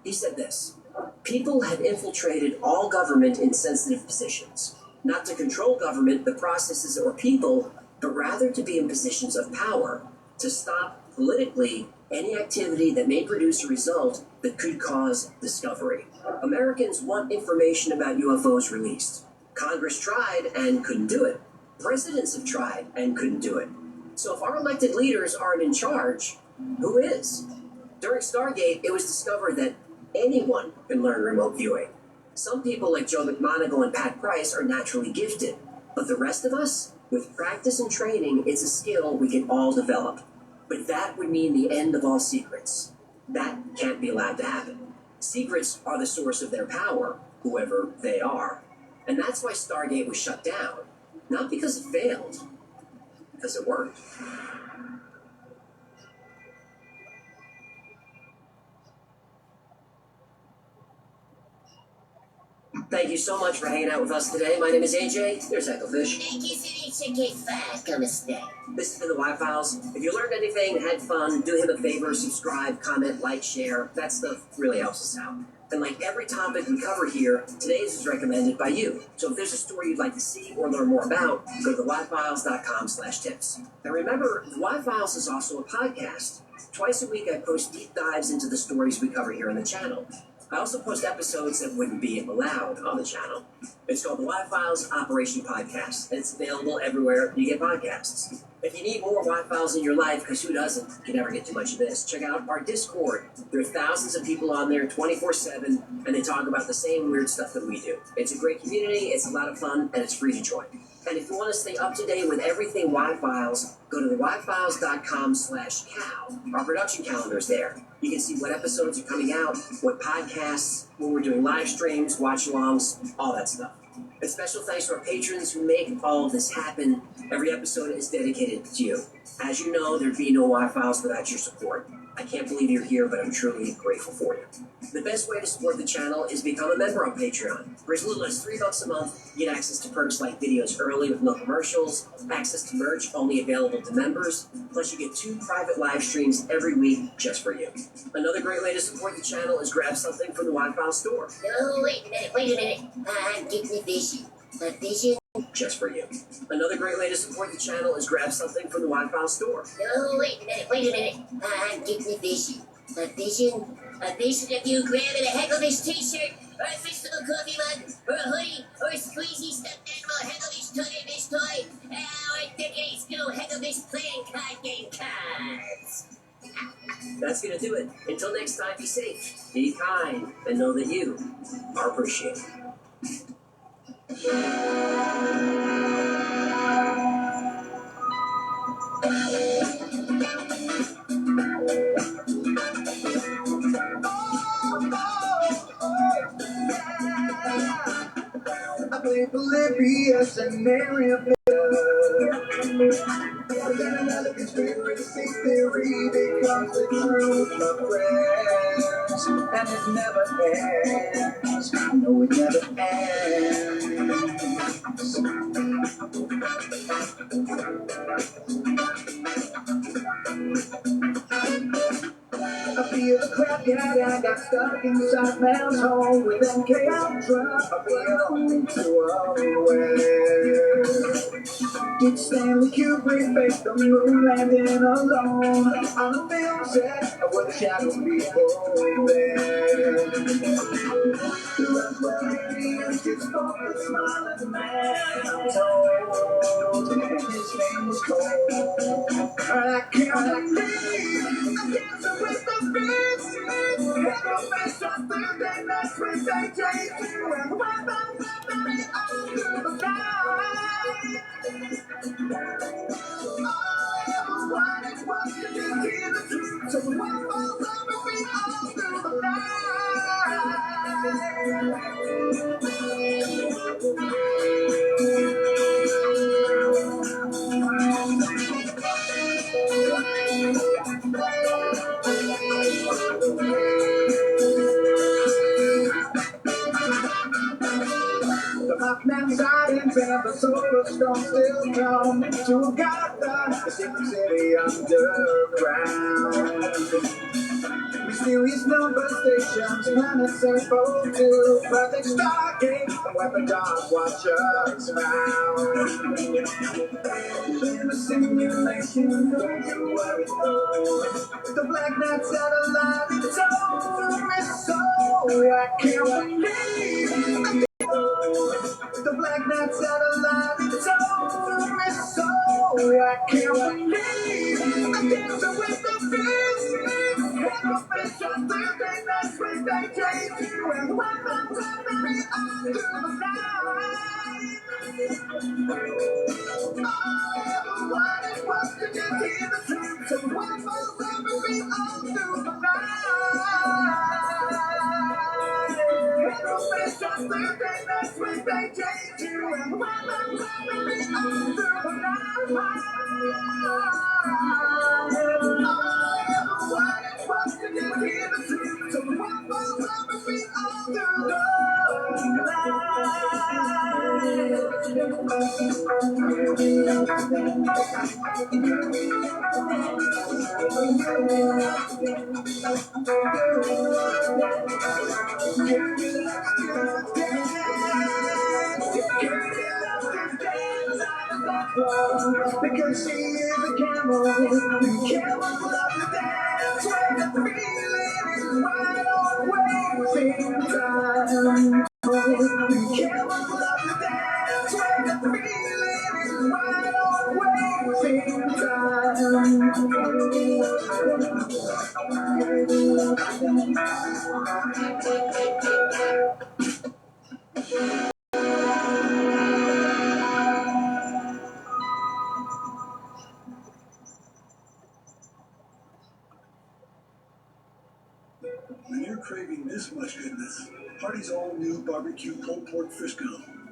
He said this: People have infiltrated all government in sensitive positions, not to control government, the processes, or people, but rather to be in positions of power, to stop politically any activity that may produce a result that could cause discovery. Americans want information about UFOs released. Congress tried and couldn't do it. Presidents have tried and couldn't do it. So if our elected leaders aren't in charge, who is? During Stargate, it was discovered that anyone can learn remote viewing. Some people like Joe McMoneagle and Pat Price are naturally gifted, but the rest of us, with practice and training, it's a skill we can all develop. But that would mean the end of all secrets. That can't be allowed to happen. Secrets are the source of their power, whoever they are. And that's why Stargate was shut down. Not because it failed, because it worked. Thank you so much for hanging out with us today. My name is AJ. There's Echofish. This has been the Y-Files. If you learned anything, had fun, do him a favor, subscribe, comment, like, share. That stuff really helps us out. And like every topic we cover here, today's is recommended by you. So if there's a story you'd like to see or learn more about, go to theyfiles.com/tips. And remember, the Y-Files is also a podcast. Twice a week, I post deep dives into the stories we cover here on the channel. I also post episodes that wouldn't be allowed on the channel. It's called the Y-Files Operation Podcast, and it's available everywhere you get podcasts. If you need more Y-Files in your life, because who doesn't, you can never get too much of this, check out our Discord. There are thousands of people on there 24/7, and they talk about the same weird stuff that we do. It's a great community, it's a lot of fun, and it's free to join. And if you want to stay up to date with everything Y-Files, go to theyfiles.com/cow. Our production calendar is there. You can see what episodes are coming out, what podcasts, when we're doing live streams, watch-alongs, all that stuff. And special thanks to our patrons who make all of this happen. Every episode is dedicated to you. As you know, there'd be no Y-Files without your support. I can't believe you're here, but I'm truly grateful for you. The best way to support the channel is become a member on Patreon. For as little as $3 a month, you get access to perks like videos early with no commercials, access to merch only available to members, plus you get 2 private live streams every week just for you. Another great way to support the channel is grab something from the Y-File store. Oh, wait a minute. I'm getting a vision. A vision? Just for you. Another great way to support the channel is grab something from the Y-File store. Oh, wait a minute. I'm getting a vision. A vision? A vision of you grabbing a Hecklefish t-shirt, or a fistful coffee mug, or a hoodie, or a squeezy stuffed animal Hecklefish toy, or decades ago Hecklefish playing card game cards. That's gonna do it. Until next time, be safe, be kind, and know that you are appreciated. I played Oblivious and Mary of but then another conspiracy theory becomes the truth, my friends. And it never ends. No, it never ends. I feel the crap, yeah, I got stuck inside Mel's home with MK Ultra. I feel into unaware. Did Stanley Kubrick face the moon landing alone on a film set where the shadows behold there? The Roswellians just spoke the smallest man I'm told, and his name was Cole. I can't believe I can't with the bitches. Head up and shot Thursday night with AJ and weapons all through the night. All I ever wanted was to hear the truth. So the weapons over me all through the The Hawkman Sirens and the Solar Storm still come to Agatha, the secret city underground. Mysterious number stations, planets circle to perfect stargate, where the dark watchers found. In the simulation, don't you worry though. The black net satellite told me so. I can't believe the black net satellite told me so. I can't believe I'm dancing with the fish. Confession, Thursday night, Wednesday, day 2, and one more time to be on through the night. I ever wanted was to just hear the truth, so one more time to be on through the night. Confession, Thursday night, Wednesday, day 2, and one more time to be on through the night. Because she is a camel, camels love to dance when the feeling is wide awake, same time. Camels love to dance when the feeling is wide awake, same time. When you're craving this much goodness, Hardee's all-new barbecue pulled pork Frisco.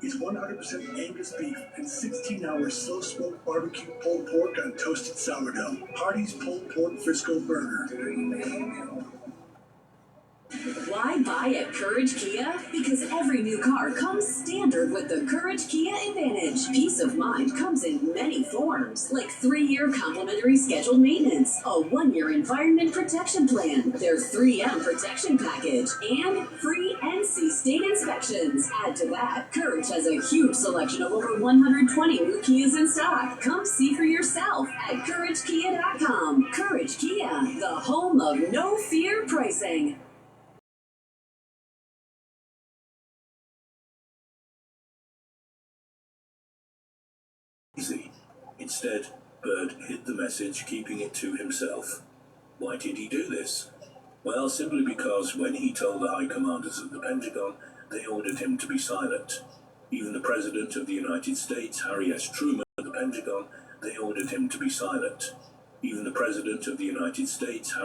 It's 100% Angus beef and 16-hour slow-smoked barbecue pulled pork on toasted sourdough. Hardee's pulled pork Frisco burger. Why buy at Courage Kia? Because every new car comes standard with the Courage Kia Advantage. Peace of mind comes in many forms, like 3-year complimentary scheduled maintenance, a 1-year environment protection plan, their 3M protection package, and free NC state inspections. Add to that, Courage has a huge selection of over 120 new Kias in stock. Come see for yourself at CourageKia.com. Courage Kia, the home of no fear pricing. Easy. Instead, Byrd hid the message, keeping it to himself. Why did he do this? Well, simply because when he told the high commanders of the Pentagon, they ordered him to be silent. Even the President of the United States, Harry S. Truman, at the Pentagon, they ordered him to be silent. Even the President of the United States,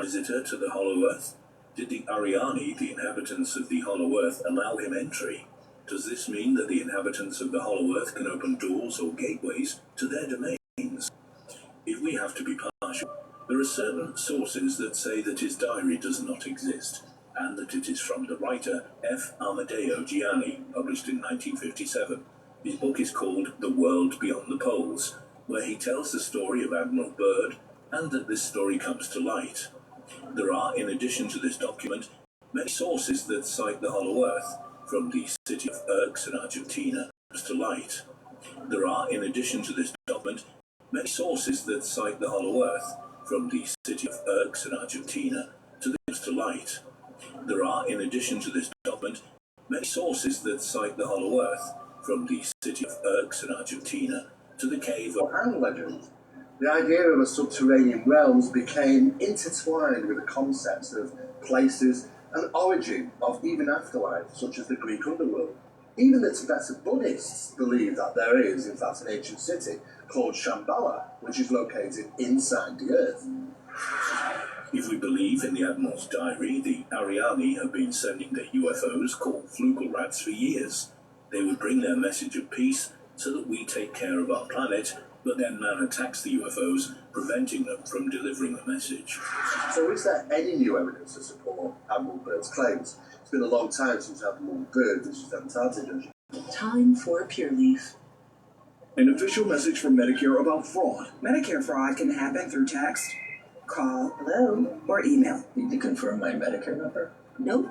visitor to the Hollow Earth? Did the Ariani, the inhabitants of the Hollow Earth, allow him entry? Does this mean that the inhabitants of the Hollow Earth can open doors or gateways to their domains? If we have to be partial, there are certain sources that say that his diary does not exist, and that it is from the writer F. Amadeo Gianni, published in 1957. His book is called The World Beyond the Poles, where he tells the story of Admiral Byrd, and that this story comes to light. There are, in addition to this document, many sources that cite the Hollow Earth, from the city of Urx in Argentina, comes to light. There are, in addition to this document, many sources that cite the Hollow Earth, from the city of Urx in Argentina, comes to light. There are, in addition to this document, many sources that cite the Hollow Earth, from the city of Urx in Argentina to the cave of... And legend. The idea of a subterranean realms became intertwined with the concepts of places and origin of even afterlife, such as the Greek underworld. Even the Tibetan Buddhists believe that there is, in fact, an ancient city called Shambhala, which is located inside the earth. If we believe in the Admiral's diary, the Ariani have been sending their UFOs called Flugel Rats for years. They would bring their message of peace so that we take care of our planet, but then man attacks the UFOs, preventing them from delivering the message. So is there any new evidence to support Admiral Byrd's claims? It's been a long time since Admiral Byrd visited Antarctica. Time for Pure Leaf. An official message from Medicare about fraud. Medicare fraud can happen through text, call, hello, or email. Need to confirm my Medicare number? Nope.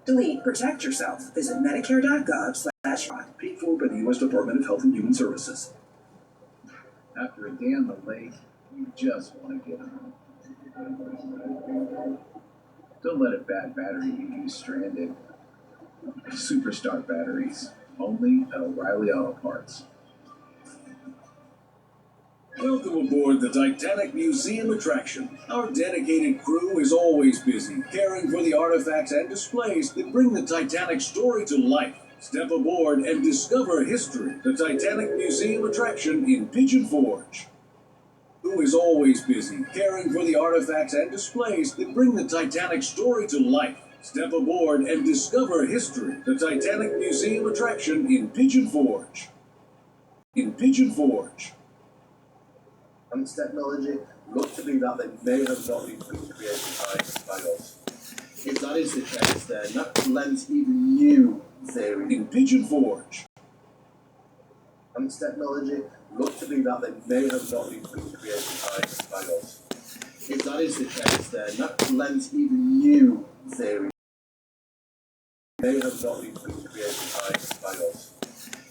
Delete. Protect yourself. Visit medicare.gov/fraud. Paid for by the U.S. Department of Health and Human Services. After a day on the lake, you just want to get home. Don't let a bad battery leave you stranded. Superstar batteries, only at O'Reilly Auto Parts. Welcome aboard the Titanic Museum attraction. Our dedicated crew is always busy, caring for the artifacts and displays that bring the Titanic story to life. Step aboard and discover history. The Titanic Museum attraction in Pigeon Forge. Who is always busy, caring for the artifacts and displays that bring the Titanic story to life. Step aboard and discover history. The Titanic Museum attraction in Pigeon Forge. In Pigeon Forge. And its technology look to be that they may have not been created by us. If that is the case, then that lends even new theory. In Pigeon Forge. And its technology look to be that they may have not been created by us. If that is the case, then that lends even new theory. May have not been created by us.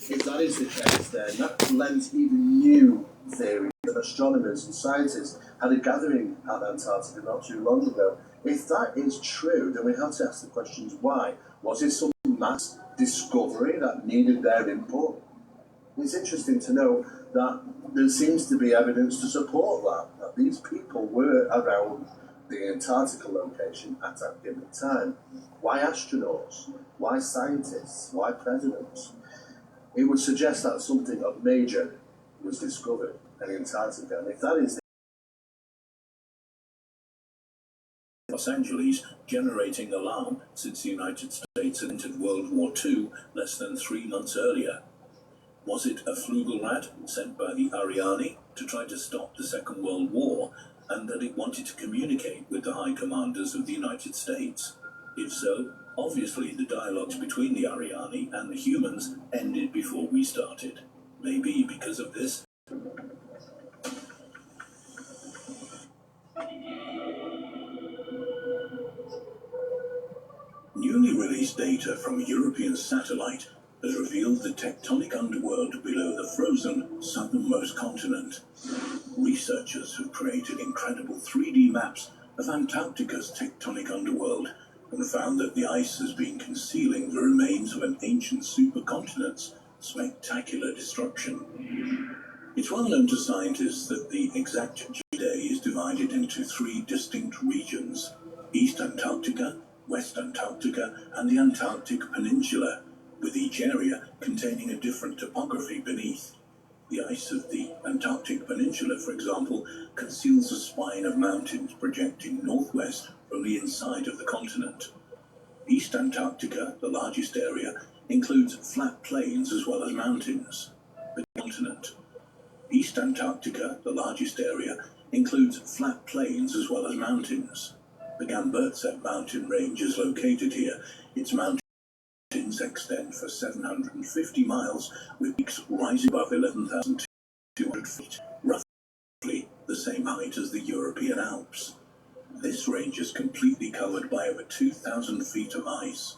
If that is the case, then that lends even new theory. That astronomers and scientists had a gathering at Antarctica not too long ago. If that is true, then we have to ask the questions why. Was it some mass discovery that needed their input? It's interesting to know that there seems to be evidence to support that these people were around the Antarctica location at that given time. Why astronauts? Why scientists? Why presidents? It would suggest that something of major was discovered in Antarctica, and if that is Los Angeles generating alarm since the United States entered World War II less than 3 months earlier. Was it a flugel rat sent by the Ariane to try to stop the Second World War, and that it wanted to communicate with the high commanders of the United States? If so, obviously the dialogues between the Ariane and the humans ended before we started. Maybe because of this. Newly released data from a European satellite has revealed the tectonic underworld below the frozen southernmost continent. Researchers have created incredible 3D maps of Antarctica's tectonic underworld and found that the ice has been concealing the remains of an ancient supercontinent's spectacular destruction. It's well known to scientists that the exact day is divided into 3 distinct regions: East Antarctica, West Antarctica, and the Antarctic Peninsula, with each area containing a different topography beneath. The ice of the Antarctic Peninsula, for example, conceals a spine of mountains projecting northwest from the inside of the continent. East Antarctica, the largest area, includes flat plains as well as mountains. The continent. East Antarctica, the largest area, includes flat plains as well as mountains. The Gamburtsev mountain range is located here. Its mountains extend for 750 miles, with peaks rising above 11,200 feet, roughly the same height as the European Alps. This range is completely covered by over 2,000 feet of ice.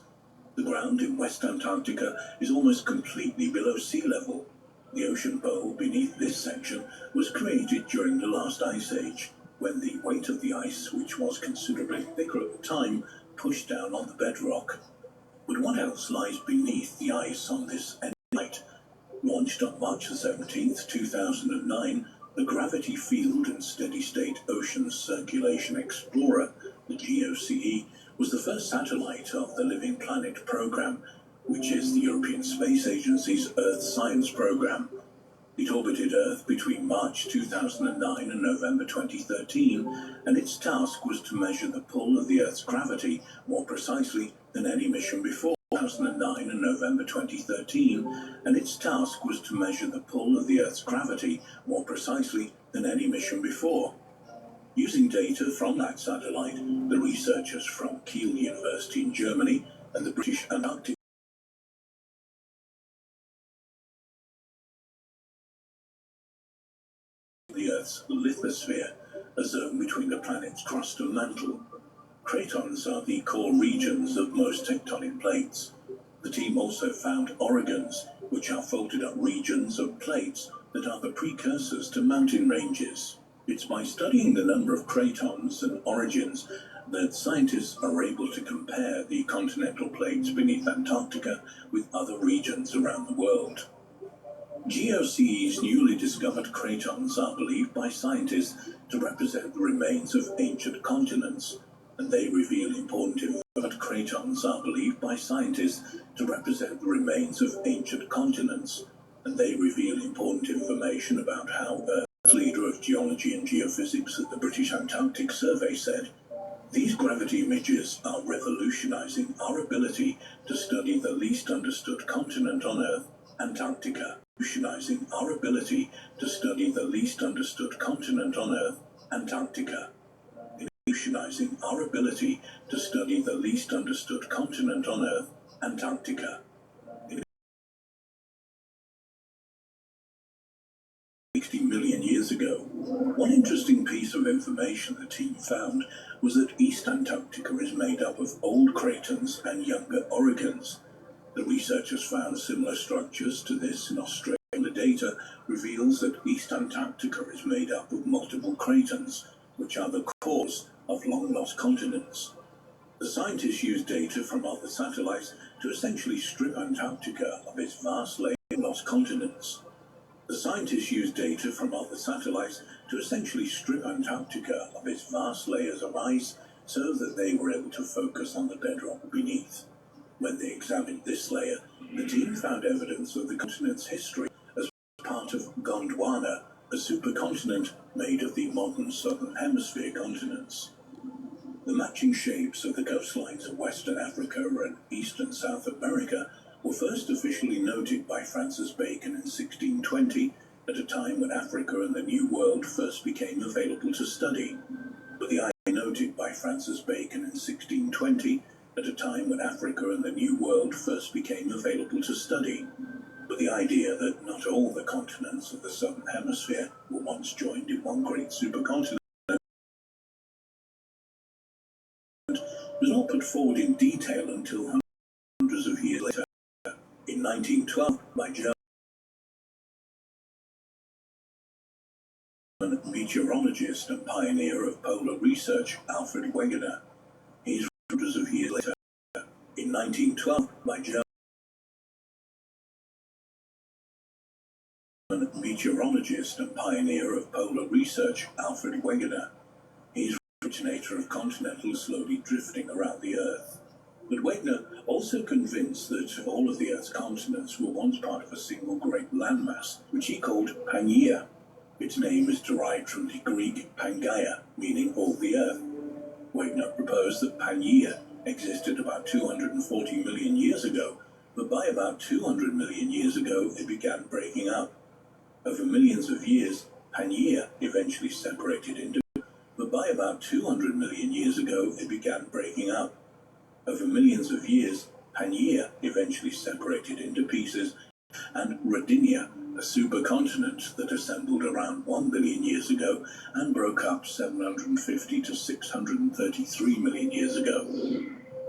The ground in West Antarctica is almost completely below sea level. The ocean bowl beneath this section was created during the last ice age, when the weight of the ice, which was considerably thicker at the time, pushed down on the bedrock. But what else lies beneath the ice on this end night? Launched on March 17, 2009, the Gravity Field and Steady-State Oceans Circulation Explorer, the GOCE, was the first satellite of the Living Planet program, which is the European Space Agency's Earth Science program. It orbited Earth between March 2009 and November 2013, and its task was to measure the pull of the Earth's gravity more precisely than any mission before 2009 and November 2013, and its task was to measure the pull of the Earth's gravity more precisely than any mission before. Using data from that satellite, the researchers from Kiel University in Germany and the British Antarctic Earth's lithosphere, a zone between the planet's crust and mantle. Cratons are the core regions of most tectonic plates. The team also found orogons, which are folded up regions of plates that are the precursors to mountain ranges. It's by studying the number of cratons and orogons that scientists are able to compare the continental plates beneath Antarctica with other regions around the world. GOC's newly discovered cratons are believed by scientists to represent the remains of ancient continents, and they reveal important information. Cratons are believed by scientists to represent the remains of ancient continents, and they reveal important information about how Earth's leader of geology and geophysics at the British Antarctic Survey said, "These gravity images are revolutionizing our ability to study the least understood continent on Earth, Antarctica. Revolutionizing our ability to study the least understood continent on Earth, Antarctica. Revolutionizing our ability to study the least understood continent on Earth, Antarctica." 60 million years ago. One interesting piece of information the team found was that East Antarctica is made up of old cratons and younger orogons. The researchers found similar structures to this in Australia. The data reveals that East Antarctica is made up of multiple cratons, which are the cores of long-lost continents. The scientists used data from other satellites to essentially strip Antarctica of its vast layer of lost continents. The scientists used data from other satellites to essentially strip Antarctica of its vast layers of ice so that they were able to focus on the bedrock beneath. When they examined this layer, the team found evidence of the continent's history as part of Gondwana, a supercontinent made of the modern southern hemisphere continents. The matching shapes of the coastlines of Western Africa and East and South America were first officially noted by Francis Bacon in 1620, at a time when Africa and the New World first became available to study. But the idea noted by Francis Bacon in 1620, at a time when Africa and the New World first became available to study. But the idea that not all the continents of the Southern Hemisphere were once joined in one great supercontinent was not put forward in detail until hundreds of years later. In 1912, by German meteorologist and pioneer of polar research, Alfred Wegener. He's hundreds of years later. In 1912, by German meteorologist and pioneer of polar research, Alfred Wegener. He's originator of continental slowly drifting around the Earth. But Wegener also convinced that all of the Earth's continents were once part of a single great landmass, which he called Pangaea. Its name is derived from the Greek Pangaea, meaning all the Earth. Wegener proposed that Pangaea existed about 240 million years ago, but by about 200 million years ago it began breaking up. Over millions of years, Pangaea eventually separated into, but by about 200 million years ago it began breaking up. Over millions of years, Pangaea eventually separated into pieces, and Rodinia, a supercontinent that assembled around 1 billion years ago and broke up 750 to 633 million years ago.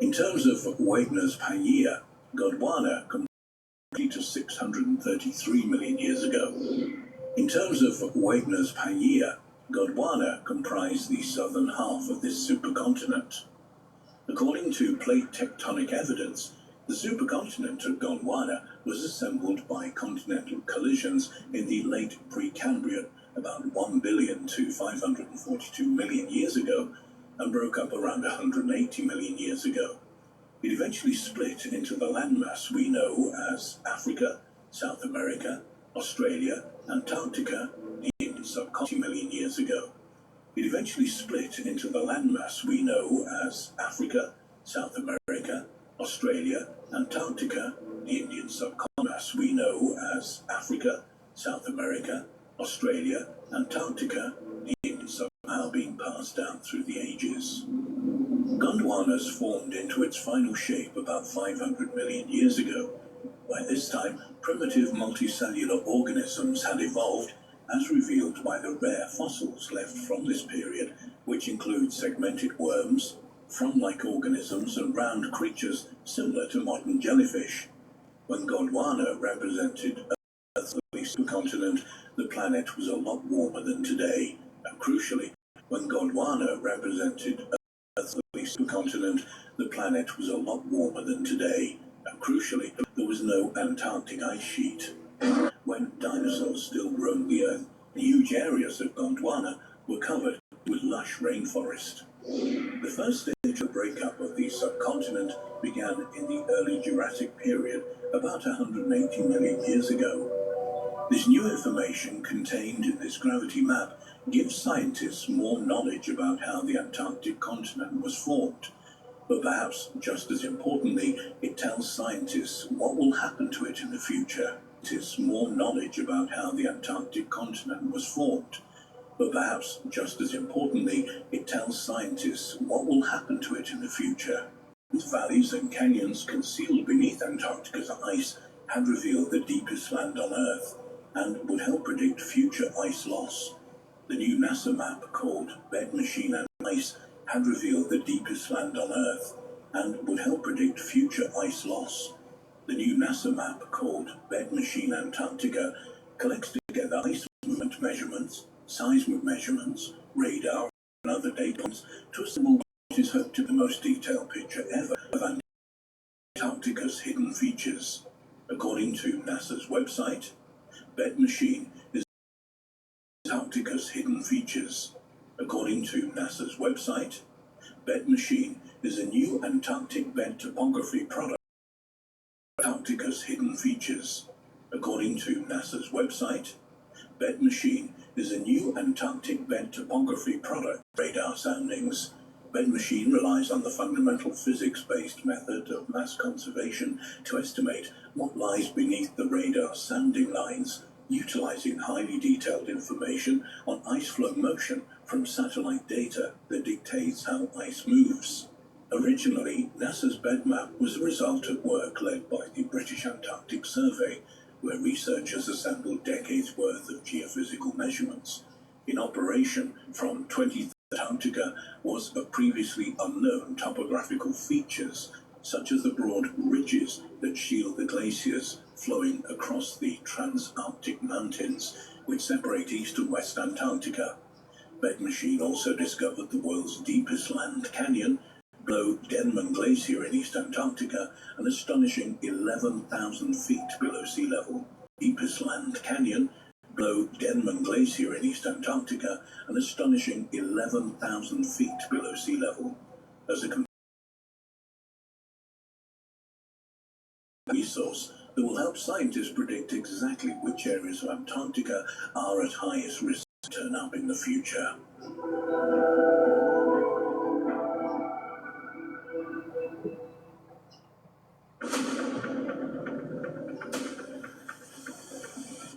In terms of Wegener's Pangaea, Gondwana comprised to 633 million years ago. In terms of Wegener's Pangaea, Gondwana comprised the southern half of this supercontinent. According to plate tectonic evidence, the supercontinent of Gondwana was assembled by continental collisions in the late Precambrian, about 1 billion to 542 million years ago, and broke up around 180 million years ago. It eventually split into the landmass we know as Africa, South America, Australia, Antarctica, the Indian subcontinent million years ago. It eventually split into the landmass we know as Africa, South America, Australia, Antarctica, the Indian subcontinent we know as Africa, South America, Australia, Antarctica, the Indian somehow being passed down through the ages. Gondwana's formed into its final shape about 500 million years ago. By this time, primitive multicellular organisms had evolved, as revealed by the rare fossils left from this period, which include segmented worms, frond-like organisms, and round creatures similar to modern jellyfish. When Gondwana represented Earth's supercontinent, the planet was a lot warmer than today, and crucially, when Gondwana represented Earth's supercontinent, the planet was a lot warmer than today, and crucially, there was no Antarctic ice sheet. When dinosaurs still roamed the Earth, huge areas of Gondwana were covered with lush rainforest. The first stage of breakup of the subcontinent began in the early Jurassic period, about 180 million years ago. This new information contained in this gravity map gives scientists more knowledge about how the Antarctic continent was formed. But perhaps just as importantly, it tells scientists what will happen to it in the future. It is more knowledge about how the Antarctic continent was formed. But perhaps just as importantly, it tells scientists what will happen to it in the future. Valleys and canyons concealed beneath Antarctica's ice had revealed the deepest land on Earth and would help predict future ice loss. The new NASA map called Bed Machine and Ice had revealed the deepest land on Earth and would help predict future ice loss. The new NASA map called Bed Machine Antarctica collects together ice movement measurements, seismic measurements, radar, and other data points to assemble what is hoped to be the most detailed picture ever of Antarctica's hidden features. According to NASA's website, Bed Machine is Antarctica's hidden features. According to NASA's website, Bed Machine is a new Antarctic bed topography product. Antarctica's hidden features. According to NASA's website, Bed Machine is a new Antarctic bed topography product. Radar soundings. Bed Machine relies on the fundamental physics-based method of mass conservation to estimate what lies beneath the radar sounding lines, utilizing highly detailed information on ice flow motion from satellite data that dictates how ice moves. Originally, NASA's bed map was a result of work led by the British Antarctic Survey, where researchers assembled decades' worth of geophysical measurements. In operation from 20th Antarctica was a previously unknown topographical features, such as the broad ridges that shield the glaciers flowing across the Transantarctic Mountains, which separate East and West Antarctica. Bed Machine also discovered the world's deepest land canyon, below Denman Glacier in East Antarctica, an astonishing 11,000 feet below sea level. Deepest land canyon, below Denman Glacier in East Antarctica, an astonishing 11,000 feet below sea level. As a resource that will help scientists predict exactly which areas of Antarctica are at highest risk to turn up in the future.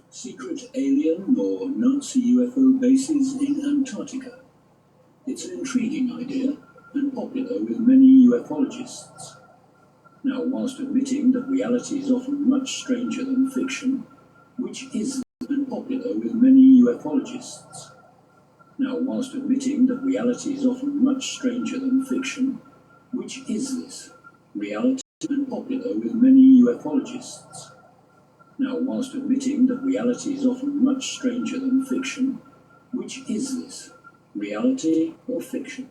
Secret alien or Nazi UFO bases in Antarctica. It's an intriguing idea and popular with many ufologists. Now, whilst admitting that reality is often much stranger than fiction, which is and popular with many ufologists. Now, whilst admitting that reality is often much stranger than fiction, which is this? Reality and popular with many ufologists. Now, whilst admitting that reality is often much stranger than fiction, which is this? Reality or fiction?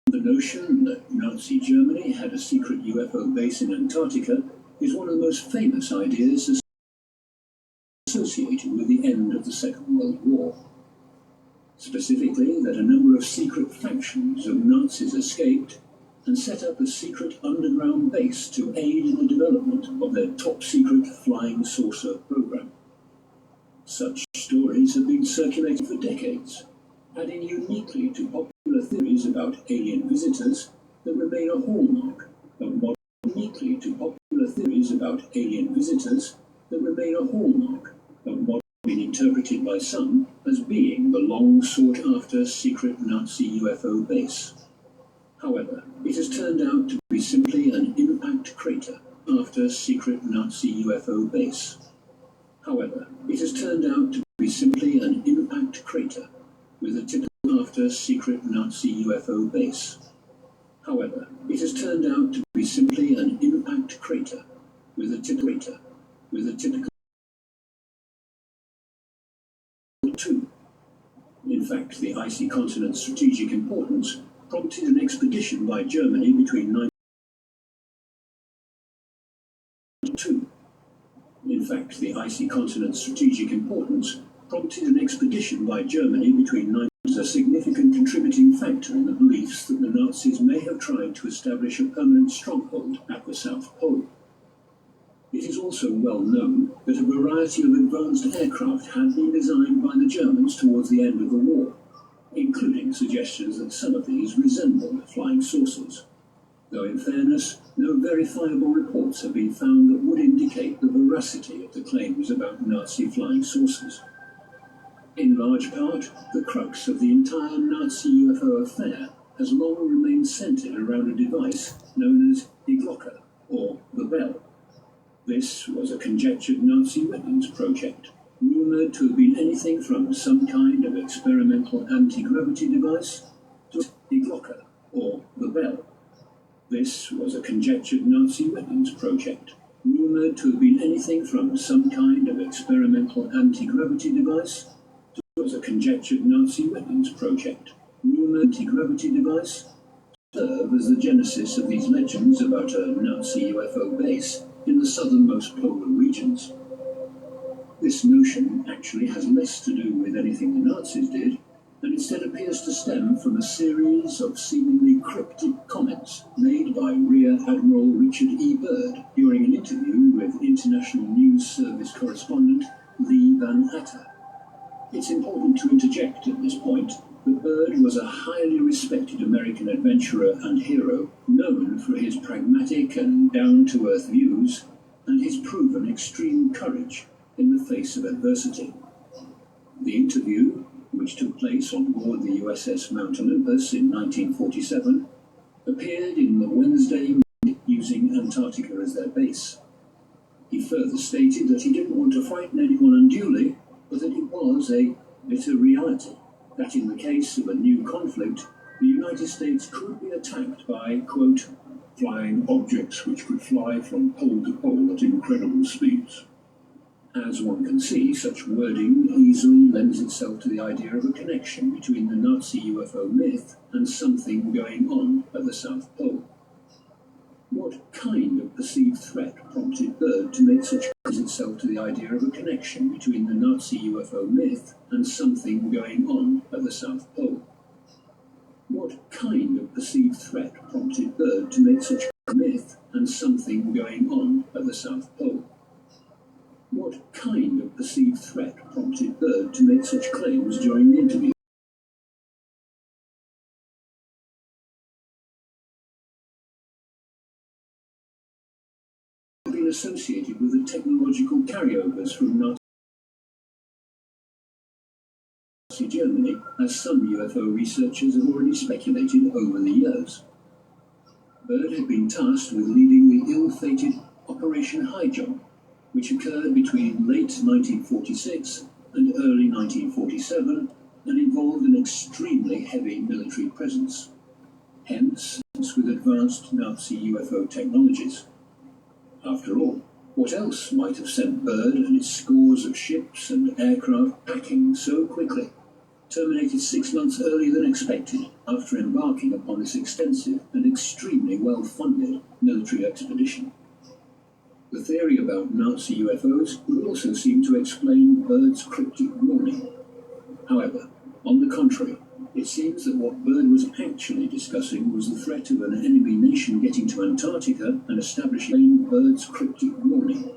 The notion that Nazi Germany had a secret UFO base in Antarctica is one of the most famous ideas associated with the end of the Second World War. Specifically, that a number of secret factions of Nazis escaped and set up a secret underground base to aid in the development of their top-secret flying saucer program. Such stories have been circulating for decades, adding uniquely to popular theories about alien visitors that remain a hallmark of modern uniquely to popular theories about alien visitors that remain a hallmark of modern, been interpreted by some as being the long sought-after secret Nazi UFO base. However, it has turned out to be simply an impact crater after secret Nazi UFO base. However, it has turned out to be simply an impact crater with a typical after secret Nazi UFO base. However, it has turned out to be simply an impact crater with a typical 2. In fact, the icy continent's strategic importance prompted an expedition by Germany between 1992. In fact, the icy continent's strategic importance prompted an expedition by Germany between 1992 as a significant contributing factor in the beliefs that the Nazis may have tried to establish a permanent stronghold at the South Pole. It is also well known that a variety of advanced aircraft had been designed by the Germans towards the end of the war, including suggestions that some of these resembled flying saucers. Though in fairness, no verifiable reports have been found that would indicate the veracity of the claims about Nazi flying saucers. In large part, the crux of the entire Nazi UFO affair has long remained centered around a device known as die Glocke, or the bell. This was a conjectured Nazi weapons project, rumored to have been anything from some kind of experimental anti-gravity device to die Glocke, or the bell. This was a conjectured Nazi weapons project, rumored to have been anything from some kind of experimental anti-gravity device to was a conjectured Nazi weapons project, rumored anti-gravity device, serve as the genesis of these legends about a Nazi UFO base in the southernmost polar regions. This notion actually has less to do with anything the Nazis did, and instead appears to stem from a series of seemingly cryptic comments made by Rear Admiral Richard E. Byrd during an interview with International News Service correspondent Lee Van Atta. It's important to interject at this point that Byrd was a highly respected American adventurer and hero, known for his pragmatic and down-to-earth views and his proven extreme courage in the face of adversity. The interview, which took place on board the USS Mount Olympus in 1947, appeared in the Wednesday using Antarctica as their base. He further stated that he didn't want to frighten anyone unduly, but that it was a bitter reality that in the case of a new conflict, the United States could be attacked by, quote, flying objects which could fly from pole to pole at incredible speeds. As one can see, such wording easily lends itself to the idea of a connection between the Nazi UFO myth and something going on at the South Pole. What kind of perceived threat prompted Byrd to make such lends itself to the idea of a connection between the Nazi UFO myth and something going on at the South Pole? What kind of perceived threat prompted Byrd to make such myth and something going on at the South Pole? What kind of perceived threat prompted Byrd to make such claims during the interview? Been associated with the technological carryovers from Nazi Germany, as some UFO researchers have already speculated over the years. Byrd had been tasked with leading the ill-fated Operation High Jump, which occurred between late 1946 and early 1947 and involved an extremely heavy military presence. Hence, with advanced Nazi UFO technologies. After all, what else might have sent Byrd and its scores of ships and aircraft packing so quickly, terminated 6 months earlier than expected after embarking upon this extensive and extremely well-funded military expedition? The theory about Nazi UFOs would also seem to explain Byrd's cryptic warning. However, on the contrary, it seems that what Byrd was actually discussing was the threat of an enemy nation getting to Antarctica and establishing Byrd's cryptic warning.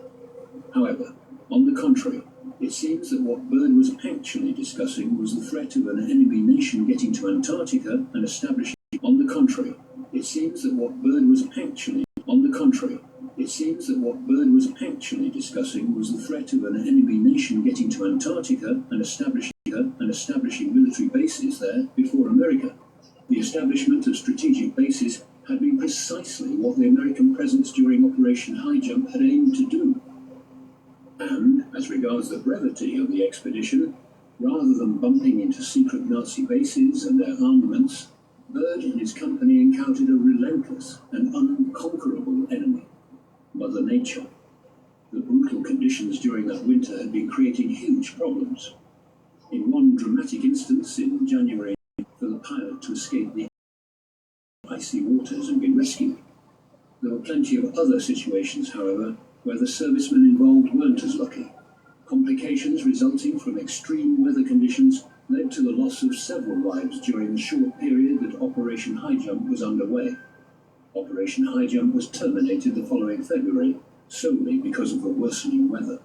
However, on the contrary, it seems that what Byrd was actually discussing was the threat of an enemy nation getting to Antarctica and establishing. On the contrary, it seems that what Byrd was actually. On the contrary, it seems that what Byrd was actually discussing was the threat of an enemy nation getting to Antarctica and establishing military bases there before America. The establishment of strategic bases had been precisely what the American presence during Operation High Jump had aimed to do. And, as regards the brevity of the expedition, rather than bumping into secret Nazi bases and their armaments, Byrd and his company encountered a relentless and unconquerable enemy, Mother Nature. The brutal conditions during that winter had been creating huge problems. In one dramatic instance in January, for the pilot to escape the icy waters and be rescued. There were plenty of other situations, however, where the servicemen involved weren't as lucky. Complications resulting from extreme weather conditions led to the loss of several lives during the short period that Operation High Jump was underway. Operation High Jump was terminated the following February, solely because of the worsening weather.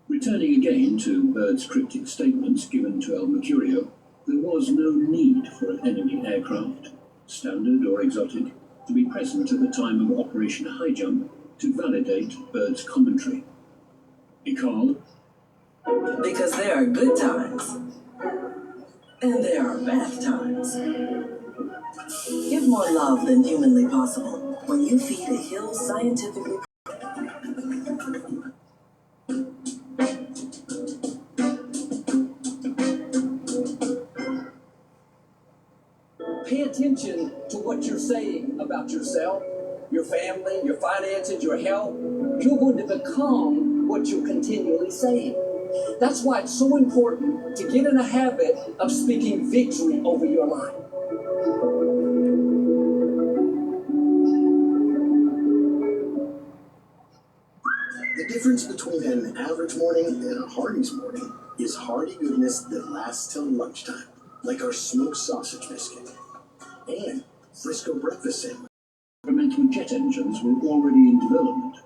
Returning again to Byrd's cryptic statements given to El Mercurio, there was no need for an enemy aircraft, standard or exotic, to be present at the time of Operation High Jump to validate Byrd's commentary. Because there are good times, and there are bad times. Give more love than humanly possible when you feed a Hill scientifically. Pay attention to what you're saying about yourself, your family, your finances, your health. You're going to become what you're continually saying. That's why it's so important to get in a habit of speaking victory over your life. The difference between an average morning and a Hardee's morning is hearty goodness that lasts till lunchtime, like our smoked sausage biscuit and Frisco breakfast sandwich. Experimental jet engines were already in development,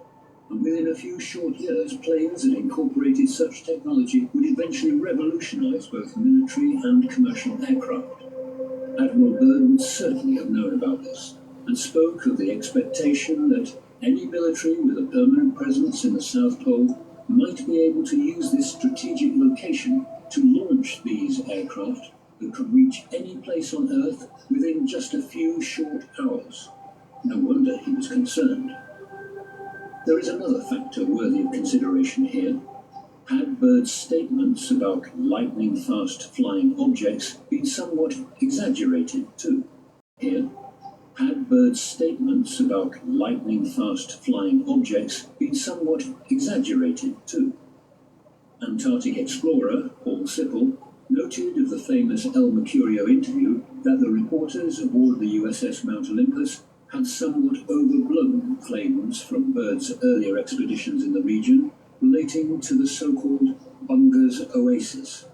and within a few short years, planes that incorporated such technology would eventually revolutionize both military and commercial aircraft. Admiral Byrd would certainly have known about this, and spoke of the expectation that any military with a permanent presence in the South Pole might be able to use this strategic location to launch these aircraft that could reach any place on Earth within just a few short hours. No wonder he was concerned. There is another factor worthy of consideration here. Had Byrd's statements about lightning-fast flying objects been somewhat exaggerated too? Had Byrd's statements about lightning-fast flying objects been somewhat exaggerated too? Antarctic explorer Paul Sipple noted of the famous El Mercurio interview that the reporters aboard the USS Mount Olympus had somewhat overblown claims from Byrd's earlier expeditions in the region relating to the so-called Bunger's Oasis,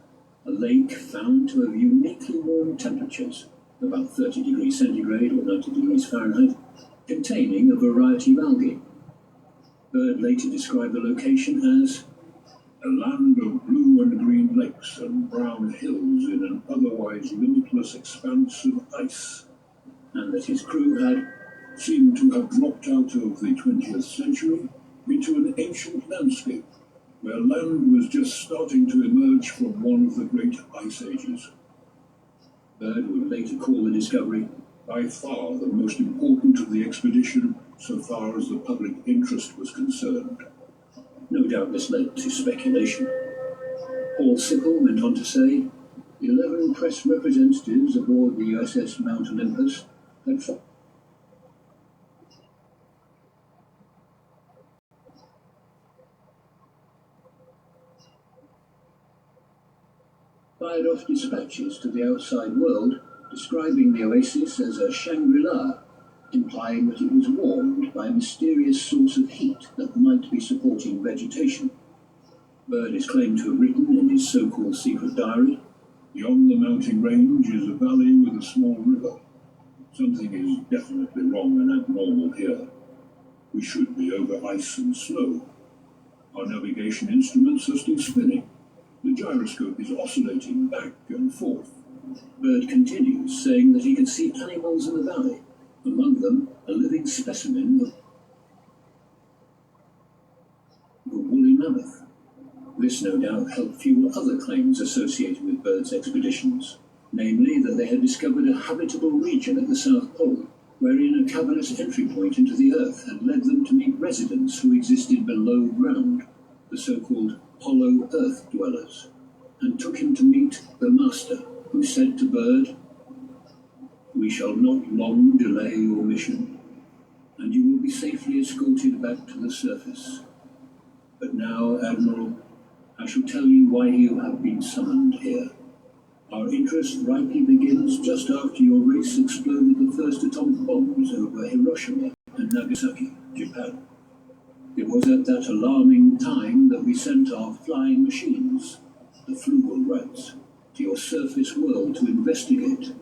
a lake found to have uniquely warm temperatures, about 30 degrees centigrade or 90 degrees Fahrenheit, containing a variety of algae. Byrd later described the location as a land of blue and green lakes and brown hills in an otherwise limitless expanse of ice, and that his crew had seemed to have dropped out of the 20th century into an ancient landscape where land was just starting to emerge from one of the great ice ages. Byrd would later call the discovery by far the most important of the expedition so far as the public interest was concerned. No doubt this led to speculation. Paul Sipple went on to say, 11 press representatives aboard the USS Mount Olympus had fired off dispatches to the outside world describing the oasis as a Shangri-La, implying that it was warmed by a mysterious source of heat that might be supporting vegetation. Byrd is claimed to have written in his so-called secret diary, "Beyond the mountain range is a valley with a small river. Something is definitely wrong and abnormal here. We should be over ice and snow. Our navigation instruments are still spinning. The gyroscope is oscillating back and forth." Byrd continues, saying that he can see animals in the valley, among them a living specimen of a woolly mammoth. This no doubt helped fuel other claims associated with Byrd's expeditions, namely that they had discovered a habitable region at the South Pole, wherein a cavernous entry point into the earth had led them to meet residents who existed below ground, the so-called hollow earth dwellers, and took him to meet the master, who said to Bird, "We shall not long delay your mission, and you will be safely escorted back to the surface. But now, Admiral, I shall tell you why you have been summoned here. Our interest rightly begins just after your race exploded the first atomic bombs over Hiroshima and Nagasaki, Japan. It was at that alarming time that we sent our flying machines, the Flugel rats, to your surface world to investigate